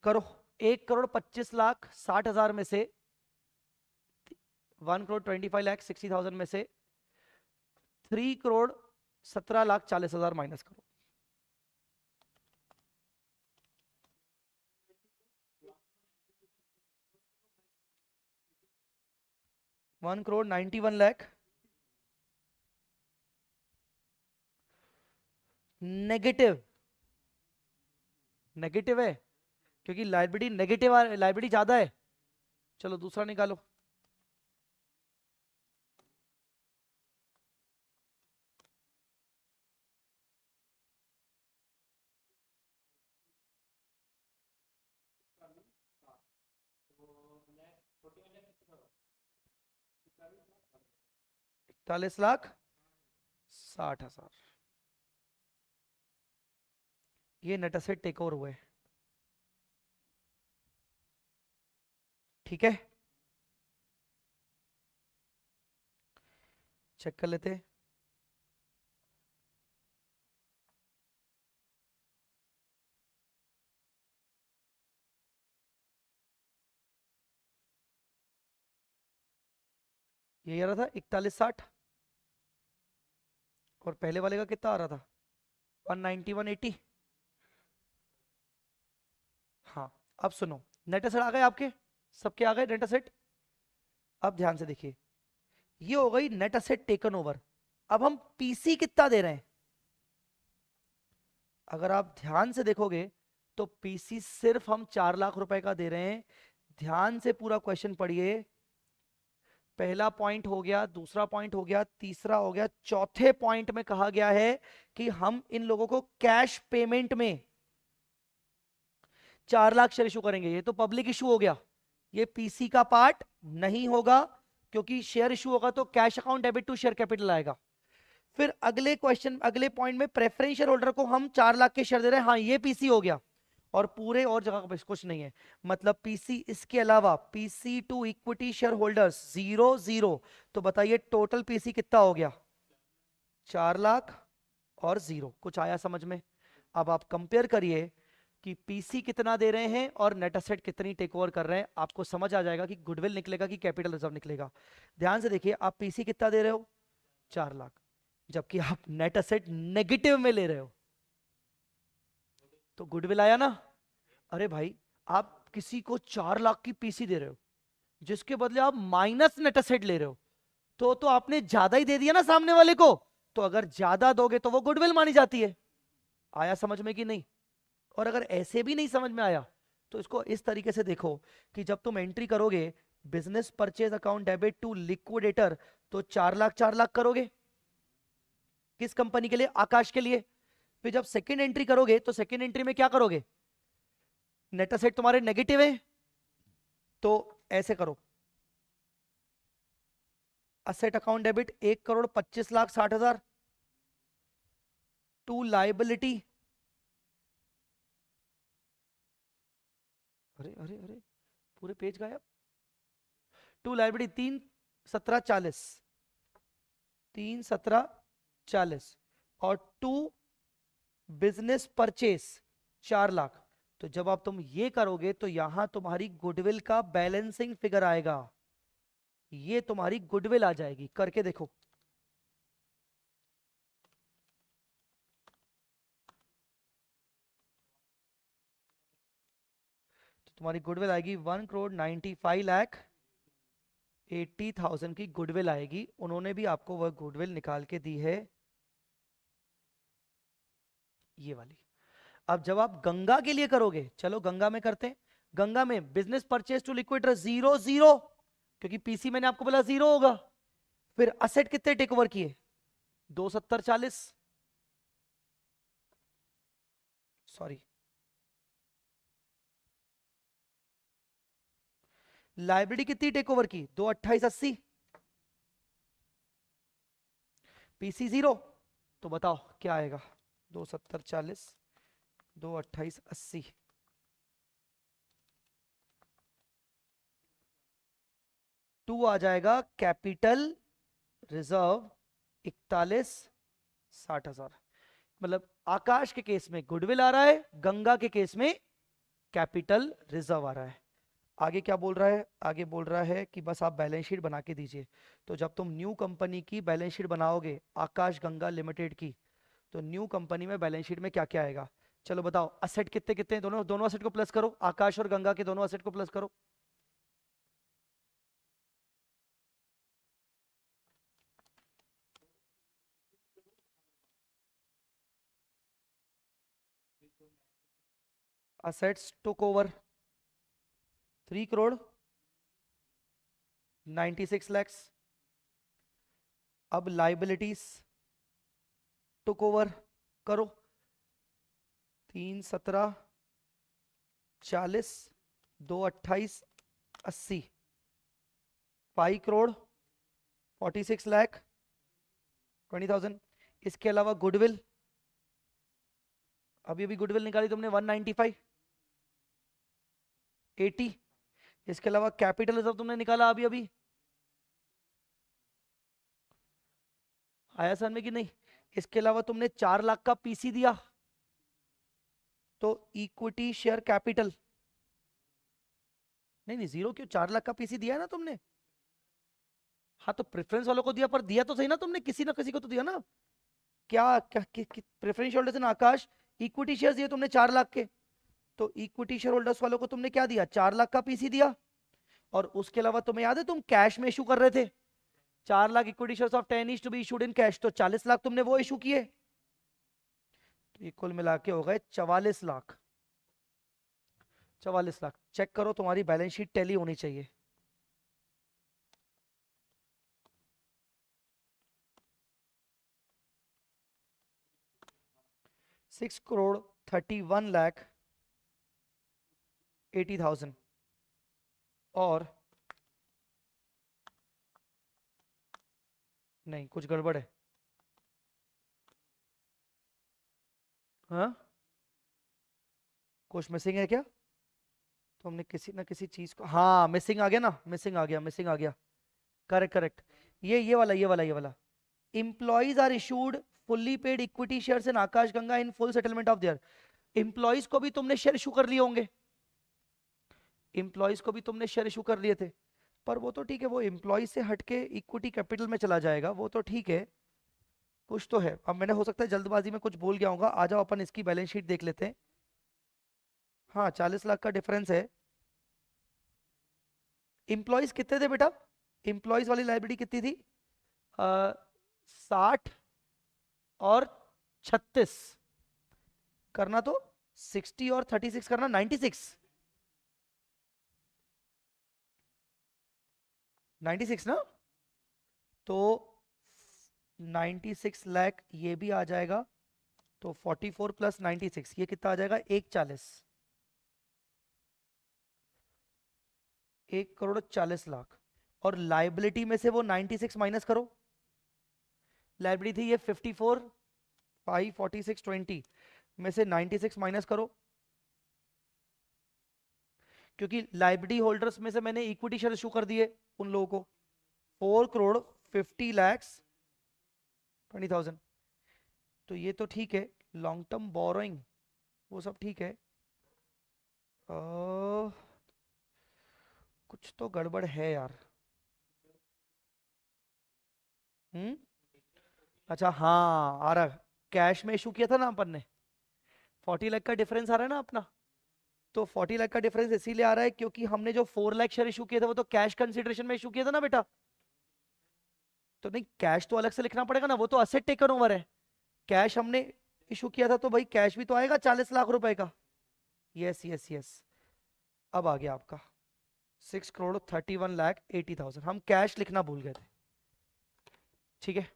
करो, 1,25,60,000 में से 1,25,60,000 में से 3,17,40,000 माइनस करो। 1,91,00,000 नेगेटिव, नेगेटिव है क्योंकि लाइबिलिटी नेगेटिव, लाइबिलिटी ज्यादा है। चलो दूसरा निकालो, $41,60,000 ये नेट असेट टेक ओवर हुए। ठीक है चेक कर लेते हैं। ये आ रहा था 4160, और पहले वाले का कितना आ रहा था 190 180। हाँ, अब सुनो, नेट एसेट आ गए आपके, सबके आ गए नेट एसेट। अब ध्यान से देखिए, ये हो गई नेट एसेट टेकन ओवर। अब हम पीसी कितना दे रहे हैं, अगर आप ध्यान से देखोगे तो पीसी सिर्फ हम 4 लाख रुपए का दे रहे हैं। ध्यान से पूरा क्वेश्चन पढ़िए। पहला पॉइंट हो गया, दूसरा पॉइंट हो गया, तीसरा हो गया, चौथे पॉइंट में कहा गया है कि हम इन लोगों को कैश पेमेंट में 4 लाख शेयर इशू करेंगे। ये तो पब्लिक इशू हो गया, ये पीसी का पार्ट नहीं होगा, क्योंकि शेयर इशू होगा तो cash account debit to share capital आएगा। फिर अगले क्वेश्चन, अगले पॉइंट में प्रेफरेंस शेयर होल्डर को हम 4 लाख के शेयर दे रहे हैं। हाँ, ये पीसी हो गया, और पूरे और जगह पे कुछ नहीं है। मतलब पीसी, इसके अलावा PC to equity share holders 0 0। तो बताइए टोटल पीसी कितना हो गया, 4 लाख और 0। कुछ आया समझ में? अब आप कंपेयर करिए कि पीसी कितना दे रहे हैं और नेट एसेट कितनी टेक ओवर कर रहे हैं, आपको समझ आ जाएगा कि गुडविल निकलेगा कि कैपिटल रिजर्व निकलेगा। ध्यान से देखिए, आप पीसी कितना दे रहे हो, 4 लाख, जबकि आप नेट एसेट नेगेटिव में ले रहे हो, तो गुडविल आया ना। अरे भाई, आप किसी को 4 लाख की पीसी दे रहे हो, जिसके बदले आप माइनस नेट एसेट ले रहे हो, तो आपने ज्यादा ही दे दिया ना सामने वाले को। तो अगर ज्यादा दोगे तो वो गुडविल मानी जाती है। आया समझ में कि नहीं? और अगर ऐसे भी नहीं समझ में आया तो इसको इस तरीके से देखो कि जब तुम एंट्री करोगे business purchase account debit to liquidator, तो 4 लाख 4 लाख करोगे। किस कंपनी के लिए? आकाश के लिए। फिर जब सेकंड एंट्री करोगे तो सेकंड एंट्री में क्या करोगे, नेट एसेट तुम्हारे नेगेटिव है, तो ऐसे करो, asset account debit 1,25,60,000 to liability. अरे अरे अरे, पूरे पेज गायब। टू लाइबिलिटी 3,17,40, 3,17,40, और टू बिजनेस परचेस 4 लाख। तो जब आप तुम ये करोगे तो यहां तुम्हारी गुडविल का बैलेंसिंग फिगर आएगा, ये तुम्हारी गुडविल आ जाएगी। करके देखो, तो तुम्हारी गुडविल आएगी 1,95,80,000 की गुडविल आएगी। उन्होंने भी आपको वह गुडविल निकाल के दी है, ये वाली। अब जब आप गंगा के लिए करोगे, चलो गंगा में करते हैं। गंगा में बिजनेस परचेज टू लिक्विडेटर 0 0, क्योंकि पीसी मैंने आपको बोला 0 होगा। फिर असेट कितने टेक ओवर किए, 270,40, सॉरी, लाइब्रेरी कितनी टेक ओवर की, 228,80, पीसी 0। तो बताओ क्या आएगा, 270,40, 228,80, टू आ जाएगा कैपिटल रिजर्व 41,60,000। मतलब आकाश के केस में गुडविल आ रहा है, गंगा के केस में कैपिटल रिजर्व आ रहा है। आगे क्या बोल रहा है, आगे बोल रहा है कि बस आप बैलेंस शीट बना के दीजिए। तो जब तुम न्यू कंपनी की बैलेंस शीट बनाओगे, आकाश गंगा लिमिटेड की, तो न्यू कंपनी में बैलेंस शीट में क्या क्या आएगा, चलो बताओ। असेट कितने कितने हैं? दोनों दोनों असेट को प्लस करो, आकाश और गंगा के दोनों असेट को प्लस करो। Assets took over 3,96,00,000। अब लाइबिलिटीज टुक ओवर करो, 3,17,40, 228,80, 5,46,20,000। इसके अलावा गुडविल, अभी अभी गुडविल निकाली तुमने 195,80। इसके अलावा कैपिटल रिजर्व तुमने निकाला अभी अभी, आया समझ में कि नहीं? इसके अलावा तुमने 4 लाख का पीसी दिया, तो इक्विटी शेयर कैपिटल, नहीं नहीं 0 क्यों, 4 लाख का पीसी दिया है ना तुमने। हाँ तो प्रेफरेंस वालों को दिया, पर दिया तो सही ना तुमने, किसी ना किसी को तो दिया ना। क्या क्या preference holders in Akash, equity shares दिए तुमने 4 लाख के, तो इक्विटी शेयर होल्डर्स वालों को तुमने क्या दिया, 4 लाख का पीसी दिया। और उसके अलावा तुम्हें याद है तुम कैश में इशू कर रहे थे, 4 lakh equity shares of 10 is to be issued in cash, तो 40 लाख तुमने वो इशू किए, तो ये कुल मिला के हो गए 44 लाख। 44 लाख, चेक करो तुम्हारी बैलेंस शीट टैली होनी चाहिए। £6,31,80,000 और नहीं, कुछ गड़बड़ है। हाँ, कुछ मिसिंग है क्या, तो हमने किसी ना किसी चीज को, हाँ मिसिंग आ गया ना, मिसिंग आ गया, मिसिंग आ गया। करेक्ट करेक्ट, ये वाला employees are issued fully paid equity shares in Akash Ganga in full settlement of their. Employees को भी तुमने शेयर इशू कर लिए होंगे, एम्प्लॉइज को भी तुमने शेयर इशू कर लिए थे, पर वो तो ठीक है, वो एम्प्लॉय से हटके इक्विटी कैपिटल में चला जाएगा, वो तो ठीक है, कुछ तो है। अब मैंने हो सकता है जल्दबाजी में कुछ बोल गया होगा, आ जाओ अपन इसकी बैलेंस शीट देख लेते हैं। हाँ 40 लाख का डिफरेंस है। एम्प्लॉयज कितने थे बेटा, एम्प्लॉयज वाली लाइबिलिटी कितनी थी, 60 और 36 करना, तो 60 और 36 करना 96, 96 ना, तो 96 लाख ये भी आ जाएगा, तो 44 प्लस 96 ये कितना आ जाएगा, 140, 1,40,00,000। और लाइबिलिटी में से वो 96 माइनस करो, लाइबिलिटी थी ये 54, 5, 46, 20 में से 96 माइनस करो, क्योंकि लाइबिलिटी होल्डर्स में से मैंने इक्विटी शेयर इशू कर दिए उन लोगों को, 4,50,20,000, तो ये तो ठीक है। लॉन्ग टर्म बोरोइंग वो सब ठीक है, कुछ तो गड़बड़ है यार। हम्म, अच्छा हाँ आ रहा, कैश में इशू किया था ना अपन ने, 40 लाख का डिफरेंस आ रहा है ना अपना, तो 40 लाख का डिफरेंस इसीलिए आ रहा है क्योंकि हमने जो 4 लाख शेयर इशू किए थे वो तो कैश कंसिडरेशन में इशू किया था ना बेटा, तो नहीं कैश तो अलग से लिखना पड़ेगा ना, वो तो असेट टेकन ओवर है, कैश हमने इशू किया था तो भाई कैश भी तो आएगा 40 लाख रुपए का। यस यस यस, अब आ गया आपका 6,31,80,000, हम कैश लिखना भूल गए थे, ठीक है।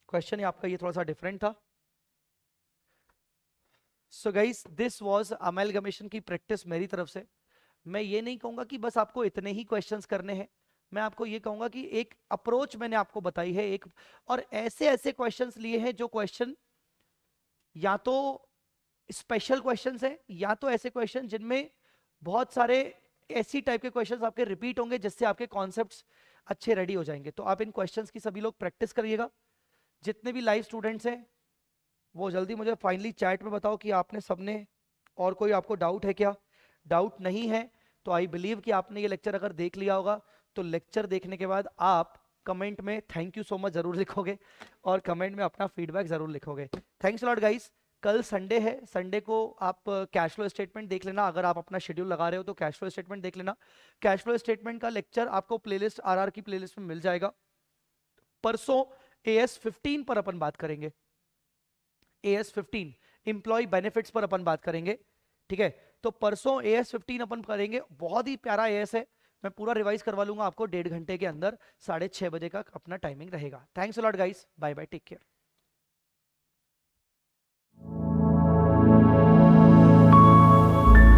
क्वेश्चन आपका ये थोड़ा सा डिफरेंट था। So guys this was amalgamation की प्रैक्टिस मेरी तरफ से। मैं ये नहीं कहूंगा कि बस आपको इतने ही क्वेश्चंस करने हैं, मैं आपको ये कहूंगा कि एक अप्रोच मैंने आपको बताई है एक, और ऐसे ऐसे क्वेश्चंस लिए हैं जो क्वेश्चन या तो स्पेशल क्वेश्चंस हैं या तो ऐसे क्वेश्चन जिनमें बहुत सारे ऐसी टाइप के क्वेश्चंस आपके रिपीट होंगे जिससे आपके कॉन्सेप्ट्स अच्छे रेडी हो जाएंगे। तो आप इन क्वेश्चंस की सभी लोग प्रैक्टिस करिएगा, जितने भी लाइव स्टूडेंट्स हैं वो जल्दी मुझे फाइनली चैट में बताओ कि आपने सबने, और कोई आपको डाउट है क्या, डाउट नहीं है तो आई बिलीव कि आपने ये लेक्चर अगर देख लिया होगा, तो लेक्चर देखने के बाद आप कमेंट में थैंक यू सो मच जरूर लिखोगे और कमेंट में अपना फीडबैक जरूर लिखोगे। Thanks lot guys. कल संडे है, संडे को आप कैश फ्लो स्टेटमेंट देख लेना, अगर आप अपना शेड्यूल लगा रहे हो तो कैश फ्लो स्टेटमेंट देख लेना। कैश फ्लो स्टेटमेंट का लेक्चर आपको प्लेलिस्ट आरआर की प्लेलिस्ट में मिल जाएगा। परसों AS15 पर अपन बात करेंगे, AS15 इंप्लॉय बेनिफिट्स पर अपन बात करेंगे, ठीक है। तो परसों AS15 अपन करेंगे, बहुत ही प्यारा AS है, मैं पूरा रिवाइज करवा लूंगा आपको 1.5 घंटे के अंदर, 6:30 बजे का अपना टाइमिंग रहेगा। Thanks a lot guys, bye bye, take care.